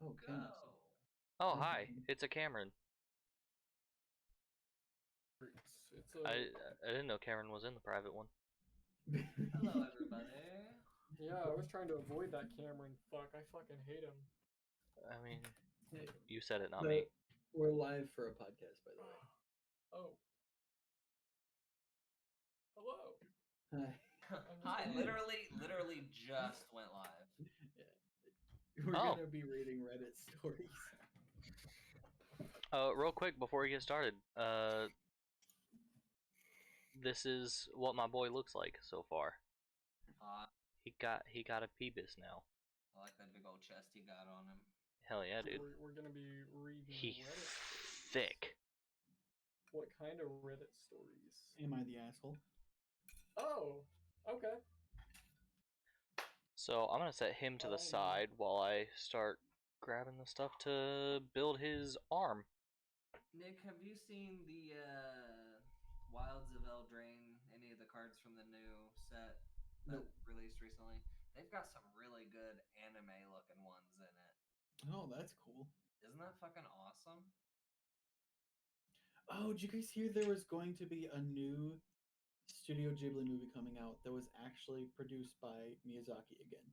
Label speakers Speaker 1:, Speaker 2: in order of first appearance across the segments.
Speaker 1: Oh, Cameron.
Speaker 2: Oh, hi. It's a Cameron.
Speaker 3: It's
Speaker 2: I didn't know Cameron was in the private one.
Speaker 4: Hello, everybody.
Speaker 3: Yeah, I was trying to avoid that Cameron fuck. I fucking hate him.
Speaker 2: I mean,
Speaker 1: Hey,
Speaker 2: you said it, not
Speaker 1: so
Speaker 2: me.
Speaker 1: we're live for a podcast, by the way.
Speaker 3: Oh. Hello.
Speaker 1: Hi.
Speaker 4: Hi, literally just went live.
Speaker 1: We're
Speaker 2: Oh.
Speaker 1: gonna be reading Reddit stories.
Speaker 2: Real quick before we get started, this is what my boy looks like so far. He got a Peebus now.
Speaker 4: I like that big old chest he got on him.
Speaker 2: Hell yeah, dude.
Speaker 3: We're gonna be reading
Speaker 2: He
Speaker 3: Reddit stories.
Speaker 2: thick.
Speaker 3: What kind of Reddit stories?
Speaker 1: Am I the asshole?
Speaker 3: Oh, okay.
Speaker 2: So I'm gonna set him to the side while I start grabbing the stuff to build his arm.
Speaker 4: Nick, have you seen the Wilds of Eldraine? Any of the cards from the new set that released recently? They've got some really good anime-looking ones in it.
Speaker 1: Oh, that's cool.
Speaker 4: Isn't that fucking awesome?
Speaker 1: Oh, did you guys hear there was going to be a new Studio Ghibli movie coming out that was actually produced by Miyazaki again?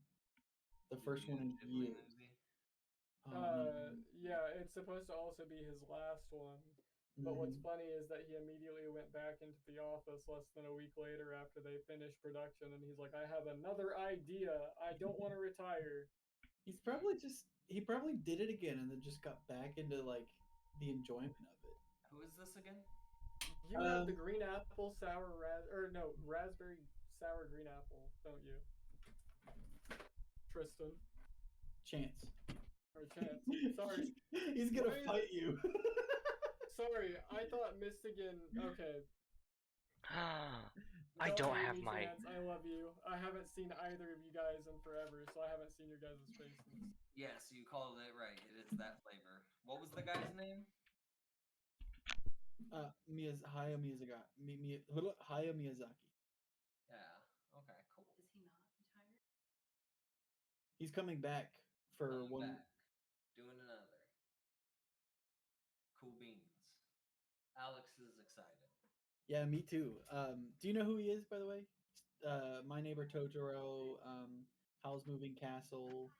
Speaker 1: The first one in
Speaker 4: Ghibli
Speaker 1: years.
Speaker 4: movie?
Speaker 3: Yeah, it's supposed to also be his last one. But what's funny is that he immediately went back into the office less than a week later after they finished production, and he's like, I have another idea. I don't want to retire.
Speaker 1: He probably did it again and then just got back into like the enjoyment of it.
Speaker 4: Who is this again?
Speaker 3: You have the green apple raspberry sour green apple, don't you? Tristan.
Speaker 1: Chance.
Speaker 3: Or Chance. Sorry.
Speaker 1: He's gonna fight you.
Speaker 3: Sorry, I thought Mistigan. Okay.
Speaker 2: I don't have my.
Speaker 3: Chance. I love you. I haven't seen either of you guys in forever, so I haven't seen your guys' faces.
Speaker 4: Yes, you called it right. It is that flavor. What was the guy's name?
Speaker 1: Hayao Miyazaki. Hayao Miyazaki.
Speaker 4: Yeah. Okay. Cool.
Speaker 5: Is he not retired?
Speaker 1: He's coming back for one.
Speaker 4: Doing another. Cool beans. Alex is excited.
Speaker 1: Yeah, me too. Do you know who he is, by the way? My Neighbor Totoro, Howl's Moving Castle.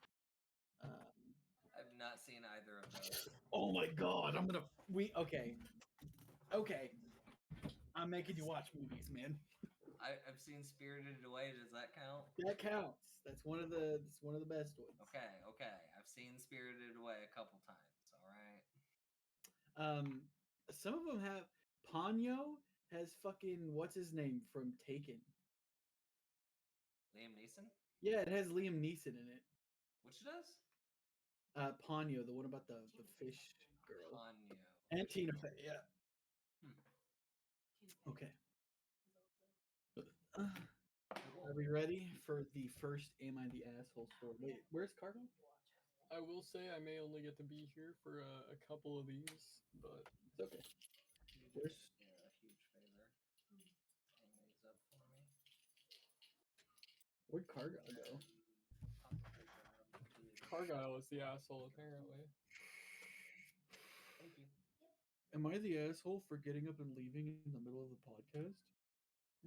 Speaker 4: I've not seen either of those.
Speaker 1: Oh my god, Okay. I'm making you watch movies, man.
Speaker 4: I've seen Spirited Away. Does that count?
Speaker 1: That counts. That's one of the best ones.
Speaker 4: Okay. I've seen Spirited Away a couple times. All right.
Speaker 1: Some of them have Ponyo has fucking what's his name from Taken.
Speaker 4: Liam Neeson?
Speaker 1: Yeah, it has Liam Neeson in it.
Speaker 4: Which does?
Speaker 1: Ponyo, the one about the fish girl.
Speaker 4: Ponyo.
Speaker 1: And Tina Fey, yeah. Okay. Are we ready for the first Am I the Asshole story? Wait, where's Cargo?
Speaker 3: I will say I may only get to be here for a couple of these, but
Speaker 1: it's okay.
Speaker 4: Where's a huge favor? Hang these up for me.
Speaker 1: Where'd Cargo go?
Speaker 3: Cargyle is the asshole, apparently.
Speaker 4: Thank you.
Speaker 1: Am I the asshole for getting up and leaving in the middle of the podcast?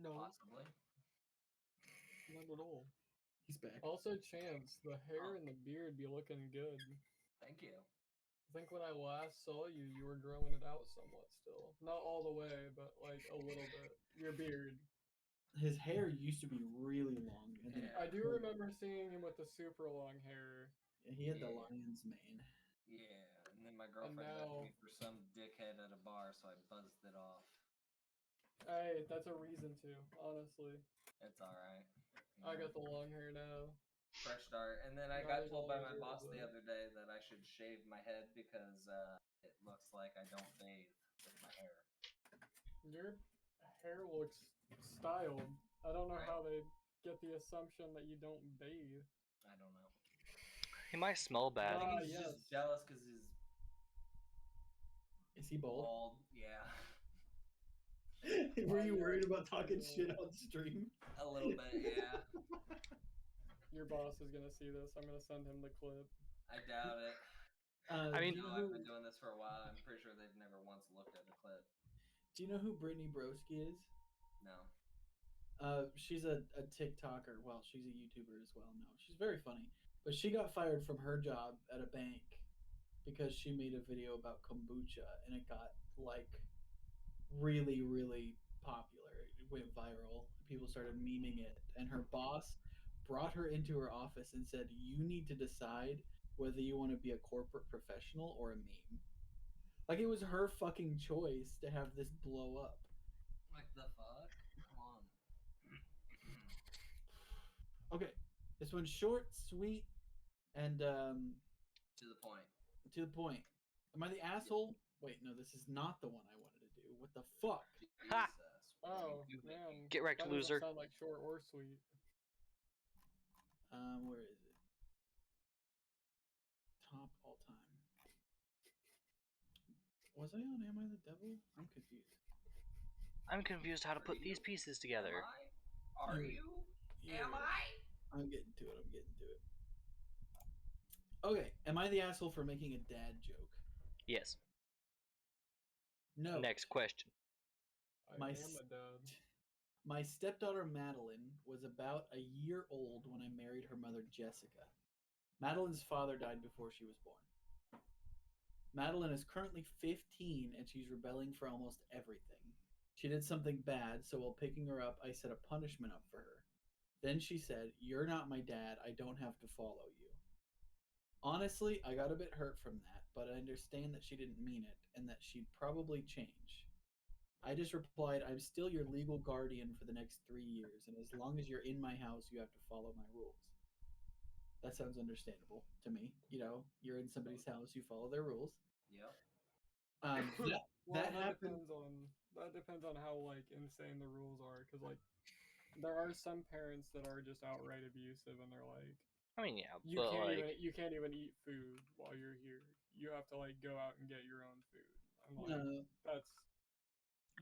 Speaker 3: No.
Speaker 4: Possibly.
Speaker 3: Not at all.
Speaker 1: He's back.
Speaker 3: Also, Chance, the hair and the beard be looking good.
Speaker 4: Thank you.
Speaker 3: I think when I last saw you, you were growing it out somewhat still. Not all the way, but like a little bit. Your beard.
Speaker 1: His hair used to be really long. And then
Speaker 3: I do remember seeing him with the super long hair.
Speaker 1: Yeah, he had the lion's mane.
Speaker 4: Yeah, and then my girlfriend left me for some dickhead at a bar, so I buzzed it off.
Speaker 3: Hey, that's a reason to, honestly.
Speaker 4: It's alright.
Speaker 3: I got the long hair now.
Speaker 4: Fresh start. And then I got told by my boss the other day that I should shave my head because it looks like I don't bathe with my hair.
Speaker 3: Your hair looks styled. I don't know how they get the assumption that you don't bathe.
Speaker 4: I don't know.
Speaker 2: He might smell bad.
Speaker 4: I think he's just jealous because he's...
Speaker 1: Is he bald?
Speaker 4: Yeah.
Speaker 1: Were you worried about talking shit on stream?
Speaker 4: A little bit, yeah.
Speaker 3: Your boss is gonna see this. I'm gonna send him the clip.
Speaker 4: I doubt it.
Speaker 2: I mean,
Speaker 4: No, I've been doing this for a while. I'm pretty sure they've never once looked at a clip.
Speaker 1: Do you know who Brittany Broski is?
Speaker 4: No.
Speaker 1: She's a TikToker. Well, she's a YouTuber as well. No, she's very funny. But she got fired from her job at a bank because she made a video about kombucha and it got like really, really popular. It went viral. People started memeing it. And her boss brought her into her office and said, "You need to decide whether you want to be a corporate professional or a meme." Like, it was her fucking choice to have this blow up.
Speaker 4: Like the fuck? Come on.
Speaker 1: Okay, this one's short, sweet, and
Speaker 4: To the point.
Speaker 1: to the point. Am I the asshole? Wait, no, this is not the one I wanted to do. What the fuck?
Speaker 2: Ha!
Speaker 4: Jesus.
Speaker 3: Oh man.
Speaker 2: Get wrecked,
Speaker 3: that doesn't
Speaker 2: loser.
Speaker 3: Sound like short or sweet.
Speaker 1: Where is it? Top all time. Was I on Am I the Devil? I'm confused.
Speaker 2: I'm confused how to put these pieces together.
Speaker 4: Am I? Are you?
Speaker 1: Yeah.
Speaker 4: Am I?
Speaker 1: I'm getting to it. Okay, am I the asshole for making a dad joke?
Speaker 2: Yes.
Speaker 1: No.
Speaker 2: Next question.
Speaker 3: I am a dad.
Speaker 1: My stepdaughter Madeline was about a year old when I married her mother Jessica. Madeline's father died before she was born. Madeline is currently 15 and she's rebelling for almost everything. She did something bad, so while picking her up, I set a punishment up for her. Then she said, "You're not my dad, I don't have to follow you." Honestly, I got a bit hurt from that, but I understand that she didn't mean it and that she'd probably change. I just replied, "I'm still your legal guardian for the next 3 years, and as long as you're in my house, you have to follow my rules." That sounds understandable to me. You know, you're in somebody's house, you follow their rules.
Speaker 4: Yep.
Speaker 1: That happened.
Speaker 3: Depends on how like insane the rules are, because like there are some parents that are just outright abusive, and they're like,
Speaker 2: I mean, yeah,
Speaker 3: you
Speaker 2: but
Speaker 3: can't
Speaker 2: like,
Speaker 3: you can't even eat food while you're here. You have to like go out and get your own food. I'm like,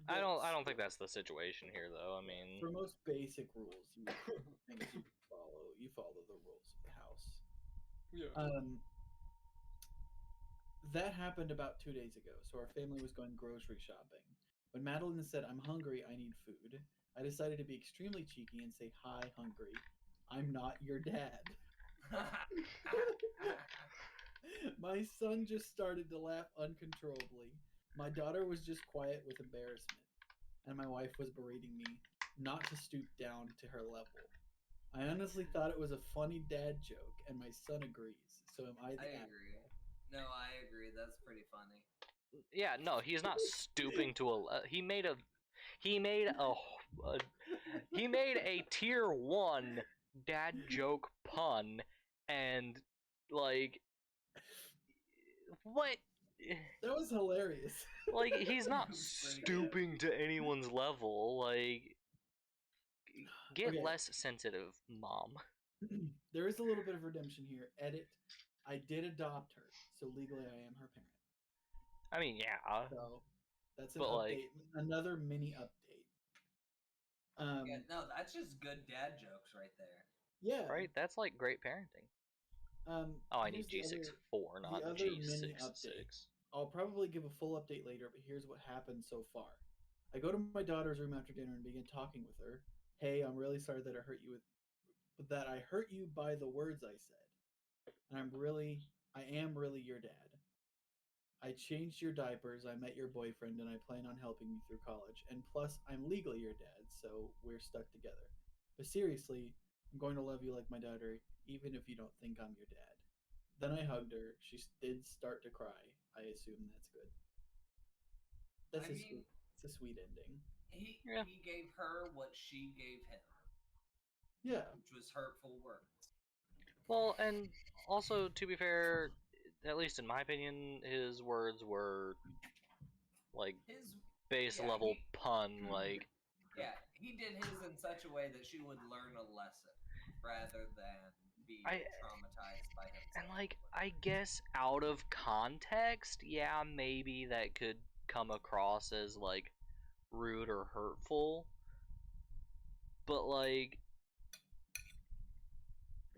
Speaker 1: No,
Speaker 2: I don't think that's the situation here, though. I mean,
Speaker 1: for most basic rules, you follow the rules of the house.
Speaker 3: yeah.
Speaker 1: That happened about 2 days ago, so our family was going grocery shopping. When Madeline said, "I'm hungry, I need food," I decided to be extremely cheeky and say, "Hi, hungry. I'm not your dad." My son just started to laugh uncontrollably. My daughter was just quiet with embarrassment, and my wife was berating me not to stoop down to her level. I honestly thought it was a funny dad joke, and my son agrees. So am I the
Speaker 4: I agree. No, I agree. That's pretty funny.
Speaker 2: yeah, no, he's not stooping to a. He made a tier 1 dad joke pun, and like, what?
Speaker 1: That was hilarious.
Speaker 2: Like, he's not stooping to anyone's level. Like, get
Speaker 1: Okay.
Speaker 2: less sensitive, mom.
Speaker 1: There is a little bit of redemption here. Edit. I did adopt her, so legally I am her parent.
Speaker 2: I mean, yeah.
Speaker 1: So that's an
Speaker 2: But,
Speaker 1: update.
Speaker 2: like,
Speaker 1: another mini update.
Speaker 4: Yeah, no, that's just good dad jokes right there.
Speaker 1: Yeah.
Speaker 2: right? That's like great parenting. Oh, I need
Speaker 1: here's the
Speaker 2: G64, not
Speaker 1: other mini
Speaker 2: G66.
Speaker 1: update. I'll probably give a full update later, but here's what happened so far. I go to my daughter's room after dinner and begin talking with her. "Hey, I'm really sorry that I hurt you by the words I said. And I am really your dad. I changed your diapers, I met your boyfriend, and I plan on helping you through college. And plus, I'm legally your dad, so we're stuck together. But seriously, I'm going to love you like my daughter, even if you don't think I'm your dad." Then I hugged her. She did start to cry. I assume that's good. It's a sweet ending.
Speaker 4: He gave her what she gave him.
Speaker 1: Yeah.
Speaker 4: Which was hurtful words.
Speaker 2: Well, and also, to be fair, at least in my opinion, his words were like base level pun. Like,
Speaker 4: yeah, he did his in such a way that she would learn a lesson rather than be traumatized by himself.
Speaker 2: And like, I guess out of context, yeah, maybe that could come across as like rude or hurtful. But like,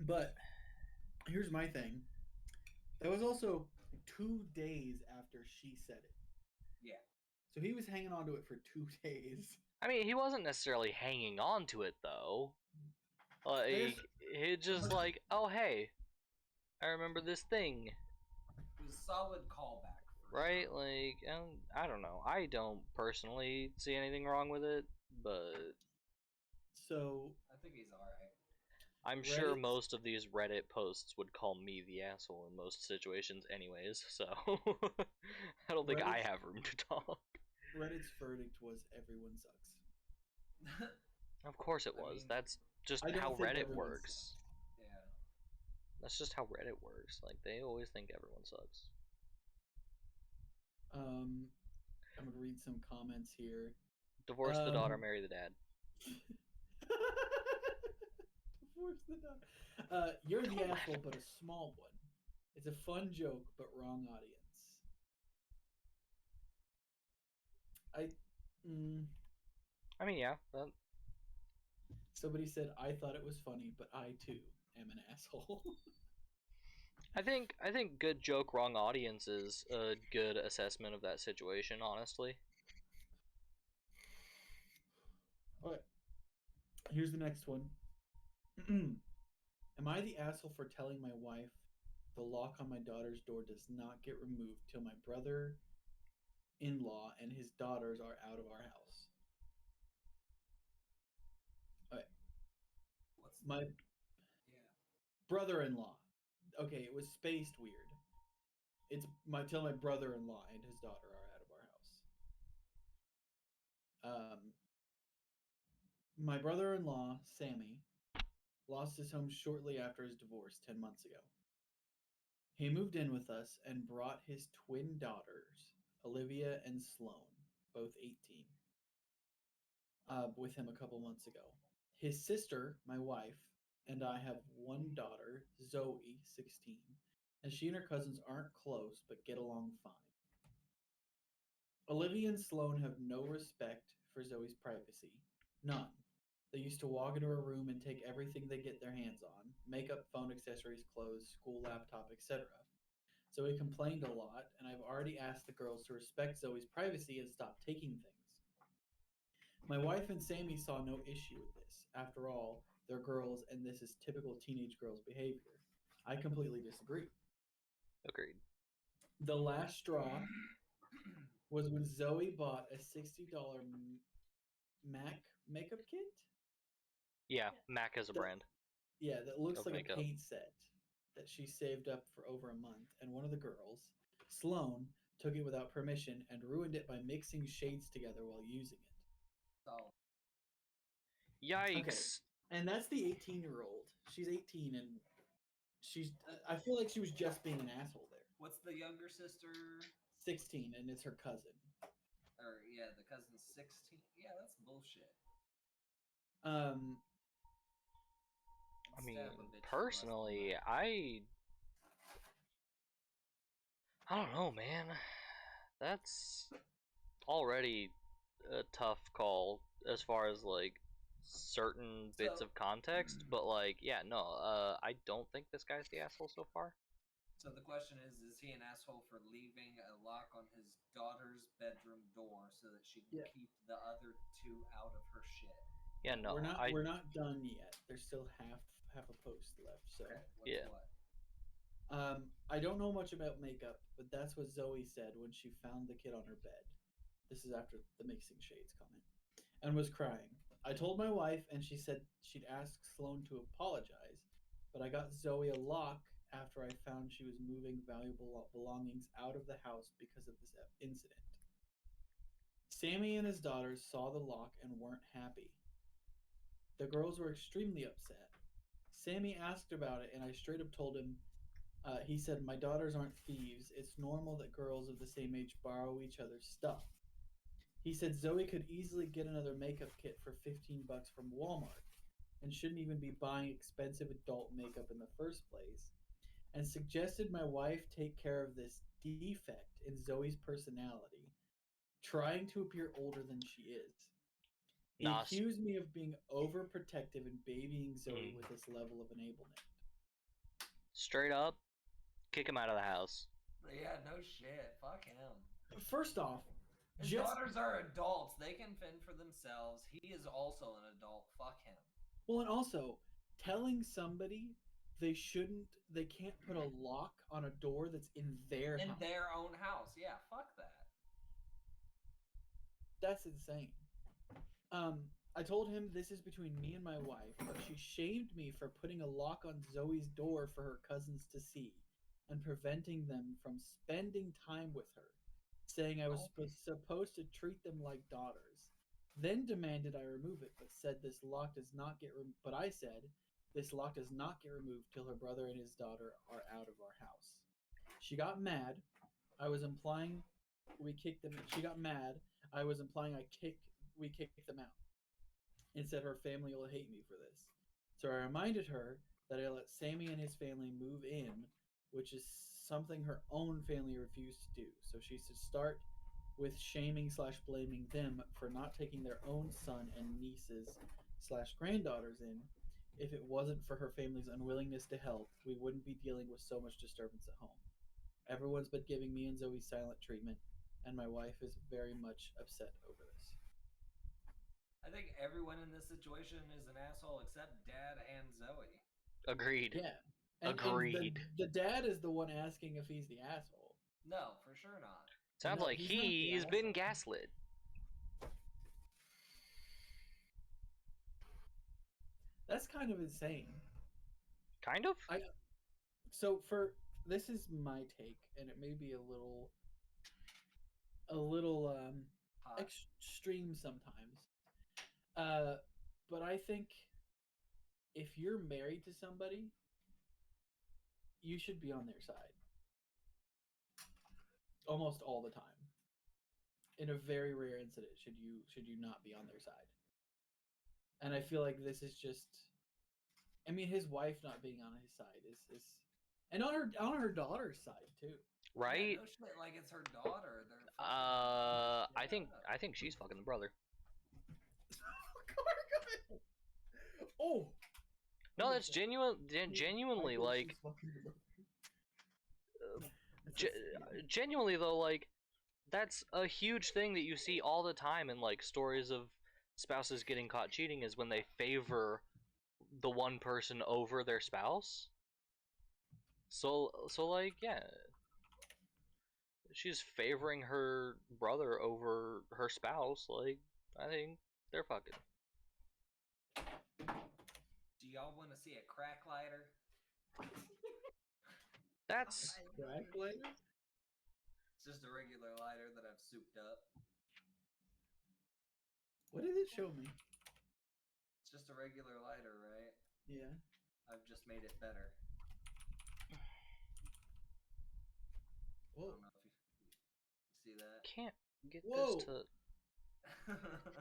Speaker 1: but here's my thing. That was also 2 days after she said it.
Speaker 4: Yeah.
Speaker 1: So he was hanging on to it for 2 days.
Speaker 2: I mean, he wasn't necessarily hanging on to it though. Like he just like, oh hey, I remember this thing,
Speaker 4: It was a solid callback.
Speaker 2: right?
Speaker 4: Sure.
Speaker 2: Like, I don't know. I don't personally see anything wrong with it, but
Speaker 1: So
Speaker 4: I think he's alright.
Speaker 2: I'm sure
Speaker 1: Reddit-
Speaker 2: most of these Reddit posts would call me the asshole in most situations, anyways. So I don't think I
Speaker 1: Reddit's-
Speaker 2: have room to talk.
Speaker 1: Reddit's verdict was everyone sucks.
Speaker 2: Of course it
Speaker 4: I
Speaker 2: was.
Speaker 4: mean,
Speaker 2: That's just
Speaker 1: I don't
Speaker 2: how
Speaker 1: think
Speaker 2: Reddit
Speaker 1: everyone
Speaker 2: works.
Speaker 4: Yeah.
Speaker 2: That's just how Reddit works. Like they always think everyone sucks.
Speaker 1: I'm gonna read some comments here.
Speaker 2: Divorce the daughter, marry the dad.
Speaker 1: Divorce the daughter. You're the asshole, but a small one. It's a fun joke, but wrong audience.
Speaker 2: I mean, yeah.
Speaker 1: Somebody said I thought it was funny, but I too am an asshole.
Speaker 2: I think good joke, wrong audience is a good assessment of that situation. Honestly.
Speaker 1: Okay. Here's the next one. Am I the asshole for telling my wife the lock on my daughter's door does not get removed till my brother-in-law and his daughters are out of our house? Okay. My brother-in-law. Okay, it was spaced weird. It's till my brother-in-law and his daughter are out of our house. My brother-in-law, Sammy, lost his home shortly after his divorce 10 months ago. He moved in with us and brought his twin daughters, Olivia and Sloane, both 18, with him a couple months ago. His sister, my wife, and I have one daughter, Zoe, 16, and she and her cousins aren't close but get along fine. Olivia and Sloane have no respect for Zoe's privacy. None. They used to walk into her room and take everything they get their hands on: makeup, phone accessories, clothes, school laptop, etc. Zoe complained a lot, and I've already asked the girls to respect Zoe's privacy and stop taking things. My wife and Sammy saw no issue with this. After all, they're girls, and this is typical teenage girls' behavior. I completely disagree.
Speaker 2: Agreed.
Speaker 1: The last straw was when Zoe bought a $60 MAC makeup kit.
Speaker 2: Yeah, MAC is a brand.
Speaker 1: Yeah, that looks like
Speaker 2: makeup.
Speaker 1: a paint set that she saved up for over a month, and one of the girls, Sloane, took it without permission and ruined it by mixing shades together while using it.
Speaker 4: So,
Speaker 2: Yikes.
Speaker 1: Okay. And that's the 18-year-old. She's 18, and she's. I feel like she was just being an asshole there.
Speaker 4: what's the younger sister?
Speaker 1: 16, and it's her cousin.
Speaker 4: Or yeah, the cousin's 16. Yeah, that's bullshit.
Speaker 2: I mean, personally, I don't know, man. That's already a tough call as far as like certain bits of context, but like, yeah, no, I don't think this guy's the asshole so far.
Speaker 4: So the question is he an asshole for leaving a lock on his daughter's bedroom door so that she can keep the other two out of her shit?
Speaker 2: Yeah, no,
Speaker 1: we're not done yet. There's still half a post left. So
Speaker 4: okay, what?
Speaker 1: I don't know much about makeup, but that's what Zoe said when she found the kit on her bed. This is after the mixing shades comment, and was crying. I told my wife, and she said she'd ask Sloane to apologize, but I got Zoe a lock after I found she was moving valuable belongings out of the house because of this incident. Sammy and his daughters saw the lock and weren't happy. The girls were extremely upset. Sammy asked about it, and I straight up told him, he said, my daughters aren't thieves. It's normal that girls of the same age borrow each other's stuff. He said Zoe could easily get another makeup kit for $15 from Walmart and shouldn't even be buying expensive adult makeup in the first place, and suggested my wife take care of this defect in Zoe's personality, trying to appear older than she is. He accused me of being overprotective and babying Zoe with this level of enablement.
Speaker 2: Straight up, kick him out of the house.
Speaker 4: Yeah, no shit. Fuck him.
Speaker 1: First off,
Speaker 4: His daughters are adults. They can fend for themselves. He is also an adult. Fuck him.
Speaker 1: Well, and also telling somebody they can't put a lock on a door that's in their house.
Speaker 4: their own house. Yeah, fuck that.
Speaker 1: That's insane. I told him this is between me and my wife, but she shamed me for putting a lock on Zoe's door for her cousins to see and preventing them from spending time with her, saying I was supposed to treat them like daughters. Then demanded I remove it, but said this lock does not get but I said this lock does not get removed till her brother and his daughter are out of our house. She got mad. I was implying we kicked them. She got mad. I was implying we kicked them out, and said her family will hate me for this. So I reminded her that I let Sammy and his family move in, which is something her own family refused to do. So she should start with shaming / blaming them for not taking their own son and nieces / granddaughters in. If it wasn't for her family's unwillingness to help, we wouldn't be dealing with so much disturbance at home. Everyone's been giving me and Zoe silent treatment, and my wife is very much upset over this.
Speaker 4: I think everyone in this situation is an asshole except Dad and Zoe.
Speaker 2: Agreed.
Speaker 1: Yeah.
Speaker 2: Agreed.
Speaker 1: The dad is the one asking if he's the asshole.
Speaker 4: No, for sure not.
Speaker 2: Sounds like he's been gaslit.
Speaker 1: That's kind of insane.
Speaker 2: Kind of?
Speaker 1: This is my take, and it may be a little extreme sometimes. But I think if you're married to somebody, you should be on their side. Almost all the time. In a very rare incident, should you not be on their side. And I feel like this is just, I mean, his wife not being on his side is and on her daughter's side too.
Speaker 2: Right?
Speaker 4: Yeah, no shit, like it's her daughter.
Speaker 2: I think she's fucking the brother.
Speaker 1: Oh.
Speaker 2: No, that's genuinely like genuinely though, like that's a huge thing that you see all the time in like stories of spouses getting caught cheating is when they favor the one person over their spouse. So like, yeah, she's favoring her brother over her spouse. Like, I think they're fucking.
Speaker 4: Do y'all want to see a crack lighter?
Speaker 2: That's
Speaker 1: crack lighter?
Speaker 4: It's just a regular lighter that I've souped up.
Speaker 1: What did it show me?
Speaker 4: It's just a regular lighter, right?
Speaker 1: Yeah.
Speaker 4: I've just made it better.
Speaker 1: Whoa.
Speaker 4: I don't know if you see that.
Speaker 2: Can't get this to.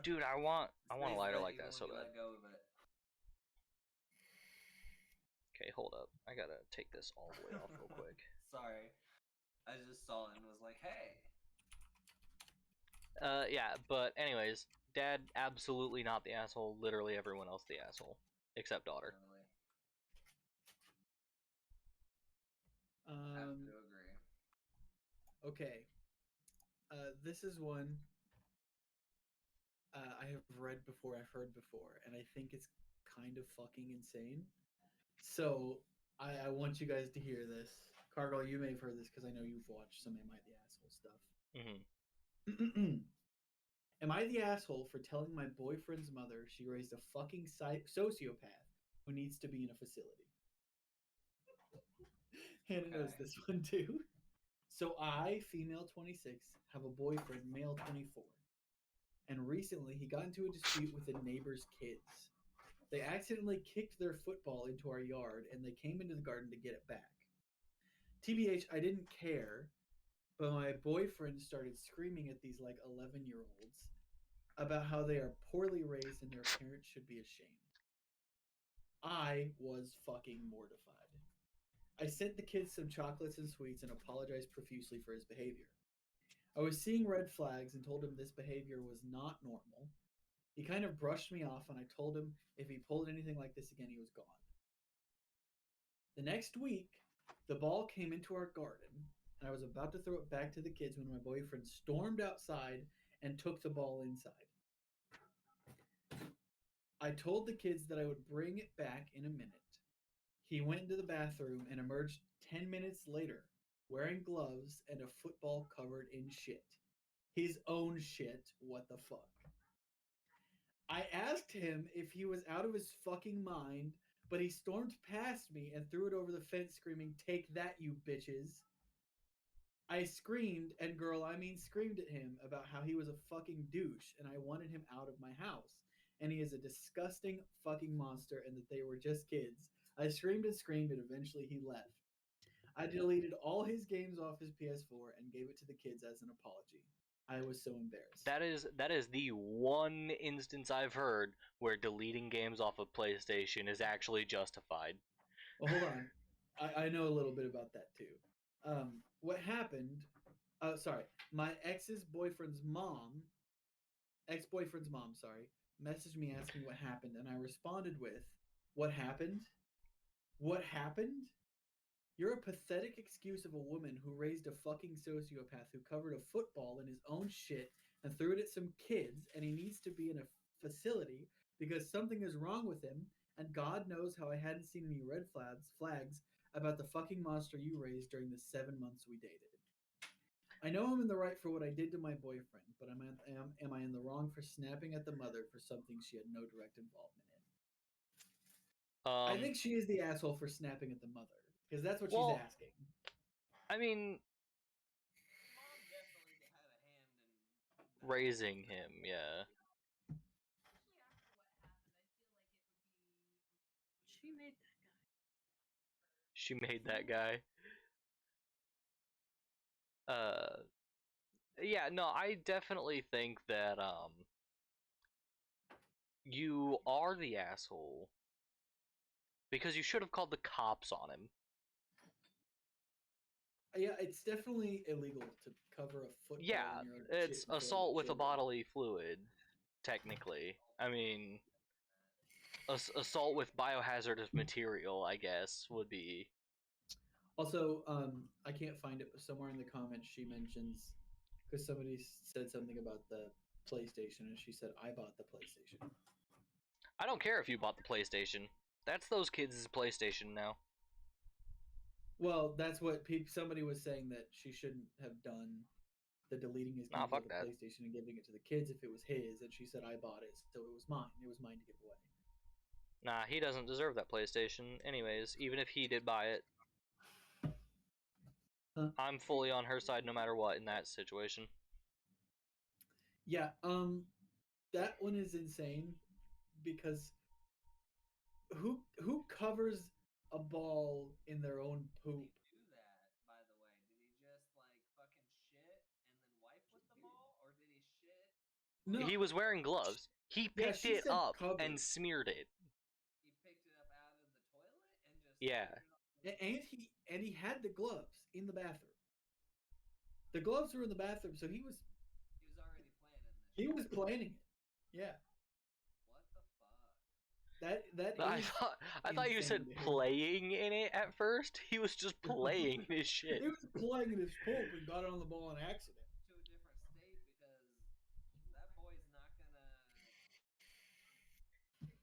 Speaker 2: Dude, I want a lighter like that so bad.
Speaker 4: Let go of it.
Speaker 2: Okay, hold up. I gotta take this all the way off real quick.
Speaker 4: Sorry. I just saw it and was like, hey.
Speaker 2: Yeah, but anyways, Dad absolutely not the asshole. Literally everyone else the asshole, except daughter.
Speaker 4: I have to agree.
Speaker 1: Okay. This is one I have read before, I've heard before, and I think it's kind of fucking insane. So I want you guys to hear this. Cargill, you may have heard this because I know you've watched some Am I the Asshole stuff.
Speaker 2: Mm-hmm.
Speaker 1: Am I the asshole for telling my boyfriend's mother she raised a fucking sociopath who needs to be in a facility? Hannah knows this one too. So I, female 26, have a boyfriend, male 24. And recently he got into a dispute with the neighbor's kids. They accidentally kicked their football into our yard and they came into the garden to get it back. TBH, I didn't care, but my boyfriend started screaming at these like 11-year-olds about how they are poorly raised and their parents should be ashamed. I was fucking mortified. I sent the kids some chocolates and sweets and apologized profusely for his behavior. I was seeing red flags and told him this behavior was not normal. He kind of brushed me off and I told him if he pulled anything like this again, he was gone. The next week, the ball came into our garden and I was about to throw it back to the kids when my boyfriend stormed outside and took the ball inside. I told the kids that I would bring it back in a minute. He went into the bathroom and emerged 10 minutes later, wearing gloves and a football covered in shit. His own shit, what the fuck? I asked him if he was out of his fucking mind, but he stormed past me and threw it over the fence, screaming, "Take that, you bitches." I screamed, and girl, I mean screamed at him about how he was a fucking douche and I wanted him out of my house. And he is a disgusting fucking monster and that they were just kids. I screamed and screamed and eventually he left. I deleted all his games off his PS4 and gave it to the kids as an apology. I was so embarrassed.
Speaker 2: That is the one instance I've heard where deleting games off of PlayStation is actually justified.
Speaker 1: Well, hold on. I know a little bit about that too. What happened? Sorry, my ex-boyfriend's mom, sorry, messaged me asking what happened, and I responded with, "What happened? What happened? You're a pathetic excuse of a woman who raised a fucking sociopath who covered a football in his own shit and threw it at some kids, and he needs to be in a facility because something is wrong with him, and God knows how I hadn't seen any red flags about the fucking monster you raised during the 7 months we dated. I know I'm in the right for what I did to my boyfriend, but am I in the wrong for snapping at the mother for something she had no direct involvement in?" I think she is the asshole for snapping at the mother, because that's what she's asking.
Speaker 2: I mean,
Speaker 4: Mom definitely had a hand in that.
Speaker 2: raising him, yeah.
Speaker 5: Especially after what happened, I feel like it would be.
Speaker 2: She made that guy. Yeah, no, I definitely think that you are the asshole because you should have called the cops on him.
Speaker 1: Yeah, it's definitely illegal to cover a football
Speaker 2: Yeah,
Speaker 1: in your own
Speaker 2: it's
Speaker 1: shit and throw it
Speaker 2: assault
Speaker 1: at
Speaker 2: with a
Speaker 1: children.
Speaker 2: bodily fluid, technically. I mean, assault with biohazardous material, I guess, would be.
Speaker 1: Also, I can't find it, but somewhere in the comments she mentions, because somebody said something about the PlayStation, and she said, "I bought the PlayStation."
Speaker 2: I don't care if you bought the PlayStation. That's those kids' PlayStation now.
Speaker 1: Well, that's what somebody was saying, that she shouldn't have done the deleting his
Speaker 2: Nah,
Speaker 1: games off
Speaker 2: fuck
Speaker 1: the
Speaker 2: that.
Speaker 1: PlayStation and giving it to the kids if it was his, and she said, "I bought it, so it was mine. It was mine to give away."
Speaker 2: Nah, he doesn't deserve that PlayStation. Anyways, even if he did buy it,
Speaker 1: Huh?
Speaker 2: I'm fully on her side no matter what in that situation.
Speaker 1: Yeah, that one is insane because who covers a ball in their own poop?
Speaker 4: Did he do that, by the way? Did he just like fucking shit and then wipe with the ball, or did he shit?
Speaker 1: No,
Speaker 2: He was wearing gloves. He
Speaker 1: yeah,
Speaker 2: picked
Speaker 1: she
Speaker 2: it
Speaker 1: said
Speaker 2: up
Speaker 1: cover,
Speaker 2: and smeared it.
Speaker 4: He picked it up out of the toilet and just
Speaker 2: Yeah.
Speaker 4: smeared it on the
Speaker 1: and he had the gloves in the bathroom. The gloves were in the bathroom, so he was
Speaker 4: already planning this.
Speaker 1: he was planning it. Yeah,
Speaker 4: What the fuck?
Speaker 1: that
Speaker 2: I
Speaker 1: is
Speaker 2: thought you said
Speaker 1: insane, dude.
Speaker 2: playing in it at first. He was just playing his shit.
Speaker 1: He was playing in his poop and got on the ball on accident.
Speaker 4: To a different state because that boy's not gonna.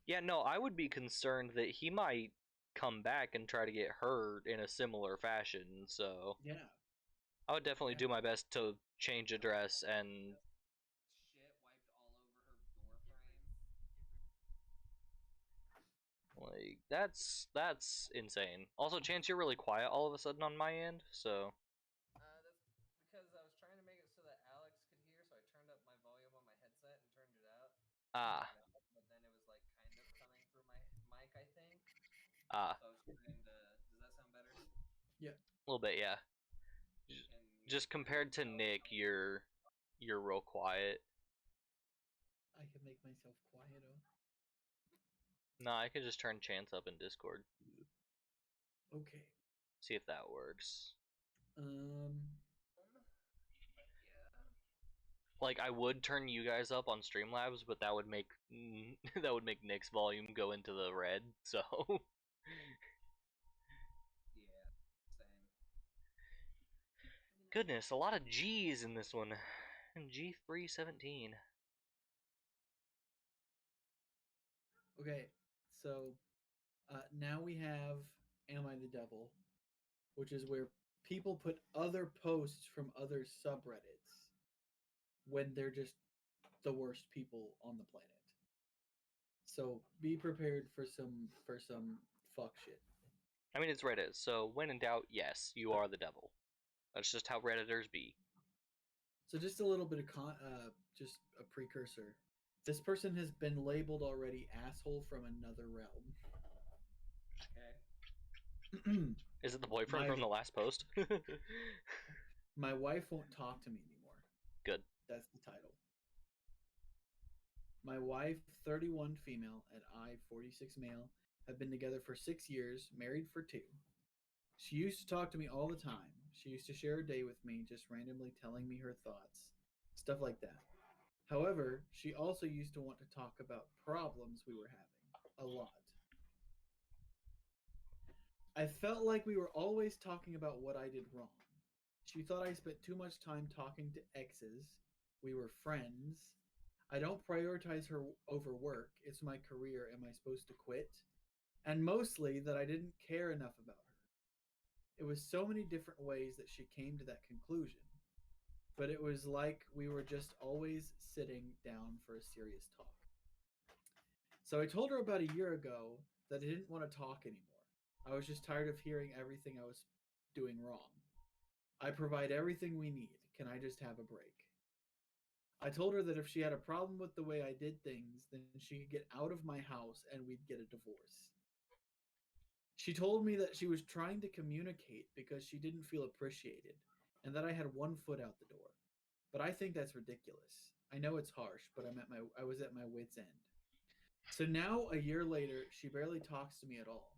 Speaker 2: Yeah, no, I would be concerned that he might come back and try to get hurt in a similar fashion. So
Speaker 1: Yeah,
Speaker 2: I would definitely do my best to change address and
Speaker 4: Shit wiped all over her door frame.
Speaker 2: like that's insane. Also, Chance, you're really quiet all of a sudden on my end, so
Speaker 4: That's because I was trying to make it so that Alex could hear, so I turned up my volume on my headset and turned it out.
Speaker 2: ah.
Speaker 4: But then it was like kind of coming through my mic, I think.
Speaker 2: Ah,
Speaker 4: So I was trying to. Does that sound better?
Speaker 1: yeah.
Speaker 2: a little bit, yeah.
Speaker 4: Can
Speaker 2: Just compared to Nick, you're real quiet.
Speaker 1: I can make myself quieter.
Speaker 2: Nah, I could just turn Chance up in Discord.
Speaker 1: Okay.
Speaker 2: See if that works.
Speaker 4: yeah.
Speaker 2: Like I would turn you guys up on Streamlabs, but that would make that would make Nick's volume go into the red. So
Speaker 4: Yeah. Same.
Speaker 2: Goodness, a lot of G's in this one. G317.
Speaker 1: Okay, so now we have Am I the Devil, which is where people put other posts from other subreddits when they're just the worst people on the planet. So be prepared for some fuck shit.
Speaker 2: I mean, it's Reddit, so when in doubt, yes, you are the devil. That's just how Redditors be.
Speaker 1: So just a little bit of just a precursor. This person has been labeled already asshole from another realm.
Speaker 4: Okay.
Speaker 2: Is it the boyfriend from the last post?
Speaker 1: My wife won't talk to me anymore.
Speaker 2: Good.
Speaker 1: That's the title. My wife, 31 female, and I, 46 male, have been together for 6 years, married for 2. She used to talk to me all the time. She used to share a day with me, just randomly telling me her thoughts, stuff like that. However, she also used to want to talk about problems we were having, a lot. I felt like we were always talking about what I did wrong. She thought I spent too much time talking to exes. We were friends. I don't prioritize her over work. It's my career. Am I supposed to quit? And mostly that I didn't care enough about her. It was so many different ways that she came to that conclusion. But it was like we were just always sitting down for a serious talk. So I told her about a year ago that I didn't want to talk anymore. I was just tired of hearing everything I was doing wrong. I provide everything we need. Can I just have a break? I told her that if she had a problem with the way I did things, then she could get out of my house and we'd get a divorce. She told me that she was trying to communicate because she didn't feel appreciated and that I had one foot out the door. But I think that's ridiculous. I know it's harsh, but I was at my wit's end. So now, a year later, she barely talks to me at all.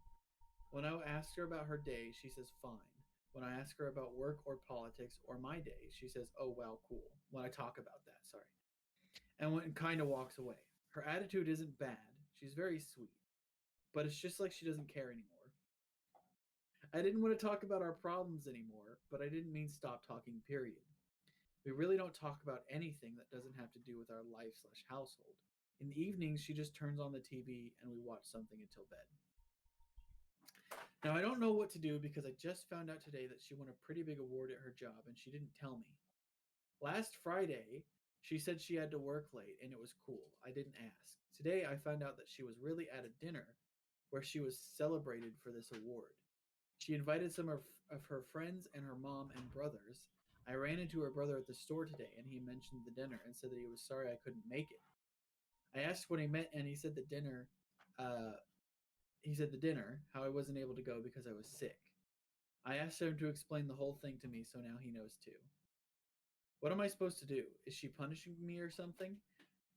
Speaker 1: When I ask her about her day, she says fine. When I ask her about work or politics or my day, she says, oh, wow, cool. When I talk about that, sorry. And kind of walks away. Her attitude isn't bad. She's very sweet. But it's just like she doesn't care anymore. I didn't want to talk about our problems anymore, but I didn't mean stop talking, period. We really don't talk about anything that doesn't have to do with our life/household. In the evenings, she just turns on the TV and we watch something until bed. Now, I don't know what to do because I just found out today that she won a pretty big award at her job and she didn't tell me. Last Friday, she said she had to work late and it was cool. I didn't ask. Today, I found out that she was really at a dinner where she was celebrated for this award. She invited some of her friends and her mom and brothers. I ran into her brother at the store today and he mentioned the dinner and said that he was sorry I couldn't make it. I asked what he meant and he said the dinner, how I wasn't able to go because I was sick. I asked him to explain the whole thing to me, so now he knows too. What am I supposed to do? Is she punishing me or something?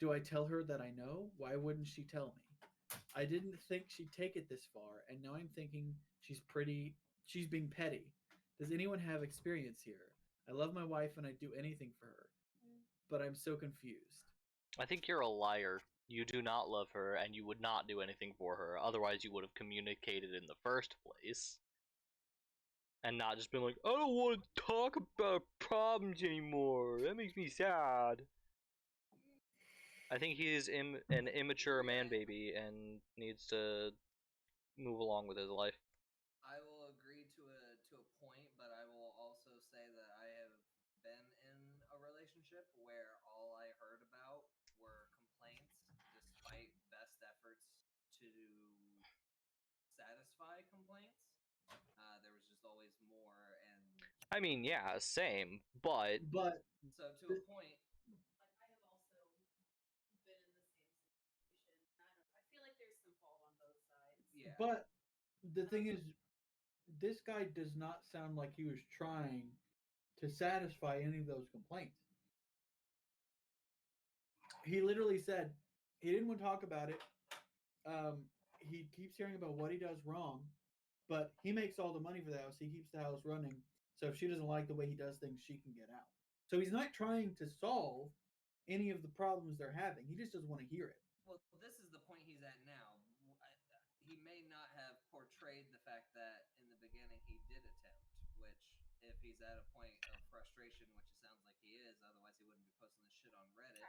Speaker 1: Do I tell her that I know? Why wouldn't she tell me? I didn't think she'd take it this far, and now I'm thinking she's being petty. Does anyone have experience here? I love my wife and I'd do anything for her, but I'm so confused.
Speaker 2: I think you're a liar. You do not love her, and you would not do anything for her. Otherwise, you would have communicated in the first place. And not just been like, I don't want to talk about problems anymore. That makes me sad. I think he is an immature man baby and needs to move along with his life.
Speaker 4: I will agree to a point, but I will also say that I have been in a relationship where all I heard about were complaints, despite best efforts to satisfy complaints. There was just always more, and
Speaker 2: I mean, yeah, same, but
Speaker 4: so to a point. Yeah.
Speaker 1: But the thing is, this guy does not sound like he was trying to satisfy any of those complaints. He literally said he didn't want to talk about it. He keeps hearing about what he does wrong, but he makes all the money for the house. He keeps the house running. So if she doesn't like the way he does things, she can get out. So he's not trying to solve any of the problems they're having. He just doesn't want to hear it.
Speaker 4: Well, this is the point he's at now. He may not have portrayed the fact that in the beginning he did attempt, which if if he's at a point of frustration, which it sounds like he is, otherwise he wouldn't be posting this shit on Reddit.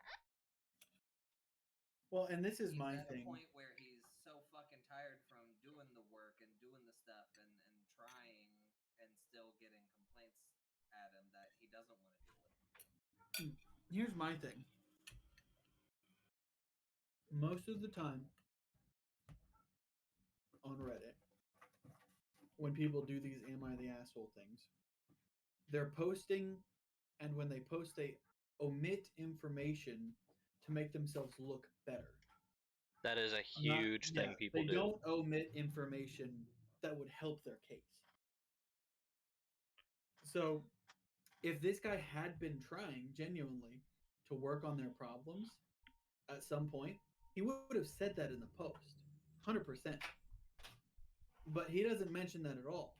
Speaker 1: Well, and this is
Speaker 4: He's
Speaker 1: my
Speaker 4: at
Speaker 1: thing.
Speaker 4: a point where he's so fucking tired from doing the work and doing the stuff and trying and still getting complaints at him that he doesn't want to deal with.
Speaker 1: Here's my thing. Most of the time on Reddit, when people do these "Am I the asshole" things, they're posting, and when they post, they omit information to make themselves look better.
Speaker 2: That is a huge thing people
Speaker 1: they
Speaker 2: do.
Speaker 1: don't omit information that would help their case. So, if this guy had been trying genuinely to work on their problems at some point, he would have said that in the post, 100%. But he doesn't mention that at all.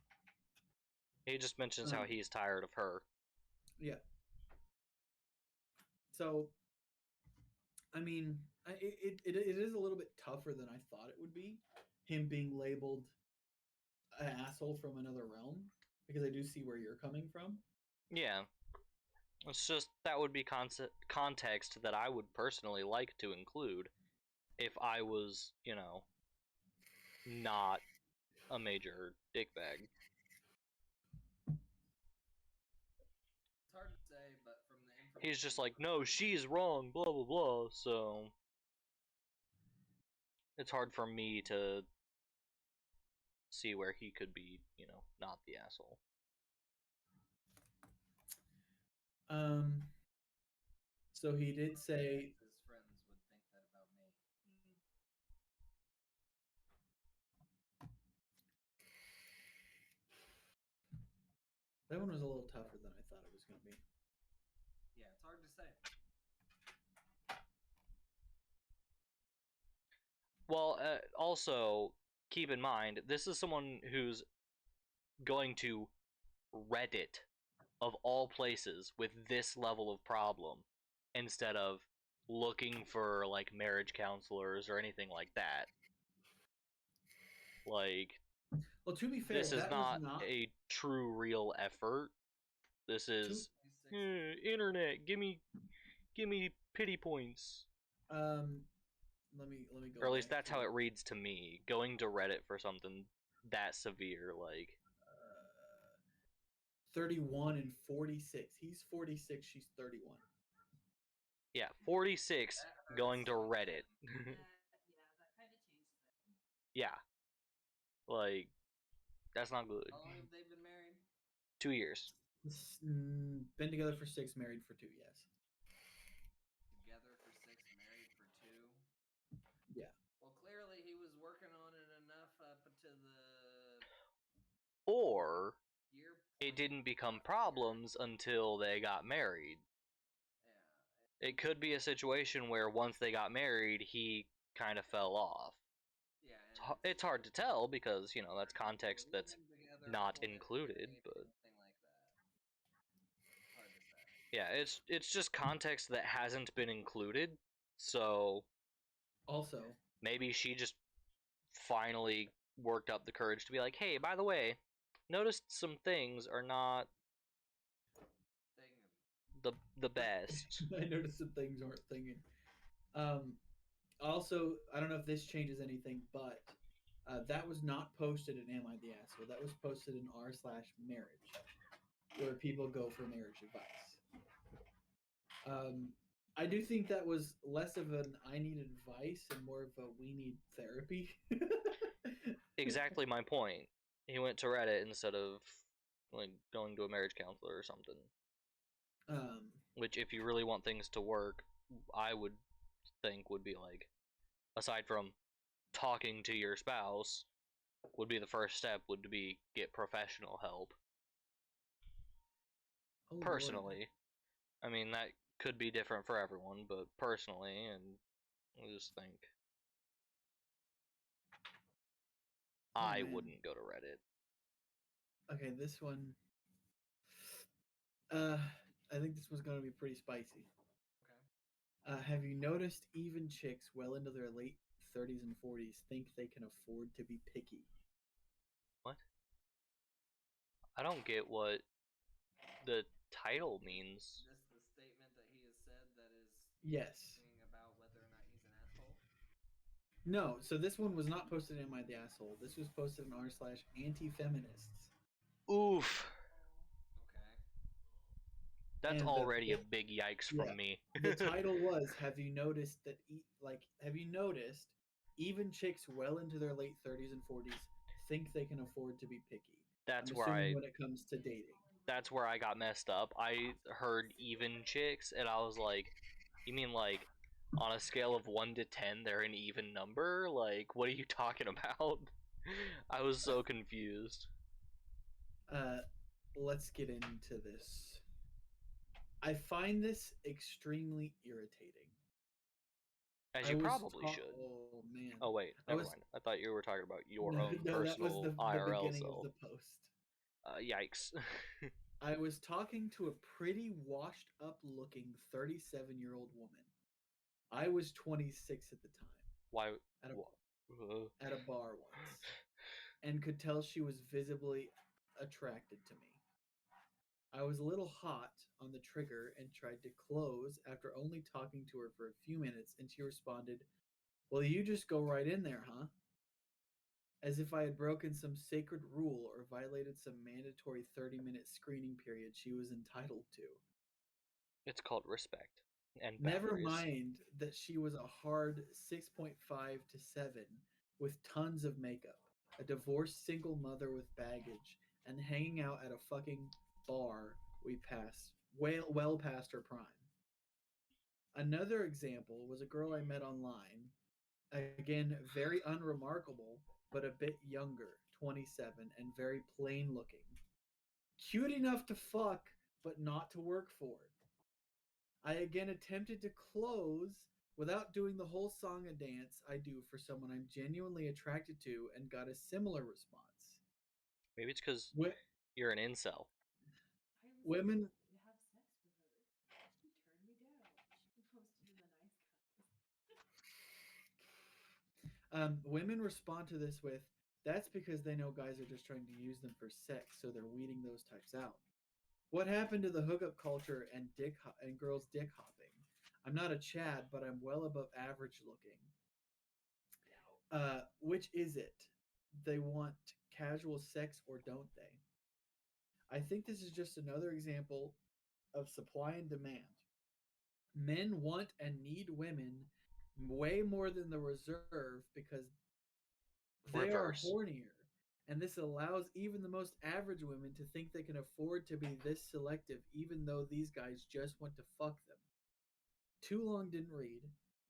Speaker 2: He just mentions how he's tired of her.
Speaker 1: Yeah. So, I mean, it is a little bit tougher than I thought it would be, him being labeled an asshole from another realm, because I do see where you're coming from.
Speaker 2: Yeah. It's just that would be context that I would personally like to include if I was, you know, not a major dickbag.
Speaker 4: It's hard to say, but from the information
Speaker 2: He's just like, no, she's wrong, blah, blah, blah, so it's hard for me to see where he could be, you know, not the asshole.
Speaker 1: So he did say
Speaker 4: his friends would think that about me.
Speaker 1: that one was a little tougher than I thought it was going to be.
Speaker 4: Yeah, it's hard to say.
Speaker 2: Well, also, keep in mind, this is someone who's going to Reddit, of all places, with this level of problem, instead of looking for, like, marriage counselors or anything like that. Like,
Speaker 1: well, to be fair,
Speaker 2: this is
Speaker 1: that
Speaker 2: not
Speaker 1: was not
Speaker 2: a true, real effort. This is, internet, give me pity points.
Speaker 1: Let me go.
Speaker 2: Or at least
Speaker 1: back
Speaker 2: that's
Speaker 1: to
Speaker 2: how it reads to me. Going to Reddit for something that severe, like
Speaker 1: 31 and 46. He's 46. She's 31.
Speaker 2: yeah, 46 going to Reddit.
Speaker 5: Yeah, that kind of changes it.
Speaker 2: Yeah, like that's not good.
Speaker 4: How long have they been married?
Speaker 2: 2 years.
Speaker 1: Been together for 6, married for 2. Yes.
Speaker 4: Together for 6, married for 2.
Speaker 1: Yeah.
Speaker 4: Well, clearly he was working on it enough up to the
Speaker 2: Or
Speaker 4: year.
Speaker 2: it didn't become problems until they got married.
Speaker 4: Yeah.
Speaker 2: It could be a situation where once they got married, he kind of fell off.
Speaker 4: Yeah.
Speaker 2: It's hard to tell because, you know, that's context that's not included, but
Speaker 4: Like that. Hard to say.
Speaker 2: yeah, it's just context that hasn't been included. So
Speaker 1: Also,
Speaker 2: maybe she just finally worked up the courage to be like, "Hey, by the way, noticed some things are not the best."
Speaker 1: I noticed some things aren't thinking. Also, I don't know if this changes anything, but that was not posted in Am I the Asshole? That was posted in r/marriage, where people go for marriage advice. I do think that was less of an I need advice and more of a we need therapy.
Speaker 2: Exactly my point. He went to Reddit instead of like going to a marriage counselor or something. Which, if you really want things to work, I would think would be like, aside from talking to your spouse, would be the first step would be get professional help.
Speaker 1: Oh,
Speaker 2: Personally.
Speaker 1: Lord.
Speaker 2: I mean, that could be different for everyone, but personally, and I just think I wouldn't go to Reddit.
Speaker 1: Okay, this one. I think this one's gonna be pretty spicy.
Speaker 4: Okay.
Speaker 1: Have you noticed even chicks well into their late 30s and 40s think they can afford to be picky?
Speaker 2: What? I don't get what the title means.
Speaker 4: This the statement that he has said that is
Speaker 1: Yes.
Speaker 4: talking about whether or not he's an asshole.
Speaker 1: No, so this one was not posted in my the asshole. This was posted in r/anti-feminists.
Speaker 2: Oof.
Speaker 4: Okay.
Speaker 2: That's
Speaker 1: And
Speaker 2: already a big yikes
Speaker 1: yeah,
Speaker 2: from me.
Speaker 1: the title was, have you noticed that have you noticed even chicks well into their late 30s and 40s think they can afford to be picky?
Speaker 2: That's
Speaker 1: I'm
Speaker 2: where
Speaker 1: assuming when it comes to dating.
Speaker 2: that's where I got messed up. I heard even chicks and I was like, you mean like on a scale of 1 to 10 they're an even number? Like what are you talking about? I was so confused.
Speaker 1: Uh, let's get into this. I find this extremely irritating.
Speaker 2: As
Speaker 1: I
Speaker 2: you
Speaker 1: was
Speaker 2: probably should.
Speaker 1: oh man.
Speaker 2: Oh wait,
Speaker 1: I
Speaker 2: never
Speaker 1: was
Speaker 2: mind. I thought you were talking about your
Speaker 1: no,
Speaker 2: own
Speaker 1: no, that was
Speaker 2: personal
Speaker 1: the
Speaker 2: IRL
Speaker 1: beginning of
Speaker 2: self.
Speaker 1: the post.
Speaker 2: Yikes.
Speaker 1: I was talking to a pretty washed up looking 37-year-old woman. I was 26 at the time
Speaker 2: Why?
Speaker 1: at
Speaker 2: Uh,
Speaker 1: at a bar once and could tell she was visibly attracted to me. I was a little hot on the trigger and tried to close after only talking to her for a few minutes, and she responded, "Well, you just go right in there, huh?" As if I had broken some sacred rule or violated some mandatory 30-minute screening period she was entitled to.
Speaker 2: it's called respect and
Speaker 1: Never
Speaker 2: boundaries.
Speaker 1: mind that she was a hard 6.5 to 7 with tons of makeup, a divorced single mother with baggage, and hanging out at a fucking bar we passed well past her prime. Another example was a girl I met online, again very unremarkable, but a bit younger, 27, and very plain looking. Cute enough to fuck, but not to work for. I again attempted to close without doing the whole song and dance I do for someone I'm genuinely attracted to and got a similar response.
Speaker 2: Maybe it's because
Speaker 1: Wi-
Speaker 2: you're an incel.
Speaker 5: I was
Speaker 1: women
Speaker 5: to have sex with her. She turned me down. She posted to the nice guys.
Speaker 1: women respond to this with, "That's because they know guys are just trying to use them for sex, so they're weeding those types out. What happened to the hookup culture and and girls dick hopping? I'm not a Chad, but I'm well above average looking. Which is it? They want casual sex or don't they? I think this is just another example of supply and demand. Men want and need women way more than the reserve because they are
Speaker 2: Reverse.
Speaker 1: hornier. And this allows even the most average women to think they can afford to be this selective, even though these guys just want to fuck them. Too long didn't read.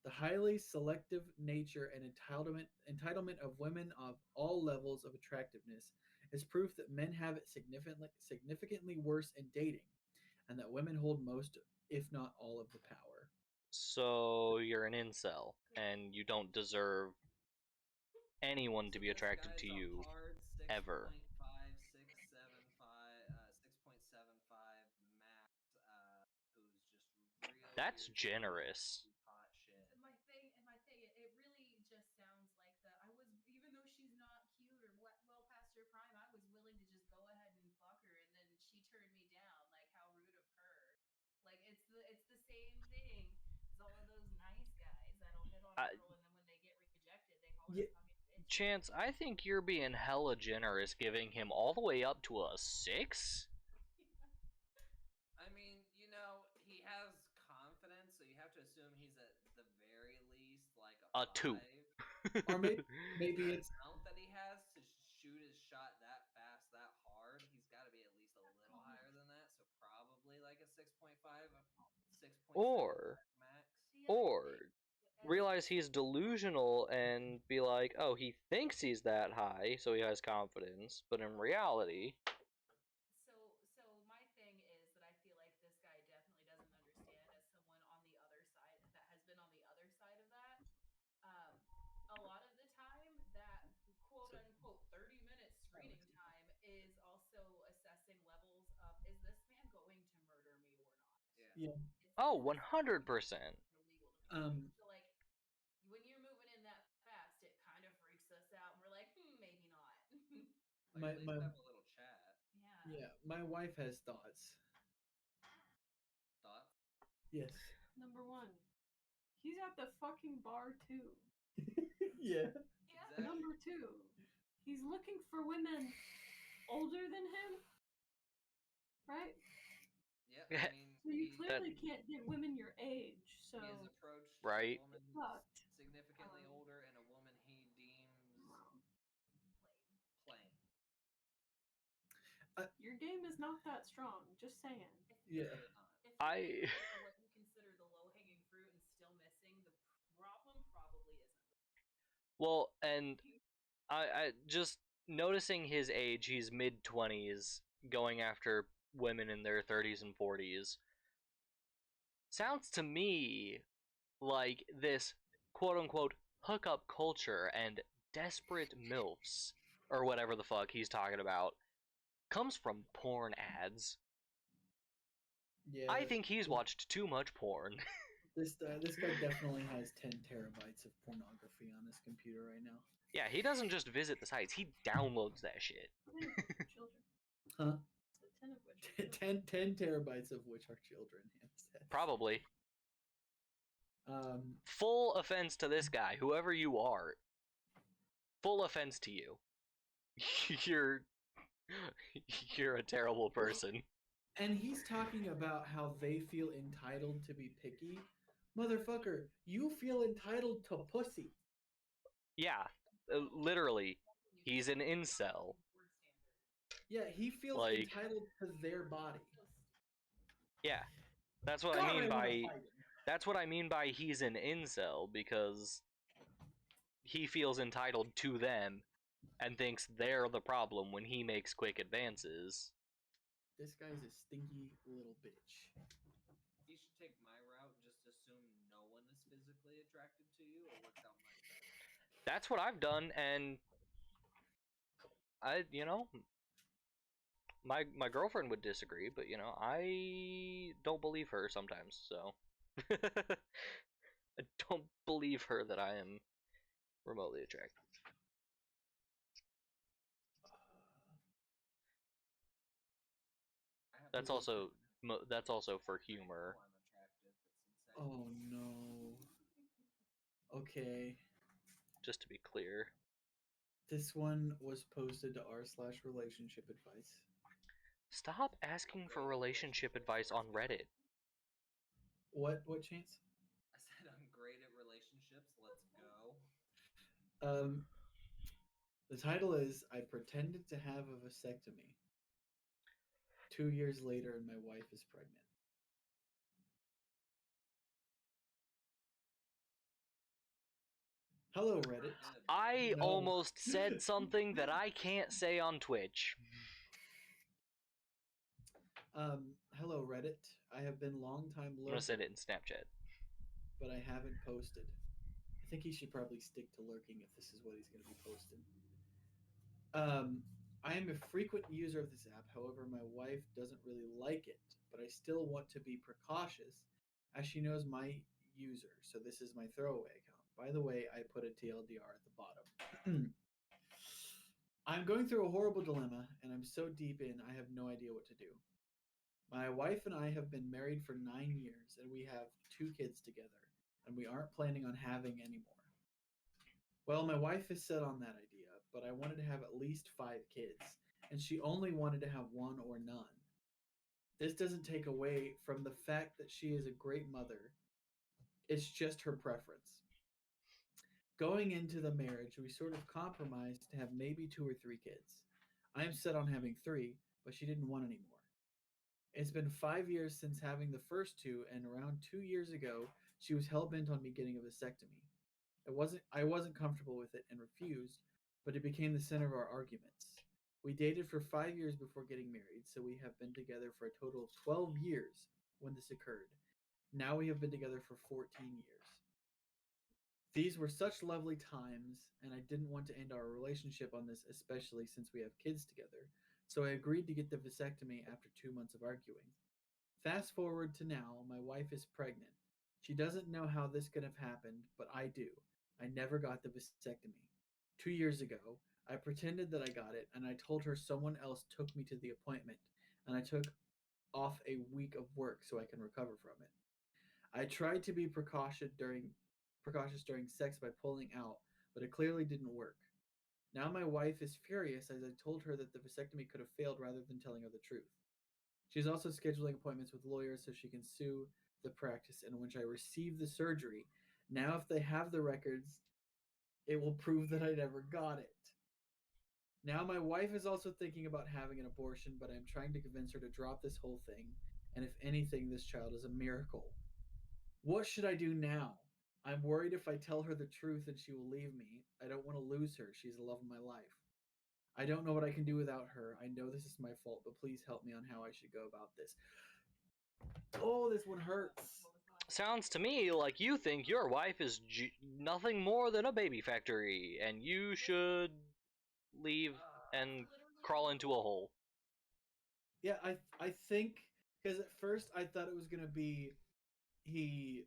Speaker 1: The highly selective nature and entitlement of women of all levels of attractiveness is proof that men have it significantly worse in dating, and that women hold most, if not all, of the power.
Speaker 2: So you're an incel and you don't deserve anyone to
Speaker 4: So
Speaker 2: be
Speaker 4: this
Speaker 2: attracted
Speaker 4: guy's
Speaker 2: to
Speaker 4: a
Speaker 2: you
Speaker 4: hard
Speaker 2: ever.
Speaker 4: 6.75 max, who's just real
Speaker 2: That's
Speaker 4: weird
Speaker 2: generous.
Speaker 4: hot shit.
Speaker 5: And my thing, it really just sounds like that. I was, even though she's not cute or well past her prime, I was willing to just go ahead and fuck her, and then she turned me down. Like, how rude of her. Like, it's the same thing as all of those nice guys that'll hit on a
Speaker 2: I,
Speaker 5: girl, and then when they get rejected, they call her
Speaker 1: Yeah,
Speaker 5: a fucking bitch.
Speaker 2: Chance, I think you're being hella generous giving him all the way up to a 6?
Speaker 4: I mean, he has confidence, so you have to assume he's at the very least like a
Speaker 2: A 2.
Speaker 4: 5.
Speaker 1: or maybe
Speaker 4: The
Speaker 1: it's
Speaker 4: amount that he has to shoot his shot that fast, that hard, he's got to be at least a little higher than that. So probably like a 6.5, 6.75
Speaker 2: or
Speaker 4: max.
Speaker 5: The other
Speaker 2: or
Speaker 5: thing,
Speaker 2: realize he's delusional and be like, "Oh, he thinks he's that high, so he has confidence." But in reality,
Speaker 5: so my thing is that I feel like this guy definitely doesn't understand as someone on the other side that has been on the other side of that. Um, a lot of the time, that quote unquote 30-minute screening time is also assessing levels of, is this man going to murder me or not?
Speaker 4: Yeah.
Speaker 1: yeah.
Speaker 2: oh,
Speaker 5: Is this man going to make
Speaker 2: 100%.
Speaker 5: it illegal to me?
Speaker 1: Um,
Speaker 5: So like when you're moving in that fast, it kind of freaks us out, and we're like, maybe not.
Speaker 4: Like
Speaker 1: my
Speaker 4: at least
Speaker 1: my
Speaker 4: have a little chat.
Speaker 5: Yeah.
Speaker 1: yeah, my wife has thoughts. Yes.
Speaker 6: Number one, he's at the fucking bar too.
Speaker 1: Yeah.
Speaker 4: Exactly.
Speaker 6: Number two, he's looking for women older than him, right?
Speaker 4: Yeah, I mean,
Speaker 6: So you
Speaker 4: he
Speaker 6: clearly can't get women your age. So
Speaker 4: has approached
Speaker 2: Right.
Speaker 4: a woman
Speaker 6: fucked.
Speaker 4: significantly older and a woman he deems plain.
Speaker 6: Your game is not that strong. Just saying.
Speaker 1: Yeah.
Speaker 4: Really not.
Speaker 5: If
Speaker 2: I-
Speaker 5: you're getting for what you consider the low hanging fruit and still missing, the problem probably isn't.
Speaker 2: Well, and I just noticing his age, he's mid-20s, going after women in their 30s and 40s. Sounds to me like this quote-unquote hookup culture and desperate MILFs, or whatever the fuck he's talking about, comes from porn ads.
Speaker 1: Yeah.
Speaker 2: I think he's watched too much porn.
Speaker 1: This guy definitely has 10 terabytes of pornography on his computer right now.
Speaker 2: Yeah, he doesn't just visit the sites, he downloads that shit.
Speaker 6: Children.
Speaker 1: Huh?
Speaker 6: So 10 of which are children.
Speaker 1: 10 terabytes of which are children. Yes.
Speaker 2: Probably.
Speaker 1: Um,
Speaker 2: Full offense to this guy, whoever you are. Full offense to you. You're a terrible person.
Speaker 1: and he's talking about how they feel entitled to be picky. Motherfucker, you feel entitled to pussy.
Speaker 2: Yeah, literally, he's an incel.
Speaker 1: Yeah, he feels
Speaker 2: Like-
Speaker 1: entitled to their body.
Speaker 2: Yeah, that's what
Speaker 1: God,
Speaker 2: I mean
Speaker 1: wanna
Speaker 2: by
Speaker 1: fight him.
Speaker 2: that's what I mean by he's an incel, because he feels entitled to them and thinks they're the problem when he makes quick advances.
Speaker 1: This guy's a stinky little bitch.
Speaker 4: You should take my route. Just assume no one is physically attracted to you. It works out much better.
Speaker 2: That's what I've done, and my girlfriend would disagree, but I don't believe her sometimes, so I don't believe her that I am remotely attracted. That's also for humor.
Speaker 4: I'm attractive. It's insane.
Speaker 1: Oh no. Okay.
Speaker 2: Just to be clear.
Speaker 1: This one was posted to r/relationship advice.
Speaker 2: Stop asking for relationship advice on Reddit.
Speaker 1: What chance?
Speaker 4: I said I'm great at relationships. Let's go.
Speaker 1: The title is I pretended to have a vasectomy. 2 years later and my wife is pregnant. Hello Reddit.
Speaker 2: I
Speaker 1: No.
Speaker 2: almost said something that I can't say on Twitch.
Speaker 1: Hello Reddit. I have been long time
Speaker 2: I'm gonna say
Speaker 1: lurking,
Speaker 2: it in Snapchat.
Speaker 1: but I haven't posted. I think he should probably stick to lurking if this is what he's going to be posting. I am a frequent user of this app. However, my wife doesn't really like it, but I still want to be precautious as she knows my user. So this is my throwaway account. By the way, I put a TLDR at the bottom. I'm going through a horrible dilemma, and I'm so deep in, I have no idea what to do. My wife and I have been married for 9 years, and we have 2 kids together, and we aren't planning on having any more. Well, my wife is set on that idea, but I wanted to have at least 5 kids, and she only wanted to have 1 or none. This doesn't take away from the fact that she is a great mother. It's just her preference. Going into the marriage, we sort of compromised to have maybe 2 or 3 kids. I am set on having 3, but she didn't want any more. It's been 5 years since having the first 2, and around 2 years ago, she was hell-bent on me getting a vasectomy. I wasn't comfortable with it and refused, but it became the center of our arguments. We dated for 5 years before getting married, so we have been together for a total of 12 years when this occurred. Now we have been together for 14 years. These were such lovely times, and I didn't want to end our relationship on this, especially since we have kids together, so I agreed to get the vasectomy after 2 months of arguing. Fast forward to now, my wife is pregnant. She doesn't know how this could have happened, but I do. I never got the vasectomy. 2 years ago, I pretended that I got it, and I told her someone else took me to the appointment, and I took off a week of work so I can recover from it. I tried to be precautious during sex by pulling out, but it clearly didn't work. Now my wife is furious as I told her that the vasectomy could have failed rather than telling her the truth. She's also scheduling appointments with lawyers so she can sue the practice, and when I receive the surgery, now if they have the records, it will prove that I never got it. Now my wife is also thinking about having an abortion, but I'm trying to convince her to drop this whole thing, and if anything, this child is a miracle. What should I do now? I'm worried if I tell her the truth and she will leave me. I don't want to lose her. She's the love of my life. I don't know what I can do without her. I know this is my fault, but please help me on how I should go about this. Oh, this one hurts.
Speaker 2: Sounds to me like you think your wife is nothing more than a baby factory, and you should leave and crawl into a hole.
Speaker 1: Yeah, I think because at first I thought it was gonna be he,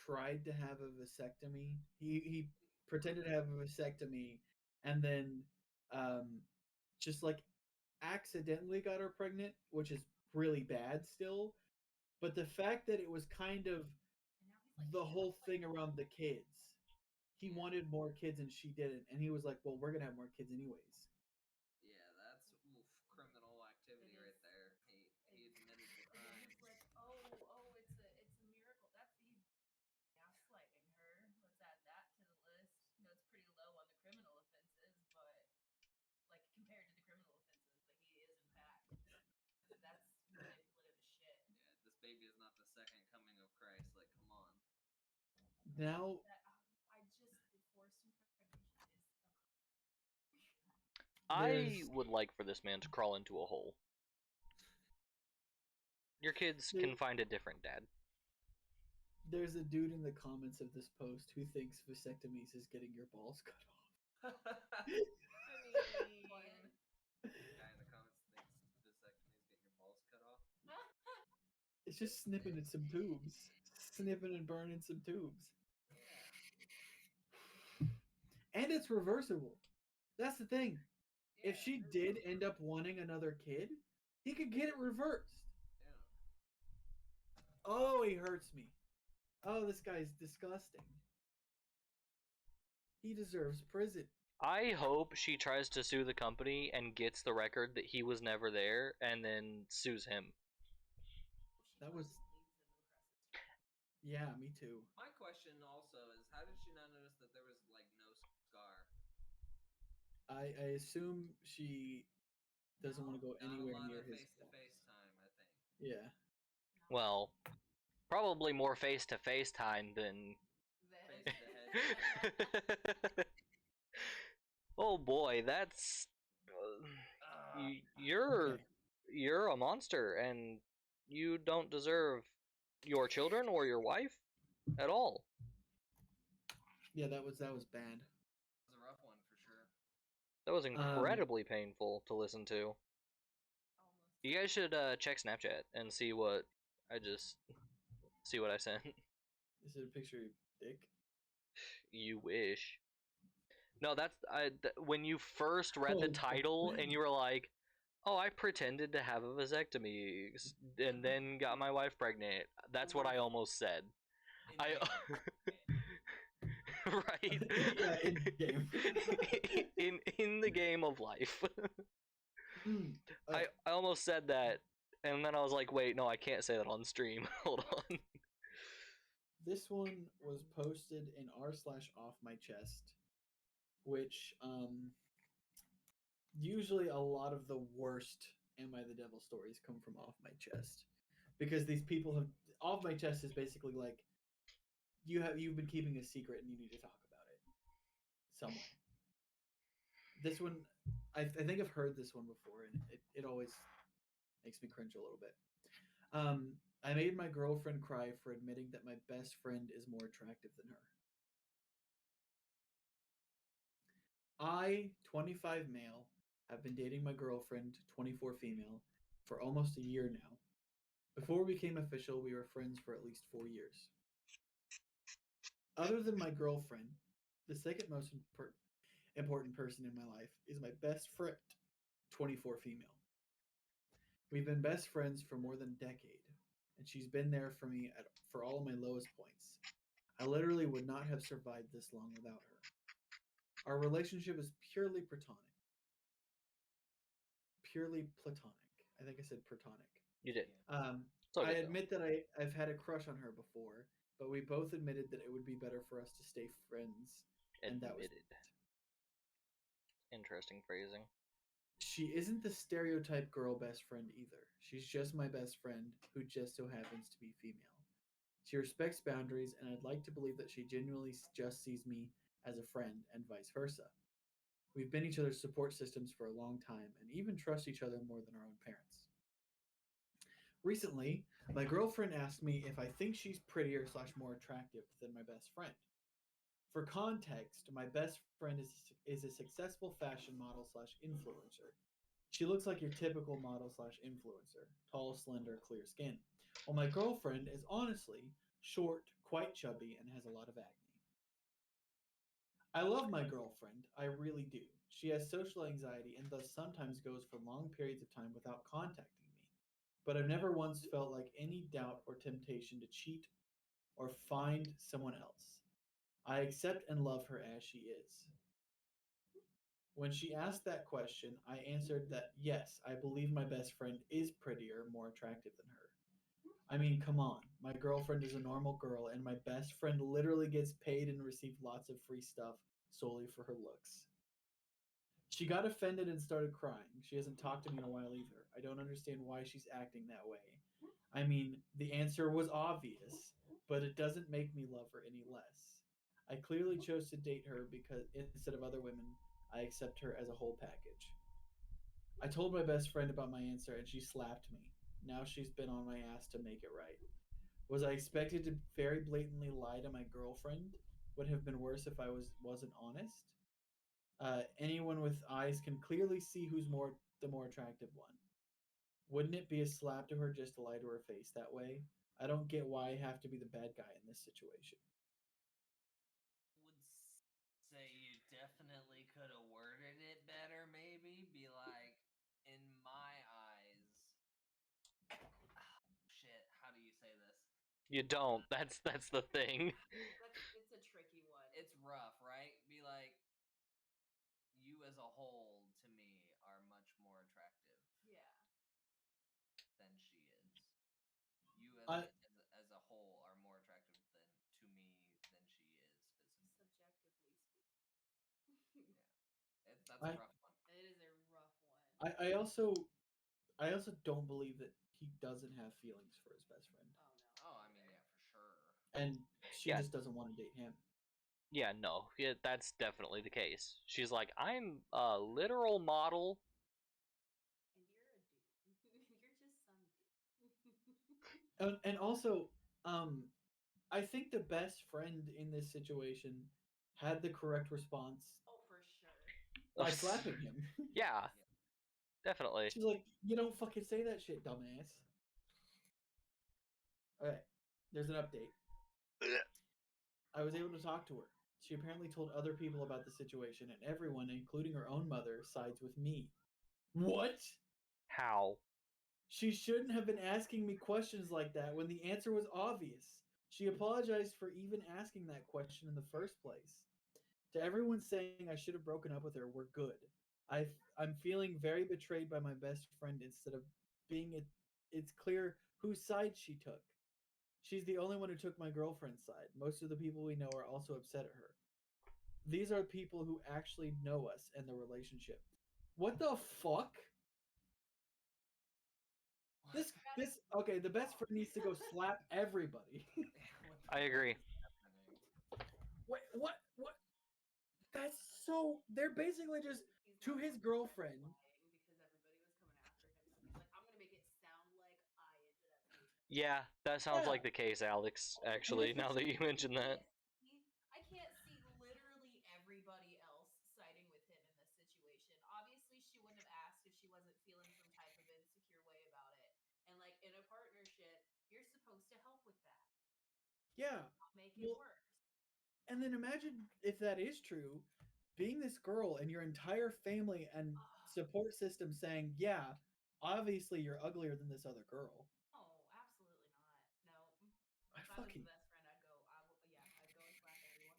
Speaker 1: tried to have a vasectomy. He pretended to have a vasectomy, and then um, just like accidentally got her pregnant, which is really bad still. But the fact that it was kind of the whole thing around the kids. He wanted more kids and she didn't, and he was like, "Well, we're gonna have more kids anyways."
Speaker 4: Yeah, that's criminal activity right there. He admitted the crime.
Speaker 5: He's like, oh, it's a miracle. That's he's gaslighting her. Let's add that to the list. It's pretty low on the criminal offenses, but like compared to the criminal offenses, but he is in fact. That's manipulative as shit.
Speaker 4: Yeah, this baby is not the second coming of Christ. Like, come on.
Speaker 1: Now,
Speaker 5: I just the forced impregnation is.
Speaker 2: I would like for this man to crawl into a hole. Your kids can find a different dad.
Speaker 1: there's a dude in the comments of this post who thinks vasectomies is getting your balls cut off.
Speaker 4: I mean, the guy in the comments thinks vasectomy is getting your balls cut off.
Speaker 1: It's just snipping at some tubes, snipping and burning some tubes,
Speaker 4: Yeah.
Speaker 1: and it's reversible. That's the thing.
Speaker 4: Yeah,
Speaker 1: If she did end up wanting another kid, he could get it reversed.
Speaker 4: Yeah.
Speaker 1: Oh, he hurts me. Oh, this guy's disgusting. He deserves prison.
Speaker 2: I hope she tries to sue the company and gets the record that he was never there and then sues him.
Speaker 1: That was. Yeah, me too.
Speaker 4: My question also is, how did she not notice that there was like no scar?
Speaker 1: I assume she doesn't want to go
Speaker 4: Not
Speaker 1: anywhere
Speaker 4: a lot
Speaker 1: near
Speaker 4: of
Speaker 1: his.
Speaker 4: face-to-face time, I think.
Speaker 1: Yeah.
Speaker 2: Well, probably more face-to-face time than
Speaker 4: Face-to-head.
Speaker 2: Oh boy, that's you're a monster, and you don't deserve your children or your wife at all.
Speaker 1: Yeah, that was bad.
Speaker 4: It was a rough one for sure.
Speaker 2: That was incredibly painful to listen to. You guys should check Snapchat and see what I sent.
Speaker 1: Is it a picture of your dick?
Speaker 2: You wish. No, when you first read the
Speaker 1: Oh.
Speaker 2: title and you were like, "Oh, I pretended to have a vasectomy and then got my wife pregnant." That's what I almost said. Right.
Speaker 1: Yeah, in game.
Speaker 2: in the game of life. I almost said that, and then I was like, wait, no, I can't say that on stream. Hold on.
Speaker 1: This one was posted in r/off my chest, which usually a lot of the worst Am I the Devil stories come from Off My Chest, because these people have Off My Chest is basically like you've been keeping a secret and you need to talk about it somewhere. This one, I think I've heard this one before, and it always makes me cringe a little bit. I made my girlfriend cry for admitting that my best friend is more attractive than her. I, 25 male, have been dating my girlfriend, 24 female, for almost a year now. Before we became official, we were friends for at least 4 years. Other than my girlfriend, the second most important person in my life is my best friend, 24 female. We've been best friends for more than a decade. and she's been there for me for all of my lowest points. I literally would not have survived this long without her. Our relationship is purely platonic. Purely platonic. I think I said platonic.
Speaker 2: You did.
Speaker 1: I admit that I've had a crush on her before, but we both admitted that it would be better for us to stay friends. And that was
Speaker 2: Admitted. Interesting phrasing.
Speaker 1: She isn't the stereotype girl best friend either. She's just my best friend who just so happens to be female. She respects boundaries, and I'd like to believe that she genuinely just sees me as a friend and vice versa. We've been each other's support systems for a long time and even trust each other more than our own parents. Recently, my girlfriend asked me if I think she's prettier slash more attractive than my best friend. For context, my best friend is a successful fashion model slash influencer. She looks like your typical model slash influencer, tall, slender, clear skin. While my girlfriend is honestly short, quite chubby, and has a lot of acne. I love my girlfriend, I really do. She has social anxiety and thus sometimes goes for long periods of time without contacting me. But I've never once felt like any doubt or temptation to cheat or find someone else. I accept and love her as she is. When she asked that question, I answered that yes, I believe my best friend is prettier, more attractive than her. I mean, come on. My girlfriend is a normal girl, and my best friend literally gets paid and receives lots of free stuff solely for her looks. She got offended and started crying. She hasn't talked to me in a while either. I don't understand why she's acting that way. I mean, the answer was obvious, but it doesn't make me love her any less. I clearly chose to date her because instead of other women, I accept her as a whole package. I told my best friend about my answer and she slapped me. Now she's been on my ass to make it right. Was I expected to very blatantly lie to my girlfriend? Would have been worse if I wasn't honest. Anyone with eyes can clearly see who's the more attractive one. Wouldn't it be a slap to her just to lie to her face that way? I don't get why I have to be the bad guy in this situation.
Speaker 4: Would say you definitely could have worded it better, maybe. Be like, in my eyes. Shit, how do you say this?
Speaker 2: You don't. That's the thing.
Speaker 5: It's a tricky one.
Speaker 4: It's rough, right? Be like, you as a whole to me are much more attractive.
Speaker 5: Yeah.
Speaker 4: Than she is. You as a whole are more attractive than to me than she is physically.
Speaker 5: Subjectively speaking.
Speaker 4: Yeah, that's a rough one.
Speaker 5: It is a rough one.
Speaker 1: I also don't believe that he doesn't have feelings for his best friend.
Speaker 4: Oh, I mean, yeah, for sure.
Speaker 1: And she just doesn't want to date him.
Speaker 2: Yeah, no, that's definitely the case. She's like, I'm a literal model.
Speaker 5: And you're a dude. You're just some dude.
Speaker 1: And also, I think the best friend in this situation had the correct response.
Speaker 5: Oh, for sure.
Speaker 1: By slapping him.
Speaker 2: Yeah, definitely.
Speaker 1: She's like, you don't fucking say that shit, dumbass. Okay, there's an update. I was able to talk to her. She apparently told other people about the situation, and everyone, including her own mother, sides with me. What?
Speaker 2: How?
Speaker 1: She shouldn't have been asking me questions like that when the answer was obvious. She apologized for even asking that question in the first place. To everyone saying I should have broken up with her, we're good. I'm feeling very betrayed by my best friend instead of being it. It's clear whose side she took. She's the only one who took my girlfriend's side. Most of the people we know are also upset at her. These are people who actually know us and the relationship. What the fuck? This okay, the best friend needs to go slap everybody.
Speaker 2: I agree.
Speaker 1: Wait, what? That's so. They're basically just to his girlfriend.
Speaker 5: Because everybody was coming after him, so he's like, I'm gonna make it sound like I ended up hating.
Speaker 2: Yeah, that sounds like the case, Alex. Actually, now that you mention that.
Speaker 5: I can't see literally everybody else siding with him in this situation. Obviously, she wouldn't have asked if she wasn't feeling some type of insecure way about it. And like in a partnership, you're supposed to help with that.
Speaker 1: Yeah.
Speaker 5: Not make it worse.
Speaker 1: And then imagine if that is true, being this girl and your entire family and support system saying, yeah, obviously you're uglier than this other girl.
Speaker 5: Oh, absolutely not. I was
Speaker 1: Fucking.
Speaker 5: his best friend, I'd go. Yeah, I'd go and slap every one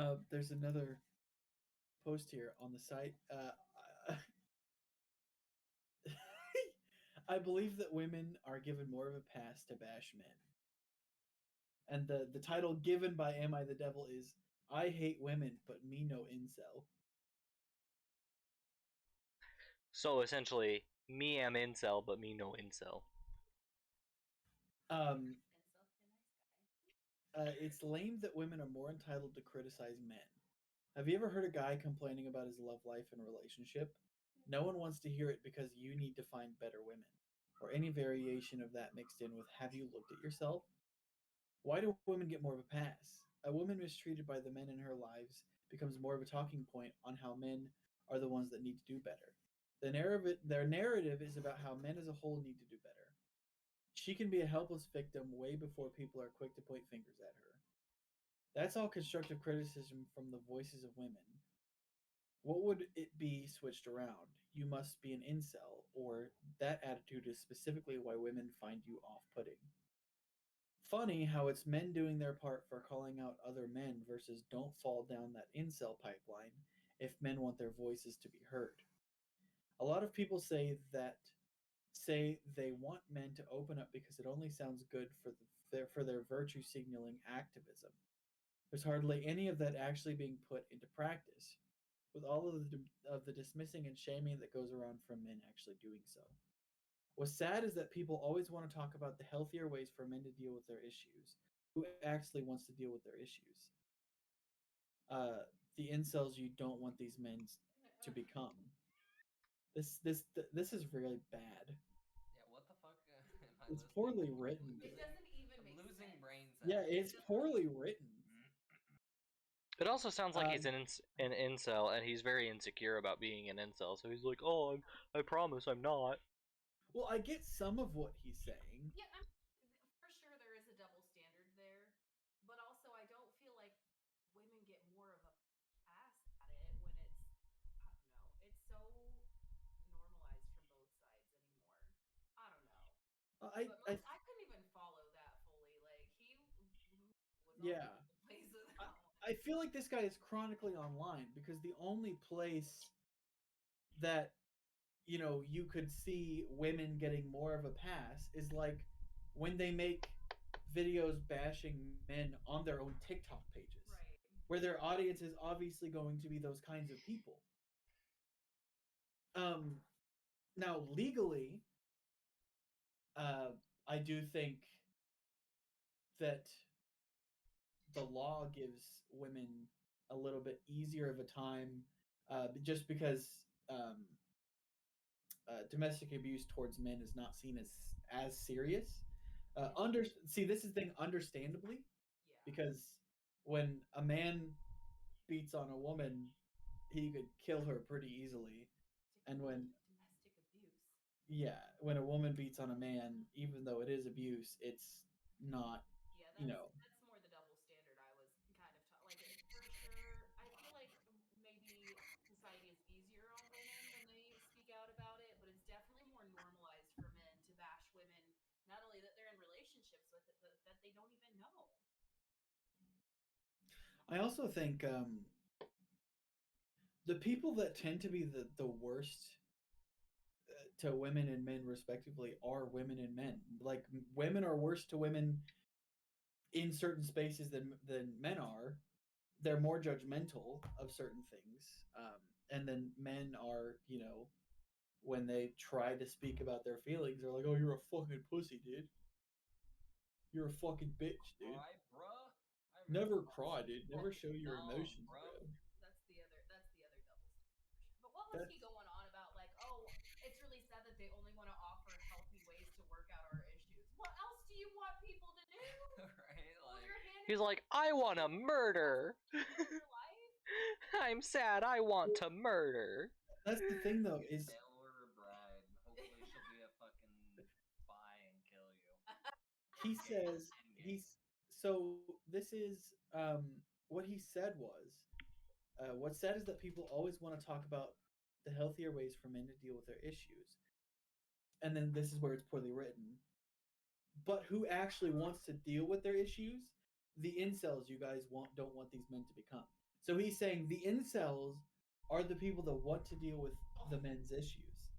Speaker 5: of them.
Speaker 1: There's another post here on the site. I believe that women are given more of a pass to bash men. And the title given by Am I the Devil is I hate women, but me no incel.
Speaker 2: So essentially, me am incel, but me no incel.
Speaker 1: Um,
Speaker 5: And self a nice guy.
Speaker 1: it's lame that women are more entitled to criticize men. Have you ever heard a guy complaining about his love life and relationship? No one wants to hear it because you need to find better women. Or any variation of that mixed in with have you looked at yourself? Why do women get more of a pass? A woman mistreated by the men in her lives becomes more of a talking point on how men are the ones that need to do better. Their narrative is about how men as a whole need to do better. She can be a helpless victim way before people are quick to point fingers at her. That's all constructive criticism from the voices of women. What would it be switched around? You must be an incel, or that attitude is specifically why women find you off putting. Funny how it's men doing their part for calling out other men versus don't fall down that incel pipeline if men want their voices to be heard. A lot of people say they want men to open up because it only sounds good for their virtue signaling activism. There's hardly any of that actually being put into practice, with all of the dismissing and shaming that goes around from men actually doing so. What's sad is that people always want to talk about the healthier ways for men to deal with their issues. Who actually wants to deal with their issues? The incels you don't want these men to become. This is really bad.
Speaker 4: Yeah, what the fuck am I
Speaker 1: It's
Speaker 4: listening
Speaker 1: poorly
Speaker 4: to?
Speaker 1: written.
Speaker 5: It doesn't even
Speaker 4: I'm
Speaker 5: make
Speaker 4: losing
Speaker 5: sense.
Speaker 4: brain cells.
Speaker 1: Yeah, it's poorly written.
Speaker 2: It also sounds like he's
Speaker 1: Um,
Speaker 2: an incel, and he's very insecure about being an incel. So he's like, "Oh, I promise I'm not."
Speaker 1: well, I get some of what he's saying.
Speaker 5: Yeah, for sure there is a double standard there, but also I don't feel like women get more of a pass at it when it's I don't know. It's so normalized from both sides anymore. I don't know.
Speaker 1: I,
Speaker 5: But
Speaker 1: I
Speaker 5: I couldn't even follow that fully. Like he was all
Speaker 1: yeah.
Speaker 5: over the place with
Speaker 1: I,
Speaker 5: that one.
Speaker 1: I feel like this guy is chronically online because the only place that you could see women getting more of a pass is like when they make videos bashing men on their own TikTok pages,
Speaker 5: Right.
Speaker 1: where their audience is obviously going to be those kinds of people. Um, Now legally, uh, I do think that the law gives women a little bit easier of a time, just because domestic abuse towards men is not seen as serious. See, this is the thing, understandably,
Speaker 5: Yeah.
Speaker 1: because when a man beats on a woman, he could kill her pretty easily, and when
Speaker 5: Domestic abuse.
Speaker 1: yeah, when a woman beats on a man, even though it is abuse, it's not,
Speaker 5: Yeah,
Speaker 1: you know.
Speaker 5: that's more the double standard I was kind of like for sure. I feel like maybe society is easier on women when they speak out about it, but it's definitely more normalized for men to bash women. Not only that they're in relationships with it, but that they don't even know.
Speaker 1: I also think the people that tend to be the worst to women and men respectively are women and men. Like women are worse to women in certain spaces than men are. They're more judgmental of certain things, and then men are, when they try to speak about their feelings, they're like, "Oh, you're a fucking pussy, dude. You're a fucking bitch, dude.
Speaker 4: Alright, bruh.
Speaker 1: Never cry, dude. Never
Speaker 4: Fucking
Speaker 1: show your
Speaker 4: dumb,
Speaker 1: emotions,
Speaker 4: bro.
Speaker 1: bro."
Speaker 5: That's the other double standard for sure. But what was he
Speaker 1: That's
Speaker 5: going on about? Like, oh, it's really sad that they only want to offer healthy ways to work out our issues. What else do you want people to do?
Speaker 4: Right?
Speaker 5: Hold
Speaker 4: Like,
Speaker 5: your hand
Speaker 2: He's like, "I want to murder.
Speaker 5: in your life?
Speaker 2: I'm sad. I want to murder."
Speaker 1: that's the thing though is
Speaker 4: mail order bride. Hopefully she'll be a fucking spy and kill you.
Speaker 1: he
Speaker 4: Endgame.
Speaker 1: says
Speaker 4: Endgame.
Speaker 1: so this is what he said was what's sad is that people always want to talk about the healthier ways for men to deal with their issues, and then this is where it's poorly written. But who actually wants to deal with their issues? The incels you guys don't want these men to become. So he's saying the incels are the people that want to deal with the men's issues.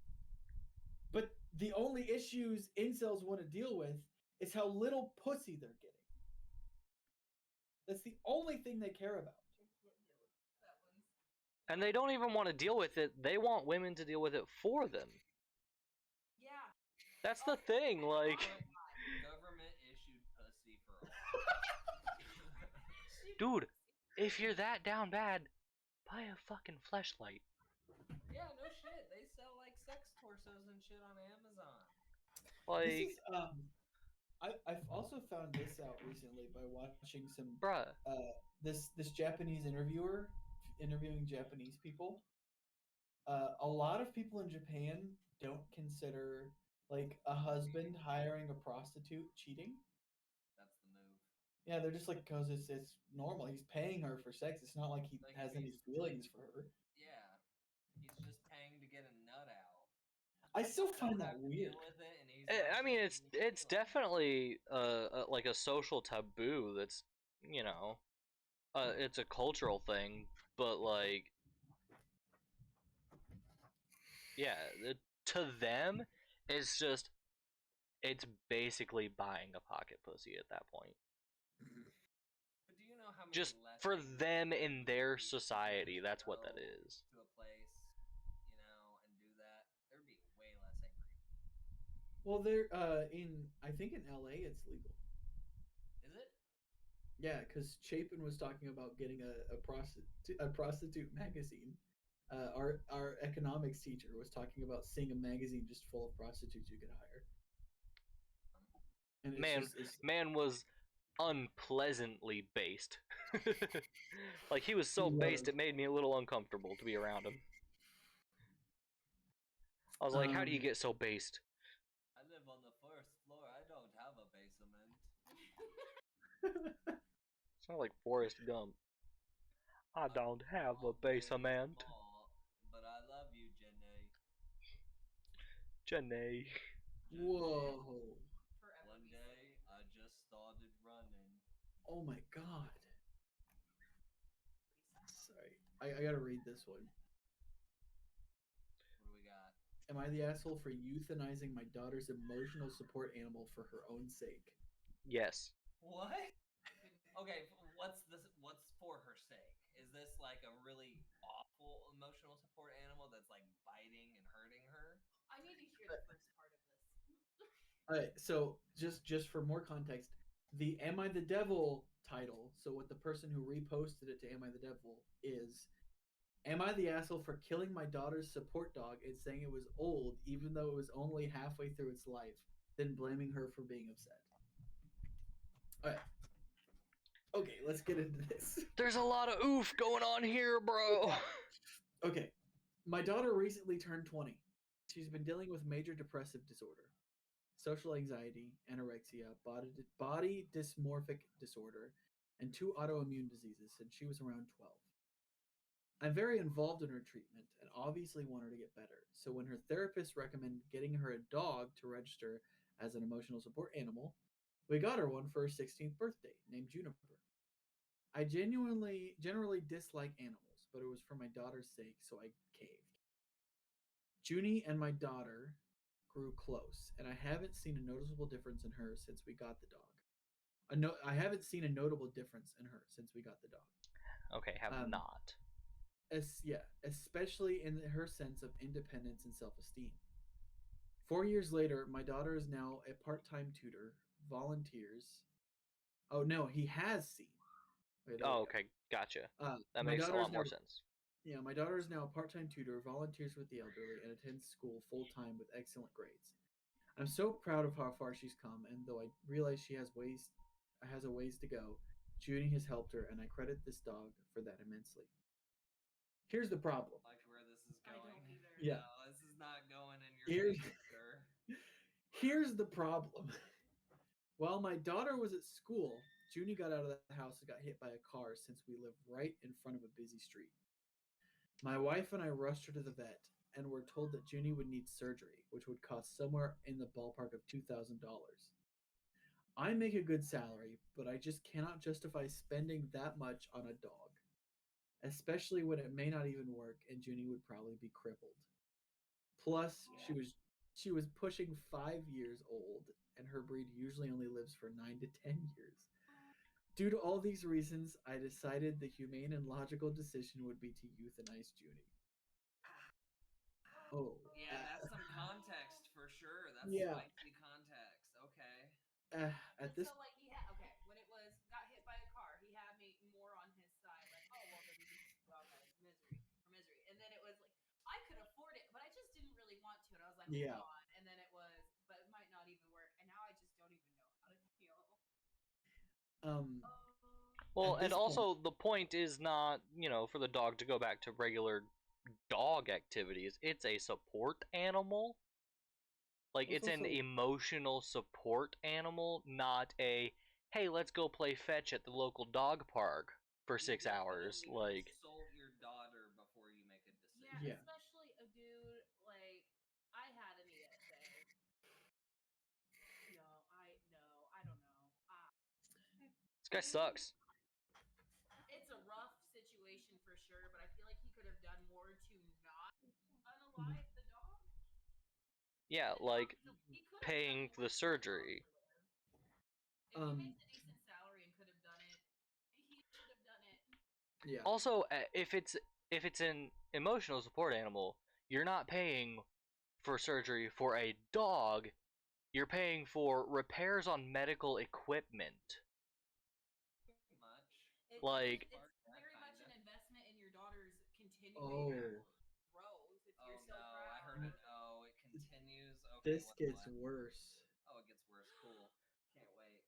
Speaker 1: But the only issues incels want to deal with is how little pussy they're getting. That's the only thing they care about.
Speaker 2: And they don't even want to deal with it. They want women to deal with it for them.
Speaker 5: Yeah.
Speaker 2: That's the thing, like...
Speaker 4: Government issued pussy for all.
Speaker 2: Dude, if you're that down bad, buy a fucking fleshlight.
Speaker 4: Yeah, no shit. They sell like sex torsos and shit on Amazon.
Speaker 2: Like,
Speaker 1: This is I've also found this out recently by watching some
Speaker 2: bruh.
Speaker 1: this Japanese interviewer interviewing Japanese people. A lot of people in Japan don't consider like a husband hiring a prostitute cheating.
Speaker 4: That's the move.
Speaker 1: Yeah, they're just like, because it's normal. He's paying her for sex. It's not like he
Speaker 4: Like,
Speaker 1: has any
Speaker 4: he's,
Speaker 1: feelings for her.
Speaker 4: Yeah, he's just paying to get a nut out.
Speaker 1: I still
Speaker 4: Don't
Speaker 1: find that
Speaker 4: have to
Speaker 1: weird.
Speaker 4: deal with it, and he's
Speaker 2: I
Speaker 4: not
Speaker 2: mean,
Speaker 4: paying
Speaker 2: it's
Speaker 4: to deal.
Speaker 2: definitely like a social taboo. That's, you know, it's a cultural thing. But like, yeah, to them, it's just, it's basically buying a pocket pussy at that point.
Speaker 4: But do you know how many
Speaker 2: Just
Speaker 4: less
Speaker 2: for
Speaker 4: angry
Speaker 2: them
Speaker 4: people
Speaker 2: in their
Speaker 4: would
Speaker 2: society, that's what
Speaker 4: go
Speaker 2: that is.
Speaker 4: to a place, you know, and do that? There'd be way less angry.
Speaker 1: Well, they're I think in LA it's legal.
Speaker 4: Is it?
Speaker 1: Yeah, because Chapin was talking about getting a prostitute magazine. Our economics teacher was talking about seeing a magazine just full of prostitutes you could hire. And
Speaker 2: Man was unpleasantly based. Like, he was so
Speaker 1: He
Speaker 2: based,
Speaker 1: was.
Speaker 2: it made me a little uncomfortable to be around him. I was like, how do you get so based?
Speaker 4: I live on the first floor. I don't have a basement.
Speaker 2: It's not like Forrest Gump. I don't have a
Speaker 4: Very
Speaker 2: basement.
Speaker 4: small, but I love you, Jenny.
Speaker 2: Jenny.
Speaker 1: Whoa!
Speaker 5: Forever
Speaker 4: One
Speaker 5: be
Speaker 4: day, I just started running.
Speaker 1: Oh my god! Sorry, I gotta read this one.
Speaker 4: What do we got?
Speaker 1: Am I the asshole for euthanizing my daughter's emotional support animal for her own sake?
Speaker 2: Yes.
Speaker 4: What? Okay, what's this? What's for her sake? Is this like a really awful emotional support animal that's like biting and hurting her?
Speaker 5: I need to hear the first part of this.
Speaker 1: All right, so just for more context, the "Am I the Devil" title. So what the person who reposted it to "Am I the Devil" is, "Am I the asshole for killing my daughter's support dog and saying it was old even though it was only halfway through its life, then blaming her for being upset?" All right. Okay, let's get into this.
Speaker 2: There's a lot of oof going on here, bro.
Speaker 1: Okay. My daughter recently turned 20. She's been dealing with major depressive disorder, social anxiety, anorexia, body dysmorphic disorder, and 2 autoimmune diseases since she was around 12. I'm very involved in her treatment and obviously want her to get better. So when her therapist recommended getting her a dog to register as an emotional support animal, we got her one for her 16th birthday named Juniper. I generally dislike animals, but it was for my daughter's sake, so I caved. Junie and my daughter grew close, and I haven't seen a noticeable difference in her since we got the dog. I haven't seen a notable difference in her since we got the dog.
Speaker 2: Okay, have not.
Speaker 1: Especially in her sense of independence and self-esteem. 4 years later, my daughter is now a part-time tutor, volunteers. Oh no, he has seen. Okay, there we
Speaker 2: Oh,
Speaker 1: go.
Speaker 2: okay, gotcha. That
Speaker 1: My
Speaker 2: makes a
Speaker 1: daughter
Speaker 2: lot
Speaker 1: is
Speaker 2: more
Speaker 1: now
Speaker 2: sense.
Speaker 1: Yeah, my daughter is now a part-time tutor, volunteers with the elderly, and attends school full-time with excellent grades. I'm so proud of how far she's come, and though I realize she has a ways to go, Junie has helped her, and I credit this dog for that immensely. Here's the problem.
Speaker 4: Like where this is
Speaker 5: I
Speaker 4: going.
Speaker 5: don't either.
Speaker 1: Yeah.
Speaker 4: No, this is not going in your
Speaker 1: Here's
Speaker 4: favor.
Speaker 1: here's the problem. While my daughter was at school, Junie got out of the house and got hit by a car since we live right in front of a busy street. My wife and I rushed her to the vet, and were told that Junie would need surgery, which would cost somewhere in the ballpark of $2,000. I make a good salary, but I just cannot justify spending that much on a dog, especially when it may not even work and Junie would probably be crippled. Plus, she was pushing 5 years old, and her breed usually only lives for 9 to 10 years. Due to all these reasons, I decided the humane and logical decision would be to euthanize Junie. Oh,
Speaker 4: Yeah, that's some context for sure. That's
Speaker 1: Yeah.
Speaker 4: spicy context. Okay.
Speaker 1: At
Speaker 5: But
Speaker 1: this,
Speaker 5: so like he had when it was got hit by a car, he had me more on his side, like, oh well, then this dog has misery, and then it was like I could afford it, but I just didn't really want to, and I was like,
Speaker 1: Yeah.
Speaker 5: hold on, and then it was, but it might not even work, and now I just don't even know how to feel.
Speaker 1: um,
Speaker 2: Well,
Speaker 1: At
Speaker 2: and
Speaker 1: this point-
Speaker 2: also the point is not, for the dog to go back to regular dog activities. It's a support animal. Like,
Speaker 1: Well,
Speaker 2: it's an
Speaker 1: also-
Speaker 2: emotional support animal, not a, hey, let's go play fetch at the local dog park for 6 hours.
Speaker 4: Definitely
Speaker 2: Like,
Speaker 4: consult your daughter before you make a decision.
Speaker 5: Yeah,
Speaker 1: Yeah.
Speaker 5: especially a dude like I had an ESA. No, I don't know.
Speaker 2: this guy sucks.
Speaker 5: It's a rough situation for sure, but I feel like he could have done more to not unalive the dog.
Speaker 2: Yeah,
Speaker 5: The
Speaker 2: like
Speaker 5: dog, he could have
Speaker 2: paying
Speaker 5: done
Speaker 2: for the
Speaker 5: more for
Speaker 2: surgery.
Speaker 5: the dog to live. If he
Speaker 1: Um,
Speaker 5: makes a decent salary and could have done it, he should have done it.
Speaker 1: yeah.
Speaker 2: Also, if it's an emotional support animal, you're not paying for surgery for a dog. You're paying for repairs on medical equipment.
Speaker 4: Pretty much.
Speaker 2: Like-
Speaker 5: It's very much an investment in your daughter's continuing
Speaker 1: Oh,
Speaker 5: growth. If
Speaker 4: Oh
Speaker 5: you're so
Speaker 4: no,
Speaker 5: proud.
Speaker 4: I heard an O. It continues. Okay,
Speaker 1: this
Speaker 4: what,
Speaker 1: gets
Speaker 4: what?
Speaker 1: worse.
Speaker 4: Oh, it gets worse. Cool. Can't wait.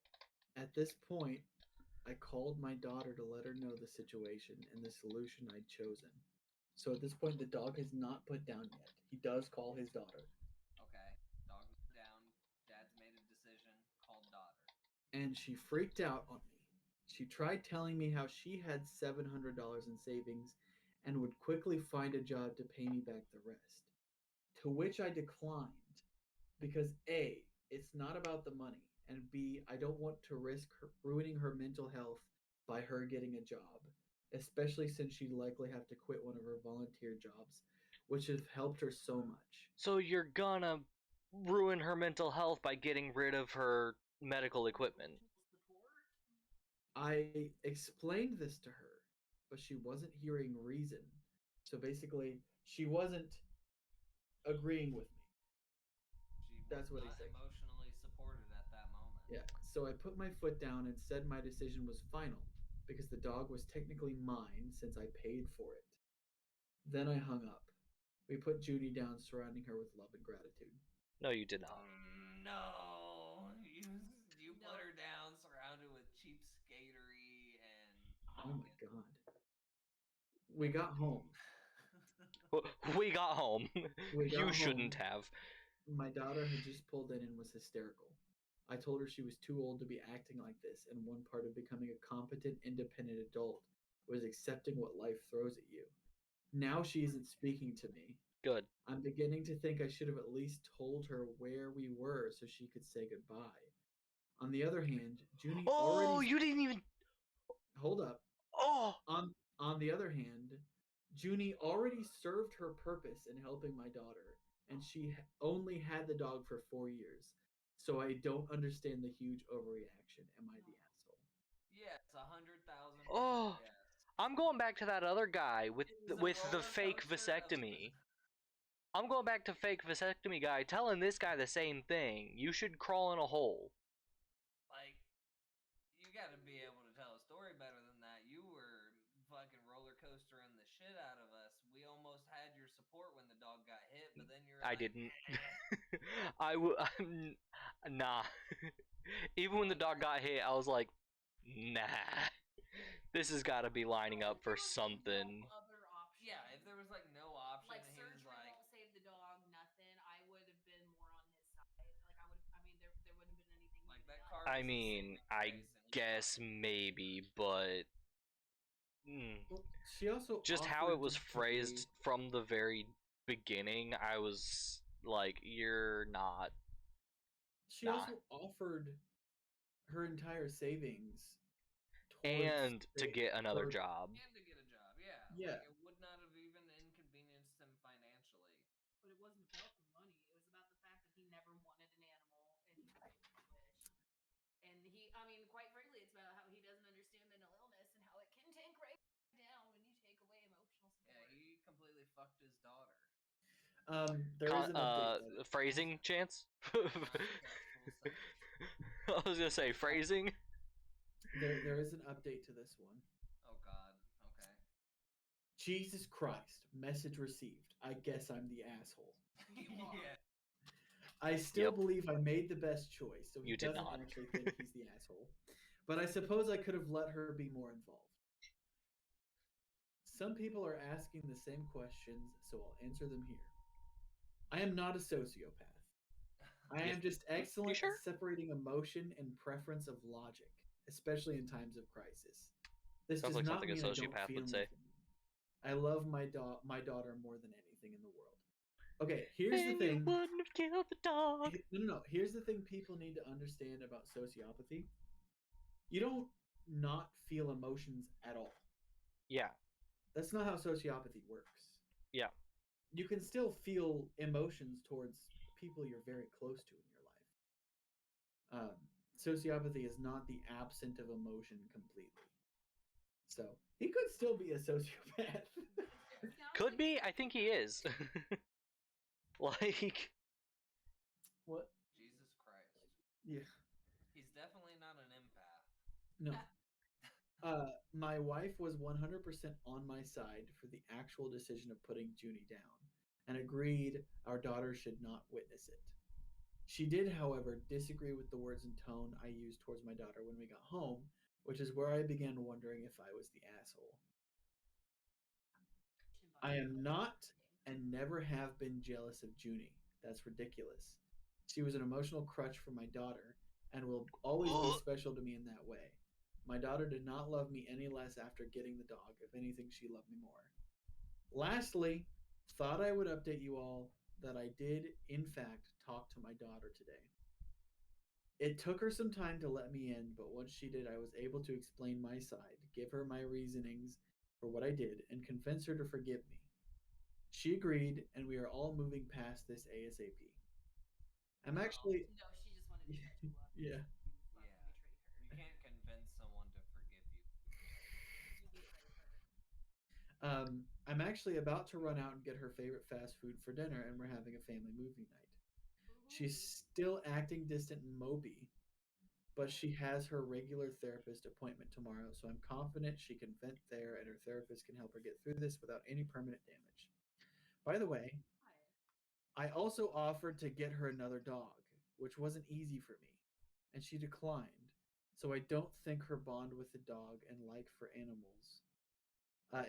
Speaker 1: At this point, I called my daughter to let her know the situation and the solution I'd chosen. So at this point, the dog has not put down yet. He does call his daughter,
Speaker 4: Okay. Dog down. Dad's made a decision. Called daughter.
Speaker 1: and she freaked out on me. She tried telling me how she had $700 in savings and would quickly find a job to pay me back the rest. To which I declined because A, it's not about the money, and B, I don't want to risk ruining her mental health by her getting a job, especially since she'd likely have to quit one of her volunteer jobs, which have helped her so much.
Speaker 2: So you're gonna ruin her mental health by getting rid of her medical equipment.
Speaker 1: I explained this to her, but she wasn't hearing reason. So basically, she wasn't agreeing with me.
Speaker 4: She was
Speaker 1: That's what he
Speaker 4: not
Speaker 1: said.
Speaker 4: emotionally supported at that moment.
Speaker 1: Yeah, so I put my foot down and said my decision was final because the dog was technically mine since I paid for it. Then I hung up. We put Judy down, surrounding her with love and gratitude.
Speaker 2: No, you did not.
Speaker 4: No, you
Speaker 5: No.
Speaker 4: put her down, surrounded with cheap skatery and.
Speaker 1: Oh my god. We got home.
Speaker 2: We got home.
Speaker 1: We got
Speaker 2: You shouldn't
Speaker 1: home.
Speaker 2: have.
Speaker 1: My daughter had just pulled in and was hysterical. I told her she was too old to be acting like this, and one part of becoming a competent, independent adult was accepting what life throws at you. Now she isn't speaking to me.
Speaker 2: Good.
Speaker 1: I'm beginning to think I should have at least told her where we were so she could say goodbye. On the other hand, Junie
Speaker 2: Oh,
Speaker 1: already
Speaker 2: you didn't even.
Speaker 1: hold up.
Speaker 2: Oh.
Speaker 1: On the other hand, Junie already served her purpose in helping my daughter, and she only had the dog for 4 years. So I don't understand the huge overreaction. Am I the asshole?
Speaker 4: Yes, 100,000%.
Speaker 2: Oh.
Speaker 4: Yes.
Speaker 2: I'm going back to that other guy with
Speaker 4: It was a
Speaker 2: with the
Speaker 4: roller
Speaker 2: fake
Speaker 4: coaster of-
Speaker 2: vasectomy. I'm going back to fake vasectomy guy, telling this guy the same thing. You should crawl in a hole.
Speaker 4: Like, you got to be able to tell a story better than that. You were fucking roller coastering the shit out of us. We almost had your support when the dog got hit, but then you're
Speaker 2: I
Speaker 4: like,
Speaker 2: didn't. Nah. Even when the dog got hit, I was like, nah. This has got to be lining up for something.
Speaker 5: No other option.
Speaker 4: Yeah, if there was like no option,
Speaker 5: Like
Speaker 4: and he
Speaker 5: surgery
Speaker 4: was like,
Speaker 5: won't save the dog, nothing. I would have been more on his side. Like I would. I mean, there wouldn't have been anything.
Speaker 4: like
Speaker 5: he
Speaker 4: that
Speaker 5: could have
Speaker 4: car.
Speaker 5: done.
Speaker 2: I
Speaker 4: was the
Speaker 2: mean,
Speaker 4: saving
Speaker 2: I
Speaker 4: grace, and you
Speaker 2: guess
Speaker 4: fucking-
Speaker 2: maybe, but
Speaker 1: Well, she also
Speaker 2: just how it
Speaker 1: offered
Speaker 2: was
Speaker 1: to pay-
Speaker 2: phrased from the very beginning, I was like, you're not.
Speaker 1: She
Speaker 2: Nah.
Speaker 1: also offered her entire savings towards
Speaker 2: And to get another
Speaker 1: her-
Speaker 2: job.
Speaker 4: And to get a job, yeah.
Speaker 1: Yeah.
Speaker 4: Like, it would not have even inconvenienced him financially.
Speaker 5: But it wasn't about the money. It was about the fact that he never wanted an animal and he wished. And he, I mean, quite frankly, it's about how he doesn't understand mental illness and how it can tank right down when you take away emotional support.
Speaker 4: Yeah, he completely fucked his daughter.
Speaker 1: There is an update.
Speaker 2: Phrasing, Chance?
Speaker 4: Context full sentence.
Speaker 2: I was gonna say phrasing.
Speaker 1: There is an update to this one.
Speaker 4: Oh God. Okay.
Speaker 1: Jesus Christ! Message received. I guess I'm the asshole.
Speaker 4: Yeah.
Speaker 1: I still
Speaker 2: Yep.
Speaker 1: believe I made the best choice, so he
Speaker 2: You did
Speaker 1: doesn't
Speaker 2: not.
Speaker 1: actually think he's the asshole. But I suppose I could have let her be more involved. Some people are asking the same questions, so I'll answer them here. I am not a sociopath. I am just excellent
Speaker 2: sure?
Speaker 1: at separating emotion and preference of logic, especially in times of crisis. This
Speaker 2: Sounds
Speaker 1: does
Speaker 2: like
Speaker 1: not
Speaker 2: something a
Speaker 1: mean I don't
Speaker 2: sociopath
Speaker 1: feel
Speaker 2: would say.
Speaker 1: anything. I love my daughter more than anything in the world. Okay, here's the thing.
Speaker 2: You wouldn't have killed the dog.
Speaker 1: No. Here's the thing people need to understand about sociopathy. You don't not feel emotions at all.
Speaker 2: Yeah.
Speaker 1: That's not how sociopathy works.
Speaker 2: Yeah.
Speaker 1: You can still feel emotions towards people you're very close to in your life. Sociopathy is not the absence of emotion completely. So he could still be a sociopath.
Speaker 2: Could be. I think he is. Like.
Speaker 1: What?
Speaker 4: Jesus Christ.
Speaker 1: Yeah.
Speaker 4: He's definitely not an empath.
Speaker 1: No. My wife was 100% on my side for the actual decision of putting Junie down and agreed our daughter should not witness it. She did, however, disagree with the words and tone I used towards my daughter when we got home, which is where I began wondering if I was the asshole. I am not and never have been jealous of Junie. That's ridiculous. She was an emotional crutch for my daughter and will always be special to me in that way. My daughter did not love me any less after getting the dog. If anything, she loved me more. Lastly, thought I would update you all that I did, in fact, talk to my daughter today. It took her some time to let me in, but once she did, I was able to explain my side, give her my reasonings for what I did, and convince her to forgive me. She agreed, and we are all moving past this ASAP. I'm actually...
Speaker 5: No, she just wanted to catch you up.
Speaker 1: Yeah.
Speaker 5: You fucking
Speaker 4: Yeah.
Speaker 5: betrayed her.
Speaker 4: You can't convince someone to forgive you.
Speaker 5: You betrayed her.
Speaker 1: I'm actually about to run out and get her favorite fast food for dinner, and we're having a family movie night. She's still acting distant and mopey, but she has her regular therapist appointment tomorrow, so I'm confident she can vent there and her therapist can help her get through this without any permanent damage. By the way, I also offered to get her another dog, which wasn't easy for me, and she declined, so I don't think her bond with the dog and like for animals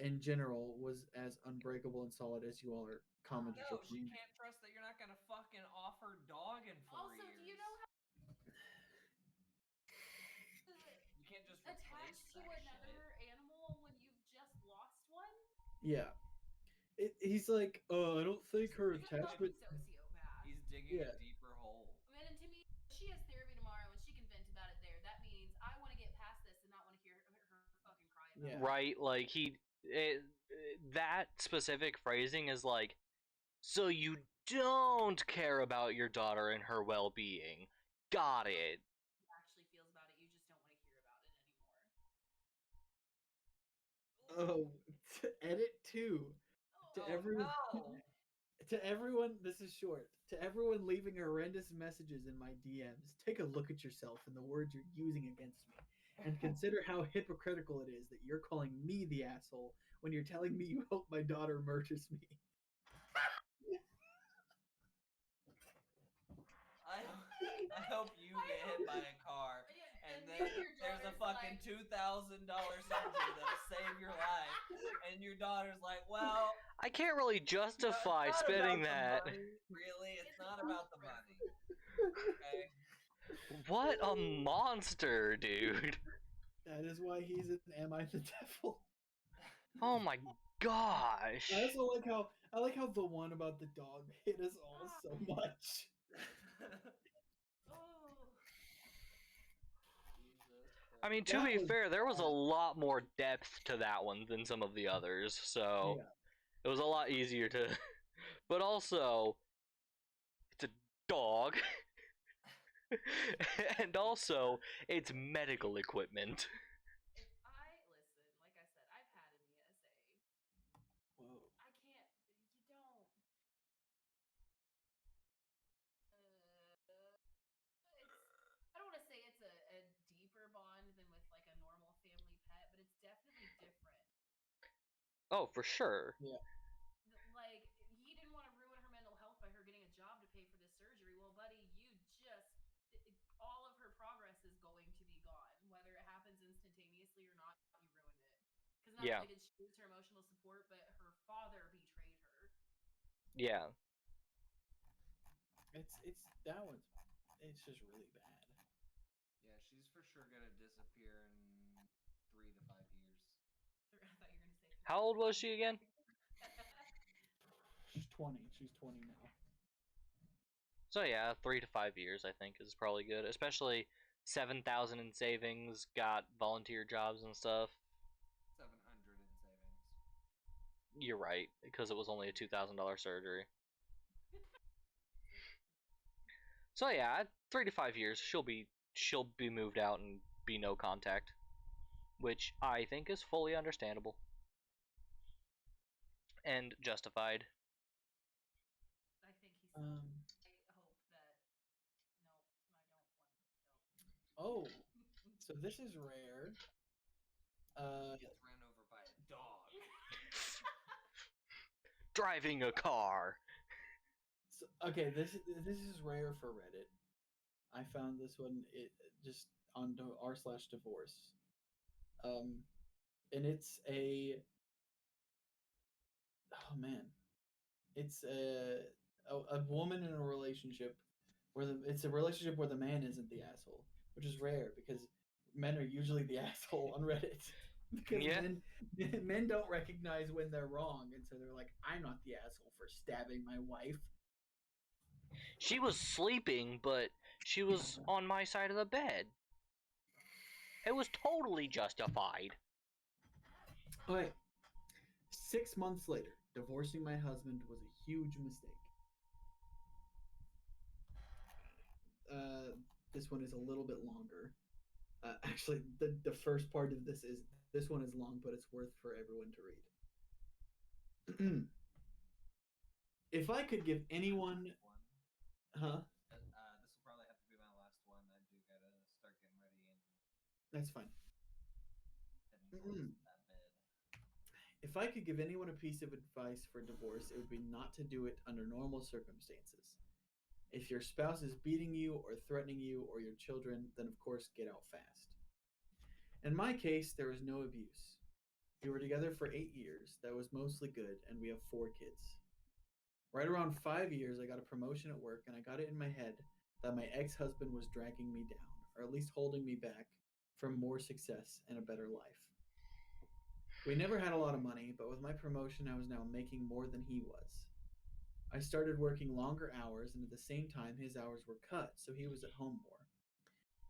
Speaker 1: in general was as unbreakable and solid as you all are commenting.
Speaker 4: No, she can't trust that you're not gonna fucking offer dog in 4
Speaker 5: Also,
Speaker 4: years.
Speaker 5: do you know how
Speaker 4: You can't just
Speaker 5: attached to
Speaker 4: replace that
Speaker 5: another
Speaker 4: shit.
Speaker 5: animal when you've just lost one?
Speaker 1: Yeah. He's like, I don't think her
Speaker 5: He's a fucking
Speaker 1: attachment.
Speaker 5: sociopath.
Speaker 4: He's digging
Speaker 1: Yeah.
Speaker 4: a deeper hole.
Speaker 5: I mean, and to me, she has therapy tomorrow and she can vent about it there. That means I want to get past this and not want to hear her fucking cry about
Speaker 1: Yeah.
Speaker 5: it.
Speaker 2: Right, like that specific phrasing is like, so you don't care about your daughter and her well-being. Got it.
Speaker 5: He actually feels about it. You just don't want to hear about it anymore.
Speaker 1: Oh, edit 2. To everyone,
Speaker 4: No.
Speaker 1: to everyone, this is short. To everyone leaving horrendous messages in my DMs, take a look at yourself and the words you're using against me, and consider how hypocritical it is that you're calling me the asshole when you're telling me you hope my daughter murders me.
Speaker 4: I hope you get hit by a car, and then there's a fucking $2,000 surgery that'll save your life, and your daughter's like, well,
Speaker 2: I can't really justify
Speaker 4: it's not
Speaker 2: spending
Speaker 4: about
Speaker 2: that.
Speaker 4: the money, really, it's not about the money. Okay.
Speaker 2: What a monster, dude.
Speaker 1: That is why he's an Am I the Devil?
Speaker 2: Oh my gosh.
Speaker 1: I also like how I like how the one about the dog hit us all so much.
Speaker 5: Oh,
Speaker 4: Jesus
Speaker 2: I mean,
Speaker 4: Christ.
Speaker 2: to
Speaker 1: That
Speaker 2: be
Speaker 1: was
Speaker 2: fair, there was a
Speaker 1: bad.
Speaker 2: lot more depth to that one than some of the others, so
Speaker 1: Yeah.
Speaker 2: it was a lot easier to. But also, it's a dog, and also it's medical equipment.
Speaker 5: if I listen, like I said, I've had an ESA.
Speaker 1: Whoa.
Speaker 5: I can't. You don't. It's. I don't want to say it's a deeper bond than with like a normal family pet, but it's definitely different.
Speaker 2: Oh, for sure.
Speaker 1: Yeah.
Speaker 5: Like he didn't want to ruin her mental health by her getting a job to pay for this surgery. Well, buddy, you just all of her progress is going to be gone, whether it happens instantaneously or not. You ruined it because not
Speaker 2: Yeah.
Speaker 5: only did she lose her emotional support, but her father betrayed her.
Speaker 2: Yeah.
Speaker 1: It's that one's. It's just really bad.
Speaker 4: Yeah, she's for sure gonna disappear in 3 to 5 years.
Speaker 5: I thought you were gonna say.
Speaker 2: How old was she again?
Speaker 1: She's 20. She's 20 now.
Speaker 2: So yeah, 3 to 5 years I think is probably good, especially 7,000 in savings, got volunteer jobs and stuff.
Speaker 4: 700 in savings.
Speaker 2: You're right, because it was only a $2,000 surgery. So yeah, 3 to 5 years, she'll be moved out and be no contact, which I think is fully understandable and justified.
Speaker 5: I think he's.
Speaker 1: Um.
Speaker 5: I hope that. No, I don't want.
Speaker 1: Oh. So this is rare.
Speaker 4: Gets ran over by a dog.
Speaker 2: Driving a car.
Speaker 1: So, okay, this is rare for Reddit. I found this one just on r/divorce. And it's oh man, it's a woman in a relationship where it's a relationship where the man isn't the asshole, which is rare because men are usually the asshole on Reddit because
Speaker 2: Yeah.
Speaker 1: men don't recognize when they're wrong, and so they're like, I'm not the asshole for stabbing my wife.
Speaker 2: She was sleeping, but she was on my side of the bed. It was totally justified.
Speaker 1: Okay, 6 months later, divorcing my husband was a huge mistake. This one is a little bit longer. Actually, the first part of this one is long, but it's worth for everyone to read. If I could give anyone, huh?
Speaker 4: This will probably have to be my last one. I do gotta start getting ready and
Speaker 1: That's fine.
Speaker 4: heading towards that bed.
Speaker 1: If I could give anyone a piece of advice for divorce, it would be not to do it under normal circumstances. If your spouse is beating you or threatening you or your children, then of course get out fast. In my case, there was no abuse. We were together for 8 years. That was mostly good, and we have 4 kids. Right around 5 years, I got a promotion at work, and I got it in my head that my ex husband was dragging me down, or at least holding me back from more success and a better life. We never had a lot of money, but with my promotion, I was now making more than he was. I started working longer hours, and at the same time, his hours were cut, so he was at home more.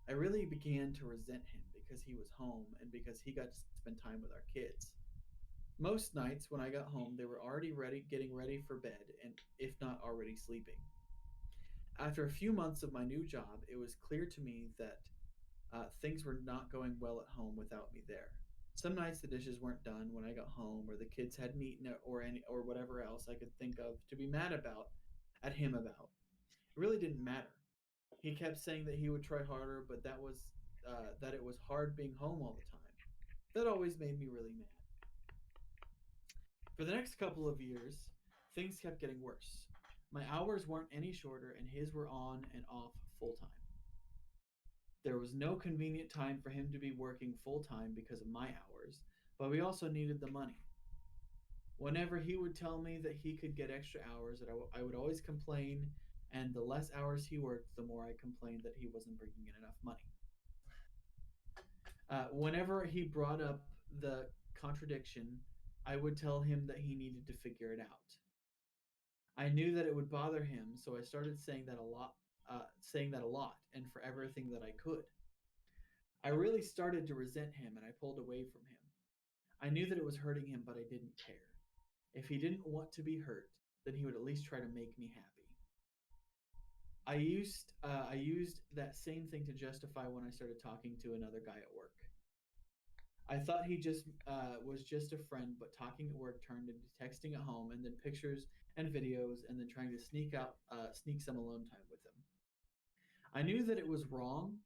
Speaker 1: I really began to resent him because he was home and because he got to spend time with our kids. Most nights when I got home, they were already getting ready for bed, and if not already sleeping. After a few months of my new job, it was clear to me that things were not going well at home without me there. Some nights the dishes weren't done when I got home, or the kids hadn't eaten it, or whatever else I could think of to be mad about at him about. It really didn't matter. He kept saying that he would try harder, but that it was hard being home all the time. That always made me really mad. For the next couple of years, things kept getting worse. My hours weren't any shorter, and his were on and off full time. There was no convenient time for him to be working full time because of my hours, but we also needed the money. Whenever he would tell me that he could get extra hours, I would always complain, and the less hours he worked, the more I complained that he wasn't bringing in enough money. Whenever he brought up the contradiction, I would tell him that he needed to figure it out. I knew that it would bother him, so I started saying that a lot, and for everything that I could. I really started to resent him, and I pulled away from him. I knew that it was hurting him, but I didn't care. If he didn't want to be hurt, then he would at least try to make me happy. I used that same thing to justify when I started talking to another guy at work. I thought he just was just a friend, but talking at work turned into texting at home, and then pictures and videos, and then trying to sneak some alone time with him. I knew that it was wrong,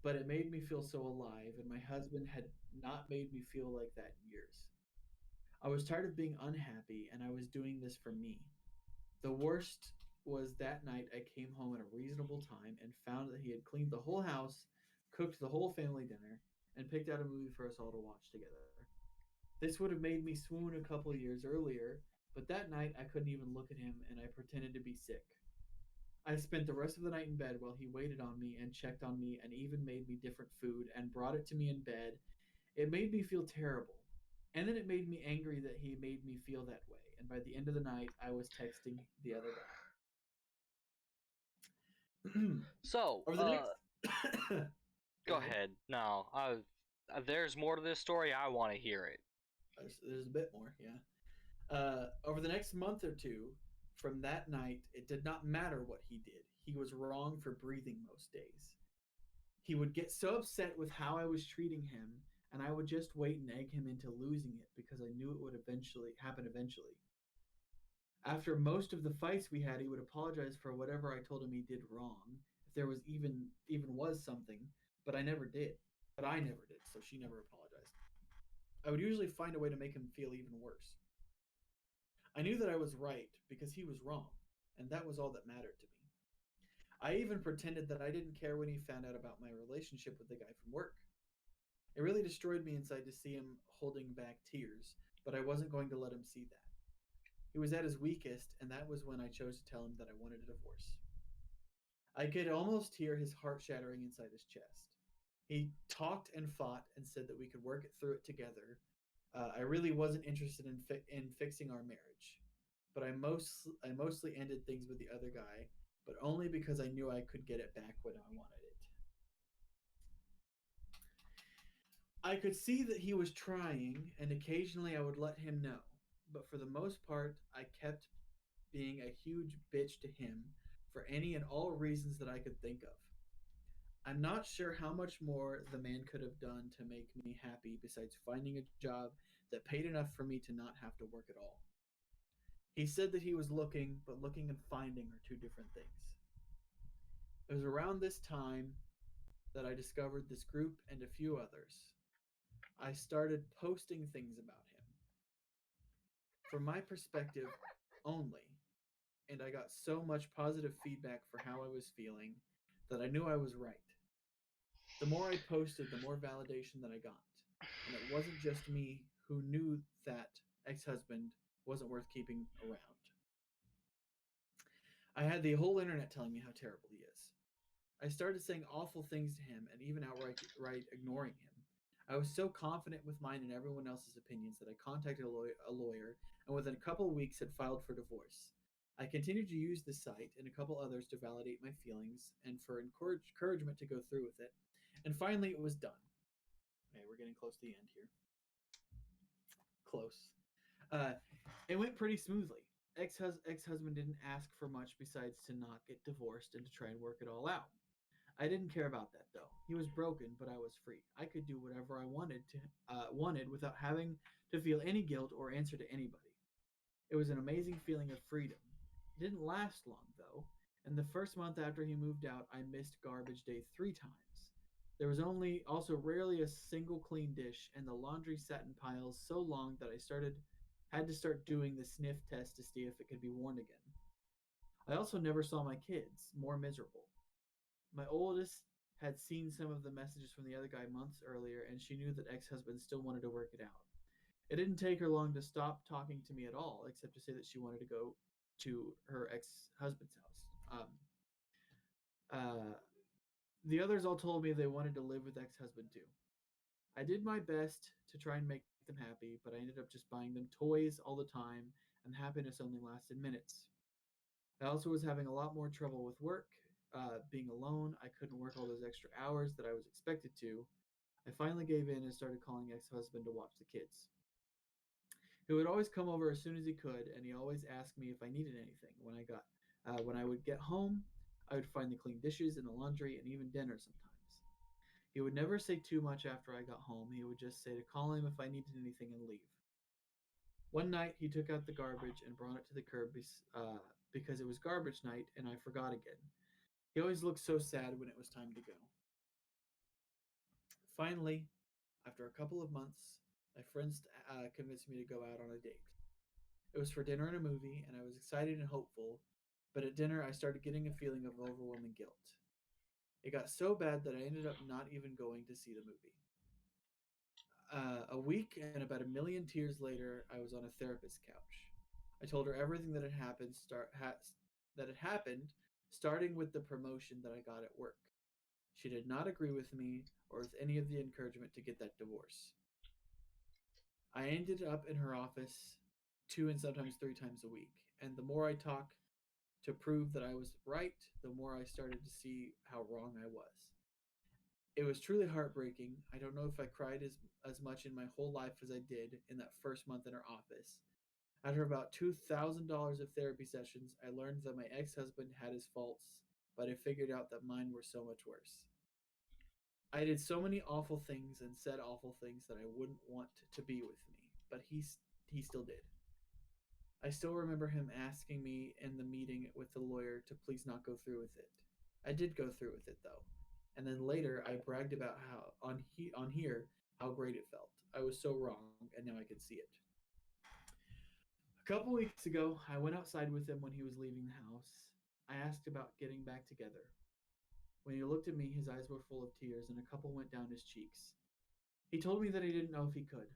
Speaker 1: but it made me feel so alive, and my husband had not made me feel like that in years. I was tired of being unhappy, and I was doing this for me. The worst was that night I came home at a reasonable time and found that he had cleaned the whole house, cooked the whole family dinner, and picked out a movie for us all to watch together. This would have made me swoon a couple of years earlier, but that night I couldn't even look at him and I pretended to be sick. I spent the rest of the night in bed while he waited on me and checked on me and even made me different food and brought it to me in bed. It made me feel terrible. And then it made me angry that he made me feel that way. And by the end of the night, I was texting the other guy.
Speaker 2: So,
Speaker 1: Over the next.
Speaker 2: go ahead. No, there's more to this story. I want to hear it.
Speaker 1: There's a bit more, yeah. Over the next month or two, from that night, it did not matter what he did. He was wrong for breathing most days. He would get so upset with how I was treating him, and I would just wait and egg him into losing it because I knew it would eventually happen eventually. After most of the fights we had, he would apologize for whatever I told him he did wrong, if there was even was something, but I never did. But I never did, so she never apologized. I would usually find a way to make him feel even worse. I knew that I was right because he was wrong, and that was all that mattered to me. I even pretended that I didn't care when he found out about my relationship with the guy from work. It really destroyed me inside to see him holding back tears, but I wasn't going to let him see that. He was at his weakest, and that was when I chose to tell him that I wanted a divorce. I could almost hear his heart shattering inside his chest. He talked and fought and said that we could work it through it together. I really wasn't interested in fixing our marriage, but I mostly ended things with the other guy, but only because I knew I could get it back when I wanted it. I could see that he was trying, and occasionally I would let him know, but for the most part, I kept being a huge bitch to him for any and all reasons that I could think of. I'm not sure how much more the man could have done to make me happy besides finding a job that paid enough for me to not have to work at all. He said that he was looking, but looking and finding are two different things. It was around this time that I discovered this group and a few others. I started posting things about him from my perspective only, and I got so much positive feedback for how I was feeling that I knew I was right. The more I posted, the more validation that I got. And it wasn't just me who knew that ex-husband wasn't worth keeping around. I had the whole internet telling me how terrible he is. I started saying awful things to him and even outright ignoring him. I was so confident with mine and everyone else's opinions that I contacted a lawyer and within a couple of weeks had filed for divorce. I continued to use the site and a couple others to validate my feelings and for encouragement to go through with it. And finally, it was done. Okay, we're getting close to the end here. Close. It went pretty smoothly. Ex-husband didn't ask for much besides to not get divorced and to try and work it all out. I didn't care about that though. He was broken, but I was free. I could do whatever I wanted without having to feel any guilt or answer to anybody. It was an amazing feeling of freedom. It didn't last long though. And the first month after he moved out, I missed garbage day 3 times. There was only also rarely a single clean dish, and the laundry sat in piles so long that I had to start doing the sniff test to see if it could be worn again. I also never saw my kids, more miserable. My oldest had seen some of the messages from the other guy months earlier, and she knew that ex-husband still wanted to work it out. It didn't take her long to stop talking to me at all, except to say that she wanted to go to her ex-husband's house. Uh, the others all told me they wanted to live with ex-husband too. I did my best to try and make them happy, but I ended up just buying them toys all the time, and happiness only lasted minutes. I also was having a lot more trouble with work, being alone. I couldn't work all those extra hours that I was expected to. I finally gave in and started calling ex-husband to watch the kids. He would always come over as soon as he could, and he always asked me if I needed anything. When I would get home, I would find the clean dishes and the laundry and even dinner sometimes. He would never say too much after I got home. He would just say to call him if I needed anything and leave. One night, he took out the garbage and brought it to the curb because it was garbage night, and I forgot again. He always looked so sad when it was time to go. Finally, after a couple of months, my friends convinced me to go out on a date. It was for dinner and a movie, and I was excited and hopeful, but at dinner, I started getting a feeling of overwhelming guilt. It got so bad that I ended up not even going to see the movie. A week and about a million tears later, I was on a therapist's couch. I told her everything that had happened, starting with the promotion that I got at work. She did not agree with me or with any of the encouragement to get that divorce. I ended up in her office 2 and sometimes 3 times a week, and the more I talked to prove that I was right, the more I started to see how wrong I was. It was truly heartbreaking. I don't know if I cried as much in my whole life as I did in that first month in her office. After about $2,000 of therapy sessions, I learned that my ex husband had his faults, but I figured out that mine were so much worse. I did so many awful things and said awful things that I wouldn't want to be with me, but he still did. I still remember him asking me in the meeting with the lawyer to please not go through with it. I did go through with it though. And then later I bragged about how on here how great it felt. I was so wrong and now I can see it. A couple weeks ago, I went outside with him when he was leaving the house. I asked about getting back together. When he looked at me, his eyes were full of tears and a couple went down his cheeks. He told me that he didn't know if he could.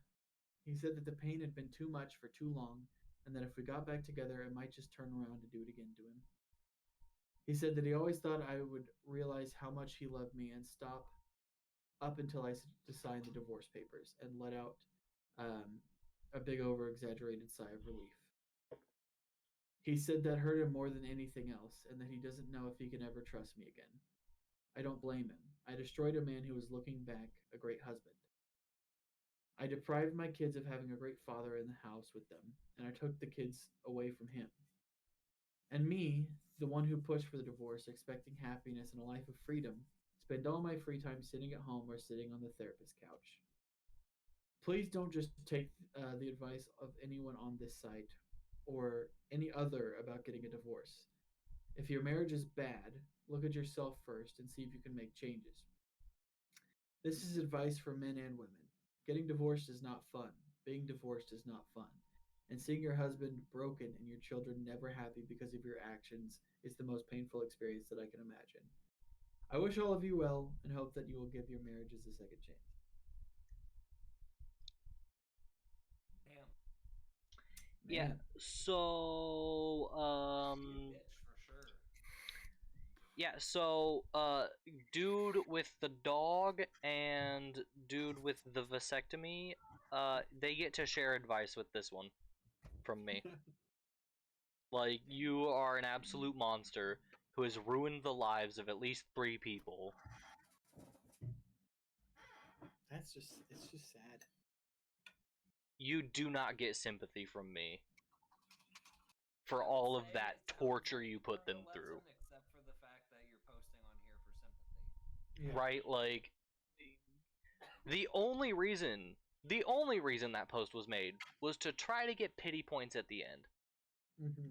Speaker 1: He said that the pain had been too much for too long and that if we got back together, I might just turn around and do it again to him. He said that he always thought I would realize how much he loved me and stop up until I signed the divorce papers and let out um, a big over exaggerated sigh of relief. He said that hurt him more than anything else and that he doesn't know if he can ever trust me again. I don't blame him. I destroyed a man who was looking back a great husband. I deprived my kids of having a great father in the house with them, and I took the kids away from him. And me, the one who pushed for the divorce, expecting happiness and a life of freedom, spend all my free time sitting at home or sitting on the therapist couch. Please don't just take the advice of anyone on this site or any other about getting a divorce. If your marriage is bad, look at yourself first and see if you can make changes. This is advice for men and women. Getting divorced is not fun. Being divorced is not fun. And seeing your husband broken and your children never happy because of your actions is the most painful experience that I can imagine. I wish all of you well and hope that you will give your marriages a second chance.
Speaker 4: Damn.
Speaker 2: Yeah.
Speaker 1: Man.
Speaker 2: So,
Speaker 4: She a bitch for sure.
Speaker 2: yeah. So, dude with the dog and dude with the vasectomy, they get to share advice with this one from me. Like, you are an absolute monster who has ruined the lives of at least 3 people.
Speaker 1: It's just sad.
Speaker 2: You do not get sympathy from me for
Speaker 4: I will
Speaker 2: all of
Speaker 4: say
Speaker 2: that
Speaker 4: it sounds
Speaker 2: torture
Speaker 4: like
Speaker 2: you
Speaker 4: you
Speaker 2: put
Speaker 4: learned
Speaker 2: them
Speaker 4: a
Speaker 2: through.
Speaker 4: lesson, except for the fact that you're posting on here for sympathy.
Speaker 1: Yeah.
Speaker 2: Right? Like, the only reason that post was made was to try to get pity points at the end.
Speaker 1: Mm-hmm.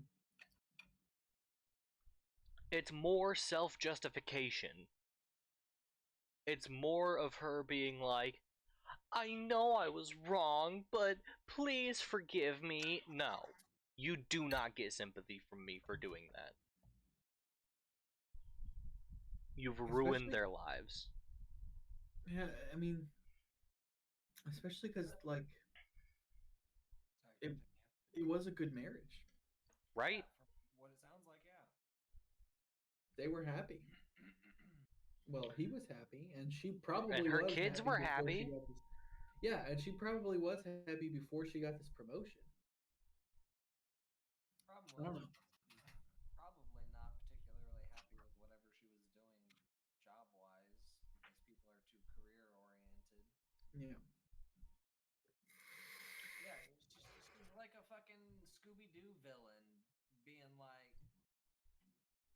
Speaker 2: It's more self-justification. It's more of her being like, I know I was wrong, but please forgive me. No. You do not get sympathy from me for doing that. You've ruined
Speaker 1: Especially,
Speaker 2: their lives.
Speaker 1: yeah, I mean, especially because, like,
Speaker 4: Sorry,
Speaker 1: it,
Speaker 4: continue.
Speaker 1: it was a good marriage.
Speaker 2: Right?
Speaker 4: Yeah, from what it sounds like, yeah.
Speaker 1: They were happy. Well, he was happy, and she
Speaker 2: And
Speaker 1: probably
Speaker 2: her
Speaker 1: was
Speaker 2: kids
Speaker 1: happy
Speaker 2: were
Speaker 1: before she
Speaker 2: happy.
Speaker 1: got this. Yeah, and she probably was happy before she got this promotion. I don't
Speaker 4: Probably.
Speaker 1: know.
Speaker 4: Probably.
Speaker 1: Yeah.
Speaker 4: Yeah, she's like a fucking Scooby Doo villain, being like,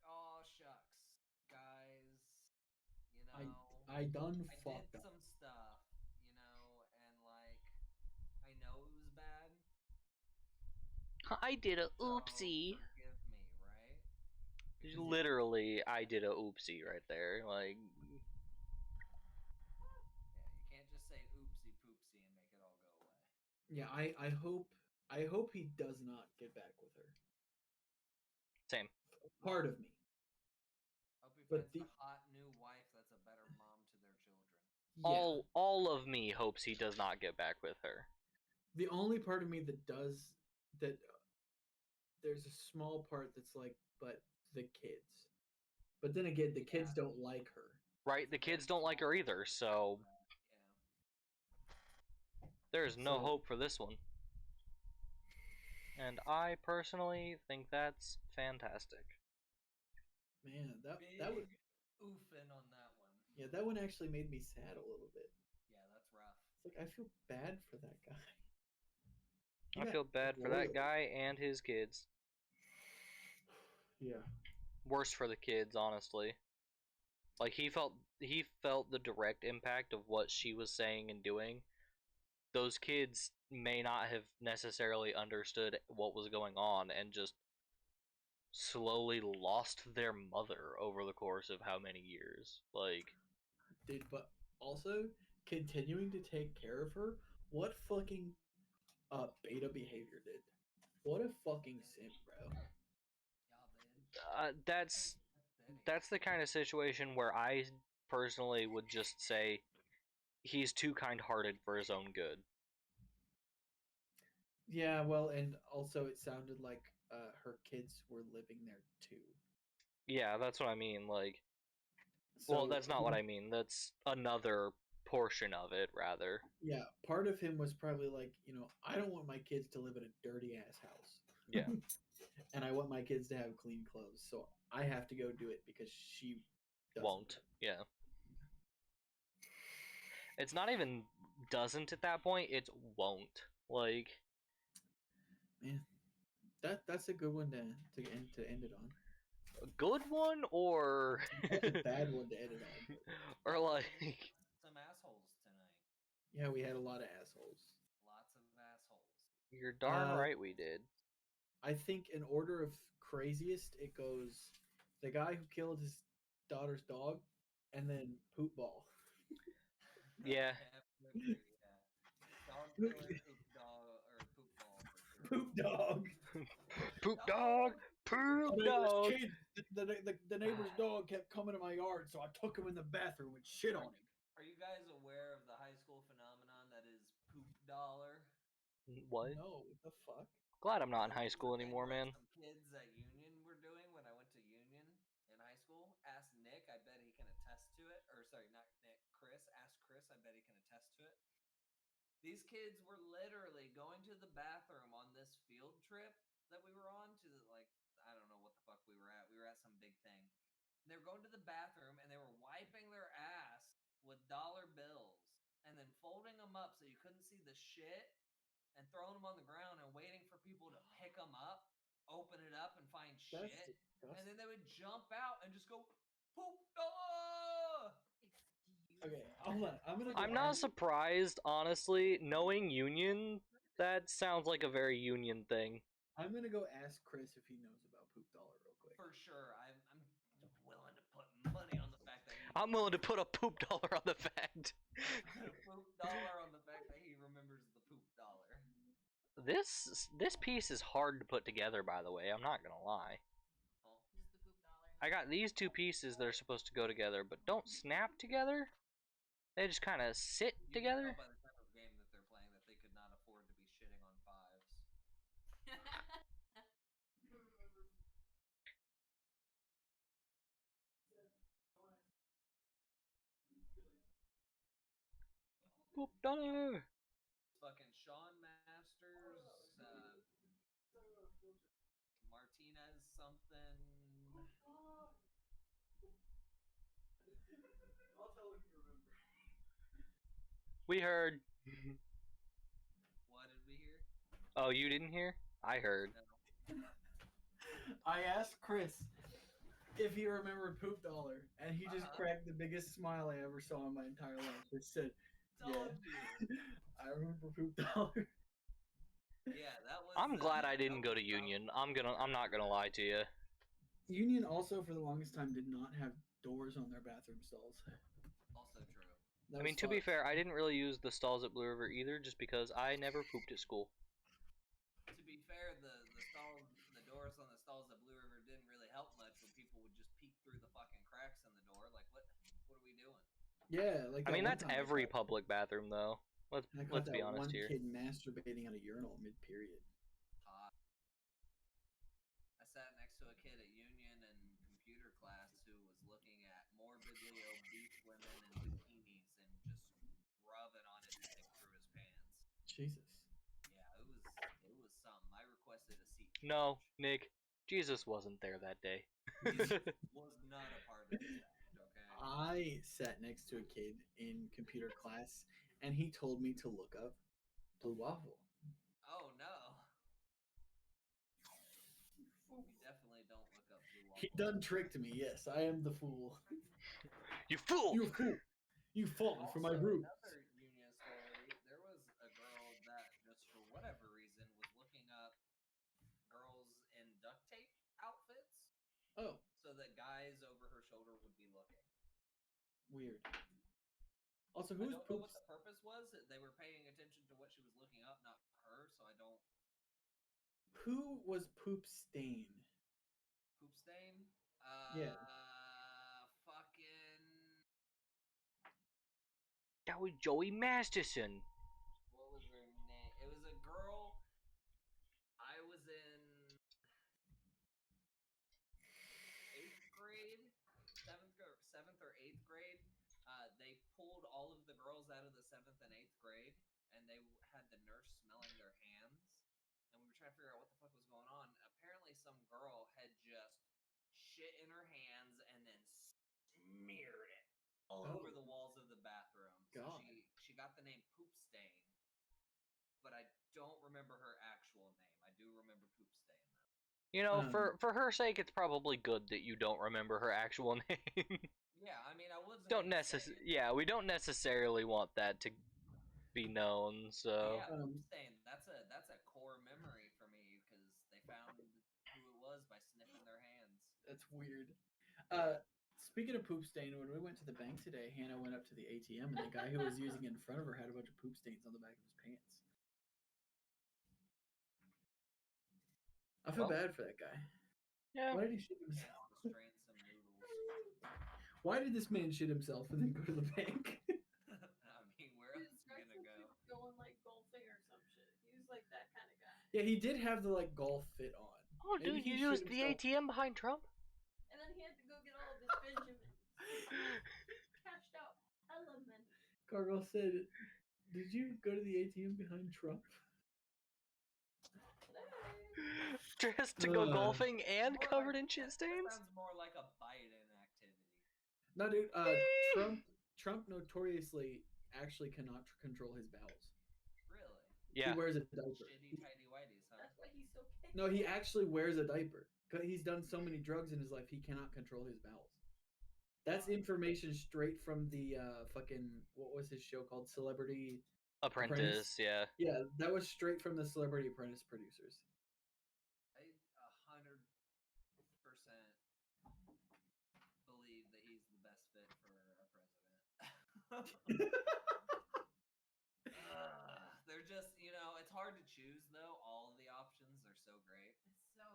Speaker 4: "Oh shucks, guys, you
Speaker 1: I
Speaker 4: know,
Speaker 1: I done
Speaker 4: I did
Speaker 1: fucked up.
Speaker 4: some stuff, you know, and like, I know it was bad,
Speaker 2: I did a
Speaker 4: so
Speaker 2: oopsie.
Speaker 4: forgive me, right?" Because
Speaker 2: Literally, I did a oopsie right there. Like,
Speaker 4: yeah, you can't just say oopsie poopsie and make it all go away.
Speaker 1: Yeah, I hope he does not get back with her.
Speaker 2: same.
Speaker 1: Part of me.
Speaker 4: Hope he
Speaker 1: But
Speaker 4: finds
Speaker 1: the
Speaker 4: the hot new wife that's a better mom to their children.
Speaker 1: yeah,
Speaker 2: All of me hopes he does not get back with her.
Speaker 1: the only part of me that does that there's a small part that's like, but the kids. But then again, the kids
Speaker 4: Yeah.
Speaker 1: don't like her.
Speaker 2: Right?
Speaker 4: It's
Speaker 2: The
Speaker 4: a very
Speaker 2: kids don't like
Speaker 4: small
Speaker 2: her
Speaker 4: part
Speaker 2: either,
Speaker 4: of
Speaker 2: so
Speaker 4: that,
Speaker 2: there's no
Speaker 1: So
Speaker 2: hope for this one. And I personally think that's fantastic.
Speaker 1: man,
Speaker 4: yeah.
Speaker 1: that would
Speaker 4: Big oofing on that one.
Speaker 1: yeah, that one actually made me sad a little bit.
Speaker 4: Yeah, that's rough.
Speaker 1: It's like I feel bad for that guy. He
Speaker 2: I
Speaker 1: got
Speaker 2: feel bad for that
Speaker 1: exploited.
Speaker 2: guy and his kids.
Speaker 1: Yeah.
Speaker 2: Worse for the kids, honestly. Like he felt the direct impact of what she was saying and doing. Those kids may not have necessarily understood what was going on and just slowly lost their mother over the course of how many years. Like,
Speaker 1: Dude, but also continuing to take care of her, what fucking beta behavior did? What a fucking simp, bro.
Speaker 4: Y'all did.
Speaker 2: that's
Speaker 4: Pathetic.
Speaker 2: the kind of situation where I personally would just say he's too kind-hearted for his own good.
Speaker 1: Yeah, well, and also it sounded like her kids were living there too.
Speaker 2: Yeah, that's what I mean. Like,
Speaker 1: So
Speaker 2: well, that's not what I mean. That's another portion of it, rather.
Speaker 1: yeah, part of him was probably like, I don't want my kids to live in a dirty ass house.
Speaker 2: Yeah.
Speaker 1: And I want my kids to have clean clothes, so I have to go do it because she doesn't.
Speaker 2: Won't. Yeah. It's not even doesn't at that point. It's won't. Like,
Speaker 1: Man, that's a good one to end it on.
Speaker 2: a good one or
Speaker 1: That's a bad one to end it on.
Speaker 2: or like
Speaker 4: Some assholes tonight.
Speaker 1: Yeah, we had a lot of assholes.
Speaker 4: Lots of assholes.
Speaker 2: you're darn
Speaker 1: Uh,
Speaker 2: right we did.
Speaker 1: I think in order of craziest, it goes the guy who killed his daughter's dog, and then Poop Ball.
Speaker 2: Yeah.
Speaker 4: I have to agree, yeah. Dog killer, poop dog, or poop ball for sure.
Speaker 1: Poop dog.
Speaker 2: Poop dog. Poop dog.
Speaker 1: The neighbor's dog kept coming to my yard, so I took him in the bathroom and shit on him.
Speaker 4: Are you guys aware of the high school phenomenon that is poop dollar?
Speaker 2: What?
Speaker 1: No, what the fuck?
Speaker 2: Glad I'm not in high
Speaker 4: It was
Speaker 2: school
Speaker 4: a thing
Speaker 2: anymore,
Speaker 4: that
Speaker 2: man.
Speaker 4: some kids at Union were doing when I went to Union in high school. Ask Nick, I bet he can attest to it. Or sorry, not Nick, Chris. Ask Chris, I bet he can attest to it. These kids were literally going to the bathroom on this field trip that we were on to like I don't know what the fuck we were at. We were at some big thing. And they were going to the bathroom and they were wiping their ass with dollar bills and then folding them up so you couldn't see the shit and throwing them on the ground and waiting for people to pick them up, open it up and find
Speaker 1: That's
Speaker 4: shit.
Speaker 1: disgusting.
Speaker 4: And then they would jump out and just go poop dollar.
Speaker 1: Okay, hold on.
Speaker 2: I'm not surprised, honestly. Knowing Union, that sounds like a very Union thing.
Speaker 1: I'm gonna go ask Chris if he knows about Poop Dollar real quick.
Speaker 4: For sure. I'm willing to put money on the fact that he
Speaker 2: I'm willing to put a poop dollar on the fact.
Speaker 4: poop dollar on the fact that he remembers the poop dollar.
Speaker 2: This piece is hard to put together, by the way. I'm not gonna lie.
Speaker 4: Oh.
Speaker 5: Just the poop dollar.
Speaker 2: I got these two pieces that are supposed to go together, but don't snap together. They just kind of sit
Speaker 4: You can
Speaker 2: together.
Speaker 4: tell by the type of game that they're playing that they could not afford to be shitting on fives.
Speaker 2: Poop dollar.
Speaker 4: Fucking Sean Masters, Martinez something.
Speaker 1: I'll tell him you remember.
Speaker 2: We heard.
Speaker 4: What did we hear?
Speaker 2: Oh, you didn't hear? I heard.
Speaker 4: No.
Speaker 1: I asked Chris if he remembered Poop Dollar, and he just
Speaker 4: Uh-huh.
Speaker 1: cracked the biggest smile I ever saw in my entire life. He said,
Speaker 4: Told you.
Speaker 1: I remember Poop Dollar.
Speaker 4: Yeah, that was.
Speaker 2: I'm glad I
Speaker 4: that
Speaker 2: didn't go
Speaker 4: was
Speaker 2: to Union. I'm not gonna lie to you.
Speaker 1: Union also, for the longest time, did not have doors on their bathroom stalls.
Speaker 4: also true.
Speaker 1: That
Speaker 2: I mean,
Speaker 1: was
Speaker 2: to be
Speaker 1: fucked.
Speaker 2: fair, I didn't really use the stalls at Blue River either, just because I never pooped at school.
Speaker 4: To be fair, the stalls, the doors on the stalls at Blue River didn't really help much when people would just peek through the fucking cracks in the door. Like, what are we doing?
Speaker 1: Yeah, like
Speaker 2: I
Speaker 1: that
Speaker 2: mean,
Speaker 1: one
Speaker 2: that's
Speaker 1: time
Speaker 2: every public bathroom, though.
Speaker 1: I
Speaker 2: Let's
Speaker 1: caught
Speaker 2: be
Speaker 1: that
Speaker 2: honest
Speaker 1: one
Speaker 2: here.
Speaker 1: kid masturbating at a urinal mid-period.
Speaker 4: Hot. I sat next to a kid at Union in computer class who was looking at morbidly obese women in bikinis and just rubbing on his dick through his pants.
Speaker 1: Jesus.
Speaker 4: Yeah, it was something. I requested a seat.
Speaker 2: No, Nick, Jesus wasn't there that day.
Speaker 4: Jesus was not a part of this act, okay?
Speaker 1: I sat next to a kid in computer class, and he told me to look up Blue Waffle.
Speaker 4: Oh no. You definitely don't look up Blue Waffle.
Speaker 1: He done tricked me. Yes, I am the fool.
Speaker 2: You fool!
Speaker 1: You fool! You fallen for my
Speaker 4: Also,
Speaker 1: ruse.
Speaker 4: another Union story. There was a girl that just for whatever reason was looking up girls in duct tape outfits
Speaker 1: Oh,
Speaker 4: so that guys over her shoulder would be looking.
Speaker 1: weird. Also,
Speaker 4: I
Speaker 1: who's
Speaker 4: don't know
Speaker 1: poops?
Speaker 4: what the purpose was. They were paying attention to what she was looking up, not her. So I don't.
Speaker 1: Who was Poop Stain?
Speaker 4: Poop stain.
Speaker 1: Yeah.
Speaker 4: Fucking.
Speaker 2: That was Joey Masterson.
Speaker 4: What was her name? It was a girl. I was in 8th grade, 7th or 8th grade. They pulled all of the girls out of the 7th and 8th grade, and they had the nurse smelling their hands, and we were trying to figure out what the fuck was going on. Apparently, some girl had just shit in her hands and then smeared it all over the walls of the bathroom.
Speaker 1: God.
Speaker 4: So she got the name Poop Stain, but I don't remember her actual name. I do remember Poop Stain though.
Speaker 2: You know, for her sake, it's probably good that you don't remember her actual name.
Speaker 4: Yeah, I mean, I wasn't
Speaker 2: Don't
Speaker 4: gonna say it.
Speaker 2: Yeah, we don't necessarily want that to be known. So
Speaker 4: Yeah, Poop Stain. That's a core memory for me because they found who it was by sniffing their hands.
Speaker 1: That's weird. Speaking of Poop Stain, when we went to the bank today, Hannah went up to the ATM, and the guy who was using it in front of her had a bunch of poop stains on the back of his pants. I feel bad for that guy.
Speaker 2: yeah.
Speaker 1: Why did he shit himself?
Speaker 4: Strain some noodles.
Speaker 1: Why did this man shit himself and then go to the bank?
Speaker 4: I mean, where else is he gonna go?
Speaker 6: Going like golfing or some shit. He was like that kind of guy.
Speaker 1: Yeah, he did have the like golf fit on.
Speaker 2: Oh,
Speaker 1: Maybe
Speaker 2: dude,
Speaker 1: he
Speaker 2: you
Speaker 1: shit
Speaker 2: used the
Speaker 1: himself.
Speaker 2: ATM behind Trump?
Speaker 6: And then he had to go get all of his Benjamins. Cashed out hella money.
Speaker 1: Cargill said, "Did you go to the ATM behind Trump?"
Speaker 2: Dressed to go
Speaker 1: Ugh.
Speaker 2: golfing and
Speaker 4: More
Speaker 2: covered
Speaker 4: like-
Speaker 2: in shit
Speaker 4: that
Speaker 2: stains?
Speaker 4: sounds more like a Biden activity.
Speaker 1: No, dude. Trump notoriously actually cannot control his bowels.
Speaker 4: Really?
Speaker 2: Yeah.
Speaker 1: He wears a diaper.
Speaker 4: Shitty tighty whities, huh?
Speaker 6: That's why he's so kicked.
Speaker 1: No, he actually wears a diaper. 'Cause he's done so many drugs in his life, he cannot control his bowels. That's information straight from the fucking, what was his show called? Celebrity
Speaker 2: Apprentice, yeah.
Speaker 1: Yeah, that was straight from the Celebrity Apprentice producers.
Speaker 4: I 100% believe that he's the best fit for a president. They're just, it's hard to choose though. All of the options are so great.
Speaker 5: It's so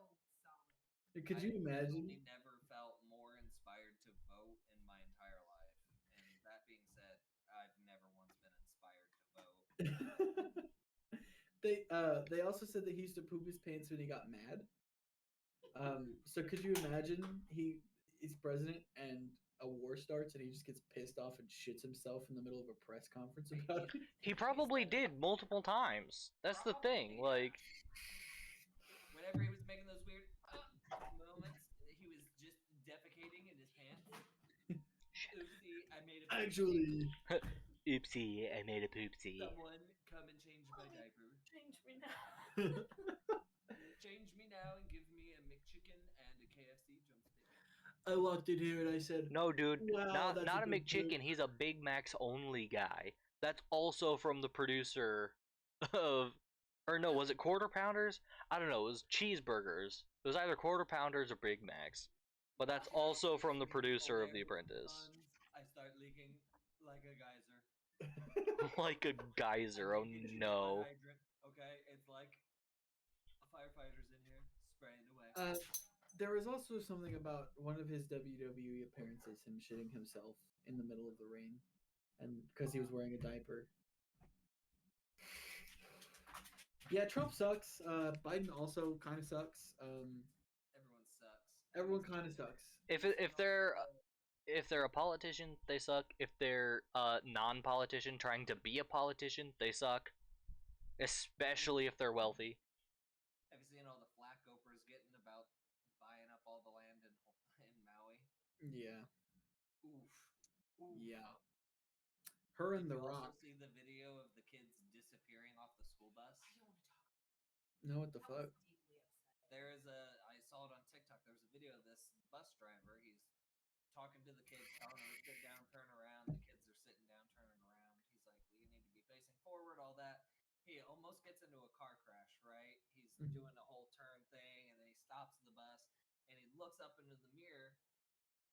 Speaker 5: solid.
Speaker 1: Could you imagine?
Speaker 4: I never felt more inspired to vote in my entire life. And that being said, I've never once been inspired to vote.
Speaker 1: They also said that he used to poop his pants when he got mad. So could you imagine he is president and a war starts and he just gets pissed off and shits himself in the middle of a press conference about it?
Speaker 2: He probably did multiple times. That's the thing. Like,
Speaker 4: Whenever he was making those weird moments, he was just defecating in his pants. Oopsie, I made a
Speaker 1: Actually,
Speaker 2: Oopsie, I made a poopsie.
Speaker 4: Someone come and change my
Speaker 6: Mommy.
Speaker 4: diaper.
Speaker 6: Change me now.
Speaker 4: Change me now and give me a McChicken and a KFC drumstick.
Speaker 1: I walked in here and I said,
Speaker 2: No, dude,
Speaker 1: wow, that's
Speaker 2: not a
Speaker 1: good
Speaker 2: McChicken.
Speaker 1: food."
Speaker 2: He's a Big Mac's only guy. That's also from the producer of, or no, was it Quarter Pounders? I don't know. It was cheeseburgers. It was either Quarter Pounders or Big Macs. But that's also from the producer of The Apprentice.
Speaker 4: I start leaking like a geyser.
Speaker 2: Like a geyser. Oh
Speaker 4: I need you to get my
Speaker 2: no.
Speaker 4: hydrant, okay? It's like a firefighter's in here spraying away.
Speaker 1: There was also something about one of his WWE appearances, him shitting himself in the middle of the rain, and because he was wearing a diaper. Yeah, Trump sucks. Biden also kind of sucks.
Speaker 4: Everyone sucks.
Speaker 1: Everyone kind of sucks.
Speaker 2: If they're a politician, they suck. If they're a non-politician trying to be a politician, they suck. Especially if they're wealthy.
Speaker 4: Have you seen all the flack gopers getting about buying up all the land in Maui?
Speaker 1: Yeah.
Speaker 4: Oof. Oof.
Speaker 1: Yeah. Her and
Speaker 4: Did
Speaker 1: The
Speaker 4: you
Speaker 1: Rock.
Speaker 4: also see the video of the kids disappearing off the school bus?
Speaker 5: I don't want to talk.
Speaker 1: No, what the
Speaker 5: That
Speaker 1: fuck?
Speaker 5: was deeply upsetting.
Speaker 4: There is I saw it on TikTok. There was a video of this bus driver. He's talking to the kids, telling them to sit down, turn around. The kids are sitting down, turning around. He's like, "Well, you need to be facing forward," all that. He almost gets into a car crash, right? He's doing the whole turn thing, and then he stops the bus, and he looks up into the mirror,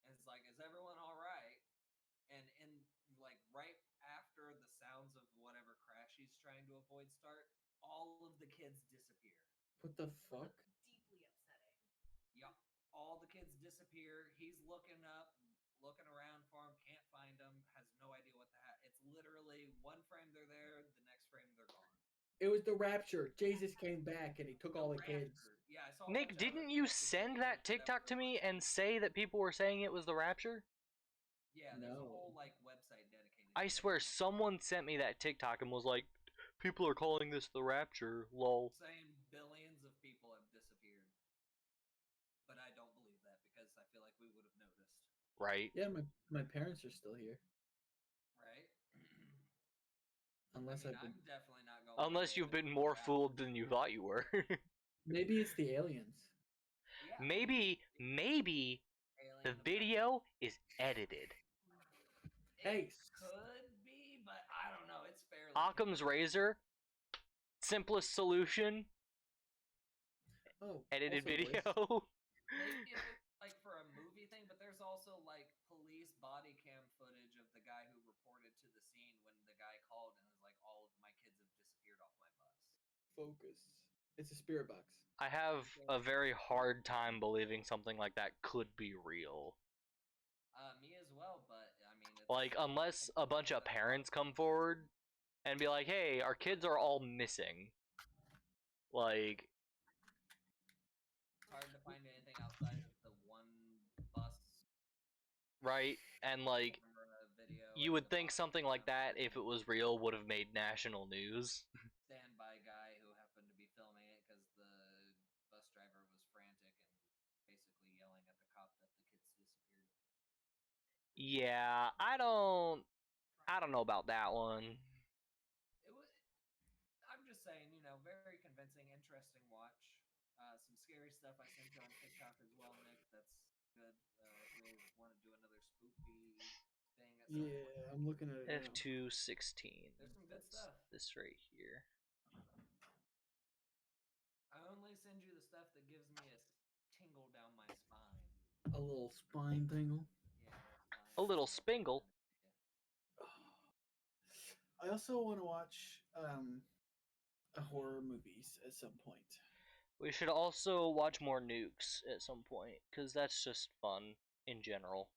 Speaker 4: and it's like, "Is everyone all right?" And in like right after the sounds of whatever crash he's trying to avoid start, all of the kids disappear.
Speaker 1: What the fuck?
Speaker 5: Deeply upsetting.
Speaker 4: Yup. All the kids disappear. He's looking up, looking around for them, can't find them, has no idea what the heck. It's literally one frame they're there, the next frame they're gone.
Speaker 1: It was the rapture. Jesus came back and he took all the kids.
Speaker 4: Rapture. Yeah, I saw a
Speaker 2: Nick,
Speaker 4: bunch of
Speaker 2: didn't
Speaker 4: other
Speaker 2: you
Speaker 4: videos
Speaker 2: send that TikTok to me and say that people were saying it was the Rapture?
Speaker 4: Yeah, there's a
Speaker 1: No.
Speaker 4: whole like website dedicated.
Speaker 2: I swear someone sent me that TikTok and was like, people are calling this the Rapture, lol.
Speaker 4: Saying billions of people have disappeared. But I don't believe that because I feel like we would have noticed.
Speaker 2: Right?
Speaker 1: Yeah, my parents are still here.
Speaker 4: Right?
Speaker 1: Unless
Speaker 4: I'm definitely not going.
Speaker 2: Unless you've been more fooled than you thought you were.
Speaker 1: Maybe it's the aliens.
Speaker 4: Yeah.
Speaker 2: maybe the video is edited.
Speaker 1: Hey.
Speaker 4: It could be, but I don't know. It's fairly.
Speaker 2: Occam's razor, simplest solution.
Speaker 1: Oh,
Speaker 2: Edited
Speaker 1: also
Speaker 2: video.
Speaker 4: Maybe if it's like for a movie thing, but there's also like police body cam footage of the guy who reported to the scene when the guy called and was like, "All of my kids have disappeared off my bus."
Speaker 1: Focus. It's a spirit box.
Speaker 2: I have a very hard time believing something like that could be real.
Speaker 4: Me as well, but I mean, it's
Speaker 2: Like, unless a bunch of parents come forward and be like, hey, our kids are all missing. Like,
Speaker 4: it's hard to find anything outside of the one bus
Speaker 2: right? And like,
Speaker 4: camera video.
Speaker 2: you would think something like that, if it was real, would have made national news.
Speaker 4: Standby guy who happened to be filming it because the bus driver was frantic and basically yelling at the cop that the kids disappeared.
Speaker 2: Yeah, I don't know about that one.
Speaker 4: It was. I'm just saying, very convincing, interesting watch. Some scary stuff I sent you on TikTok as well, Nick. That's good. If you want to do another spooky thing at some point.
Speaker 1: Yeah, I'm looking at it now.
Speaker 2: F216.
Speaker 4: There's some good stuff.
Speaker 2: This right here.
Speaker 4: I only send you the stuff that gives me a tingle down my spine.
Speaker 1: A little spine tingle.
Speaker 4: Yeah,
Speaker 2: A little spingle.
Speaker 1: I also want to watch horror movies at some point.
Speaker 2: We should also watch more nukes at some point, because that's just fun in general.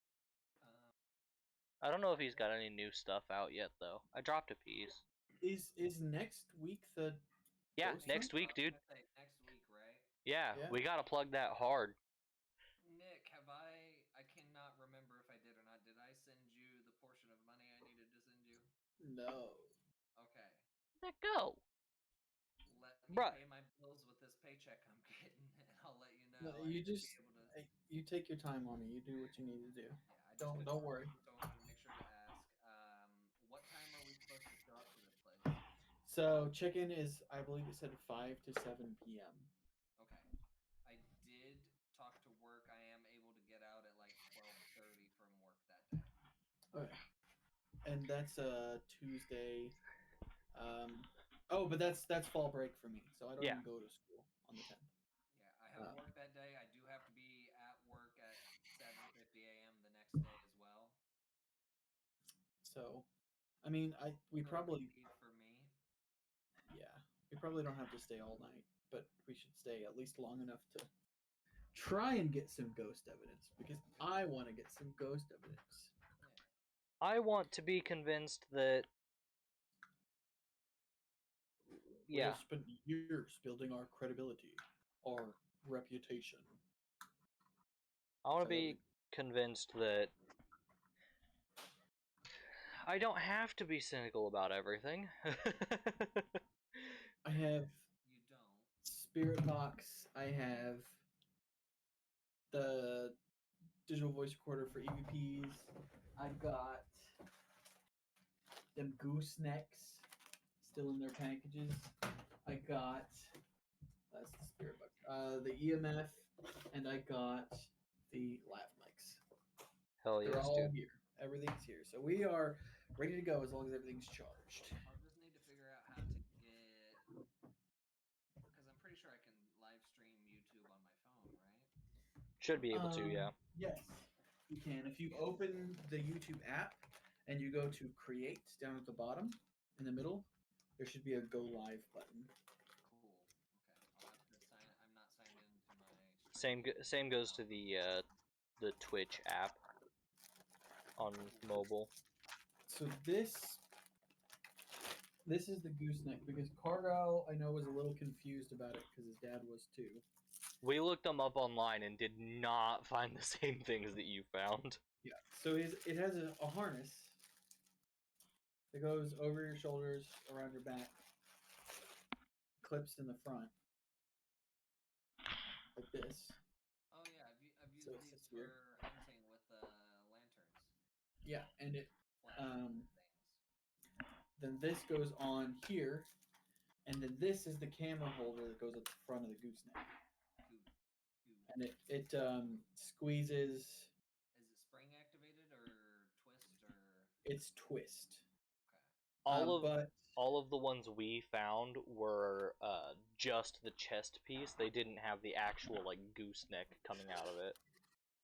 Speaker 2: I don't know if he's got any new stuff out yet, though. I dropped a piece.
Speaker 1: Is next week the...
Speaker 2: Yeah,
Speaker 1: Ghost
Speaker 2: next
Speaker 1: Hunt?
Speaker 2: week, dude.
Speaker 4: Next week, right?
Speaker 2: Yeah,
Speaker 1: Yeah.
Speaker 2: we gotta plug that hard.
Speaker 4: Nick, I cannot remember if I did or not. Did I send you the portion of money I needed to send you?
Speaker 1: No.
Speaker 4: Okay.
Speaker 2: Let go.
Speaker 4: Let me
Speaker 2: Bruh.
Speaker 4: pay my bills with this paycheck I'm getting, and I'll let you
Speaker 1: No,
Speaker 4: know.
Speaker 1: you
Speaker 4: I should
Speaker 1: just...
Speaker 4: be able to...
Speaker 1: You take your time on it. You do what you need to do.
Speaker 4: Yeah, I just
Speaker 1: Don't worry.
Speaker 4: So I wanted to make sure to ask, what time are we
Speaker 1: So chicken is, I believe it said 5 to 7 p.m.
Speaker 4: Okay. I did talk to work. I am able to get out at like 12:30 from work that day.
Speaker 1: Okay. And that's Tuesday. But that's fall break for me, so I don't
Speaker 2: Yeah.
Speaker 1: even go to school on the 10th.
Speaker 4: Yeah, I have work that day. I do have to be at work at 7:50 a.m. the next day as well.
Speaker 1: So, I mean, we probably
Speaker 4: for me.
Speaker 1: Yeah, we probably don't have to stay all night, but we should stay at least long enough to try and get some ghost evidence because I want to get some ghost evidence.
Speaker 2: I want to be convinced that.
Speaker 1: We have spent years building our credibility, our reputation.
Speaker 2: I want to be convinced that I don't have to be cynical about everything.
Speaker 1: I have
Speaker 4: You don't.
Speaker 1: Spirit Box. I have the digital voice recorder for EVPs. I got them goosenecks still in their packages. I got that's the Spirit Box. The EMF, and I got the lav mics.
Speaker 2: Hell
Speaker 1: They're
Speaker 2: yes,
Speaker 1: all
Speaker 2: dude.
Speaker 1: here. Everything's here. So we are ready to go as long as everything's charged.
Speaker 4: I'll just need to figure out how to get, because I'm pretty sure I can live stream YouTube on my phone, right?
Speaker 2: Should be able to, yeah.
Speaker 1: Yes, you can. If you open the YouTube app and you go to Create down at the bottom in the middle, there should be a Go Live button.
Speaker 4: Cool. Okay. I'll have to sign. I'm not signed into my stream.
Speaker 2: Same goes to the Twitch app on mobile.
Speaker 1: So this is the gooseneck because Cargo I know was a little confused about it because his dad was too.
Speaker 2: We looked them up online and did not find the same things that you found.
Speaker 1: Yeah. So it has a harness that goes over your shoulders, around your back, clips in the front, like this.
Speaker 4: Oh yeah, I've used
Speaker 1: So it
Speaker 4: these
Speaker 1: sits
Speaker 4: for
Speaker 1: here.
Speaker 4: hunting with lanterns.
Speaker 1: Yeah, and it
Speaker 4: Flashing things.
Speaker 1: then this goes on here, and then this is the camera holder that goes at the front of the gooseneck. And it squeezes.
Speaker 4: Is it spring activated or twist or?
Speaker 1: It's twist.
Speaker 4: Okay.
Speaker 2: All of the ones we found were just the chest piece. They didn't have the actual like gooseneck coming out of it.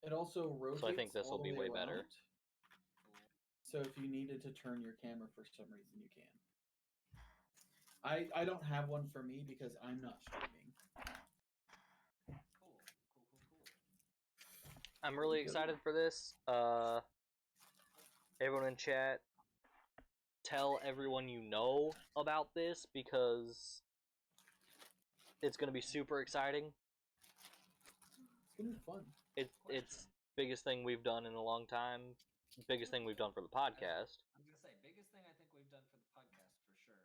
Speaker 1: It also rotates.
Speaker 2: So I think this
Speaker 1: all
Speaker 2: will
Speaker 1: the
Speaker 2: be way better.
Speaker 4: Cool.
Speaker 1: So if you needed to turn your camera for some reason, you can. I don't have one for me because I'm not streaming.
Speaker 4: Cool.
Speaker 2: I'm really excited for this. Everyone in chat, tell everyone you know about this because it's gonna be super exciting.
Speaker 1: It's gonna be fun.
Speaker 2: It's biggest thing we've done in a long time. Biggest thing we've done for the podcast.
Speaker 4: I was gonna say biggest thing I think we've done for the podcast for sure.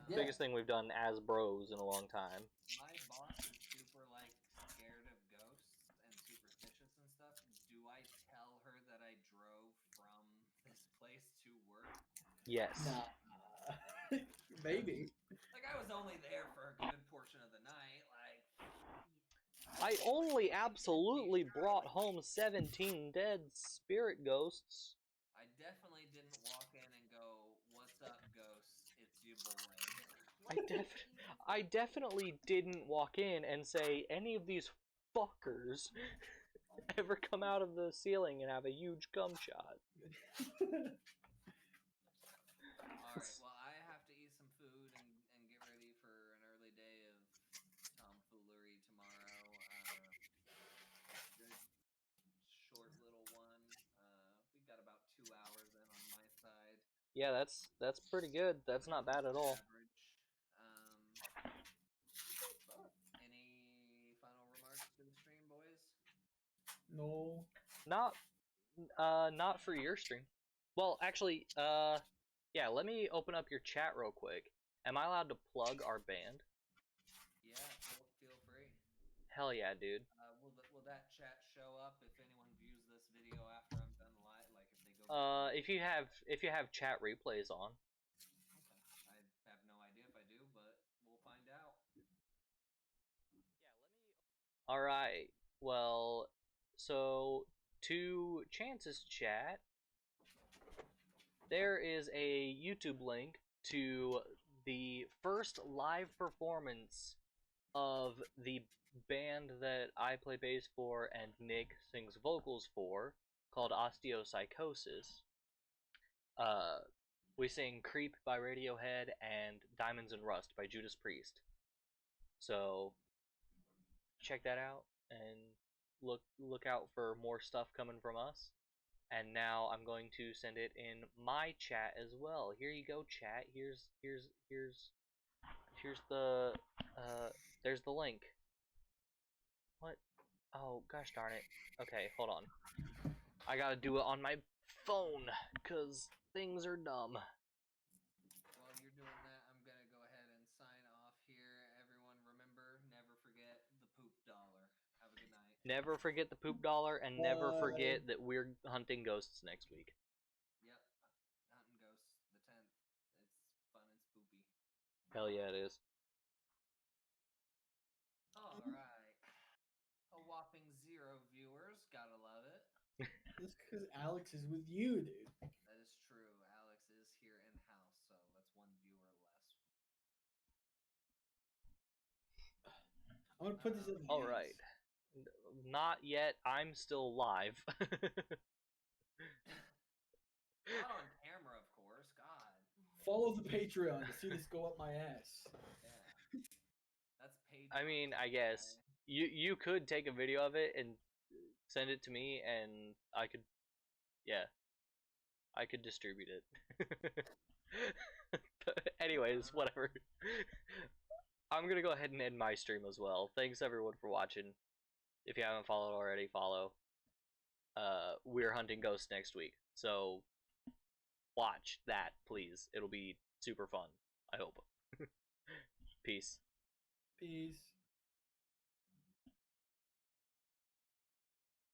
Speaker 1: Yeah.
Speaker 2: Biggest thing we've done as bros in a long time.
Speaker 4: My boss is super like scared of ghosts and superstitious and stuff. Do I tell her that I drove from this place to work?
Speaker 2: Yes.
Speaker 1: Nah. Maybe.
Speaker 4: Like I was only there for a good portion of the night. Like
Speaker 2: I only absolutely brought home 17 dead spirit ghosts.
Speaker 4: I definitely didn't walk in and go, "What's up, ghosts? It's your boy."
Speaker 2: I definitely didn't walk in and say any of these fuckers ever come out of the ceiling and have a huge gum shot.
Speaker 4: Alright, well I have to eat some food and get ready for an early day of tomfoolery tomorrow. Good short little one. We got about 2 hours in on my side.
Speaker 2: Yeah, that's pretty good. That's not bad at all.
Speaker 4: Average. Any final remarks to the stream, boys?
Speaker 1: No.
Speaker 2: Not for your stream. Well, actually, yeah, let me open up your chat real quick. Am I allowed to plug our band?
Speaker 4: Yeah, feel free.
Speaker 2: Hell yeah, dude.
Speaker 4: Will that chat show up if anyone views this video after I'm done live? Like if they go.
Speaker 2: If you have chat replays on.
Speaker 4: Okay. I have no
Speaker 2: All right. Well, so to Chance's chat, there is a YouTube link to the first live performance of the band that I play bass for and Nick sings vocals for, called Osteopsychosis. We sing Creep by Radiohead and Diamonds and Rust by Judas Priest. So check that out and look out for more stuff coming from us. And now I'm going to send it in my chat as well. Here you go, chat. Here's the there's the link. What? Oh gosh darn it. Okay, hold on. I gotta do it on my phone cause things are dumb.
Speaker 4: While you're doing that, I'm gonna go ahead and sign off here. Everyone, remember, never forget the poop dollar. Have a good night.
Speaker 2: Never forget the poop dollar, and never forget that we're hunting ghosts next week.
Speaker 4: Yep, hunting ghosts the 10th. It's fun and spoopy.
Speaker 2: Hell yeah, it is.
Speaker 4: All right, a whopping 0 viewers. Gotta love it.
Speaker 1: That's because Alex is with you, dude.
Speaker 4: That is true. Alex is here in house, so that's 1 viewer less.
Speaker 1: I'm gonna put this in the
Speaker 2: All right. Not yet. I'm still live.
Speaker 4: Not on camera, of course. God.
Speaker 1: Follow the Patreon to see this go up my ass.
Speaker 4: Yeah. That's paid.
Speaker 2: I mean, I
Speaker 4: content,
Speaker 2: guess
Speaker 4: guy.
Speaker 2: you could take a video of it and send it to me, and I could, yeah, I could distribute it. But anyways, whatever. I'm gonna go ahead and end my stream as well. Thanks everyone for watching. If you haven't followed already, follow. We're hunting ghosts next week, so watch that, please. It'll be super fun, I hope. Peace.
Speaker 1: Peace.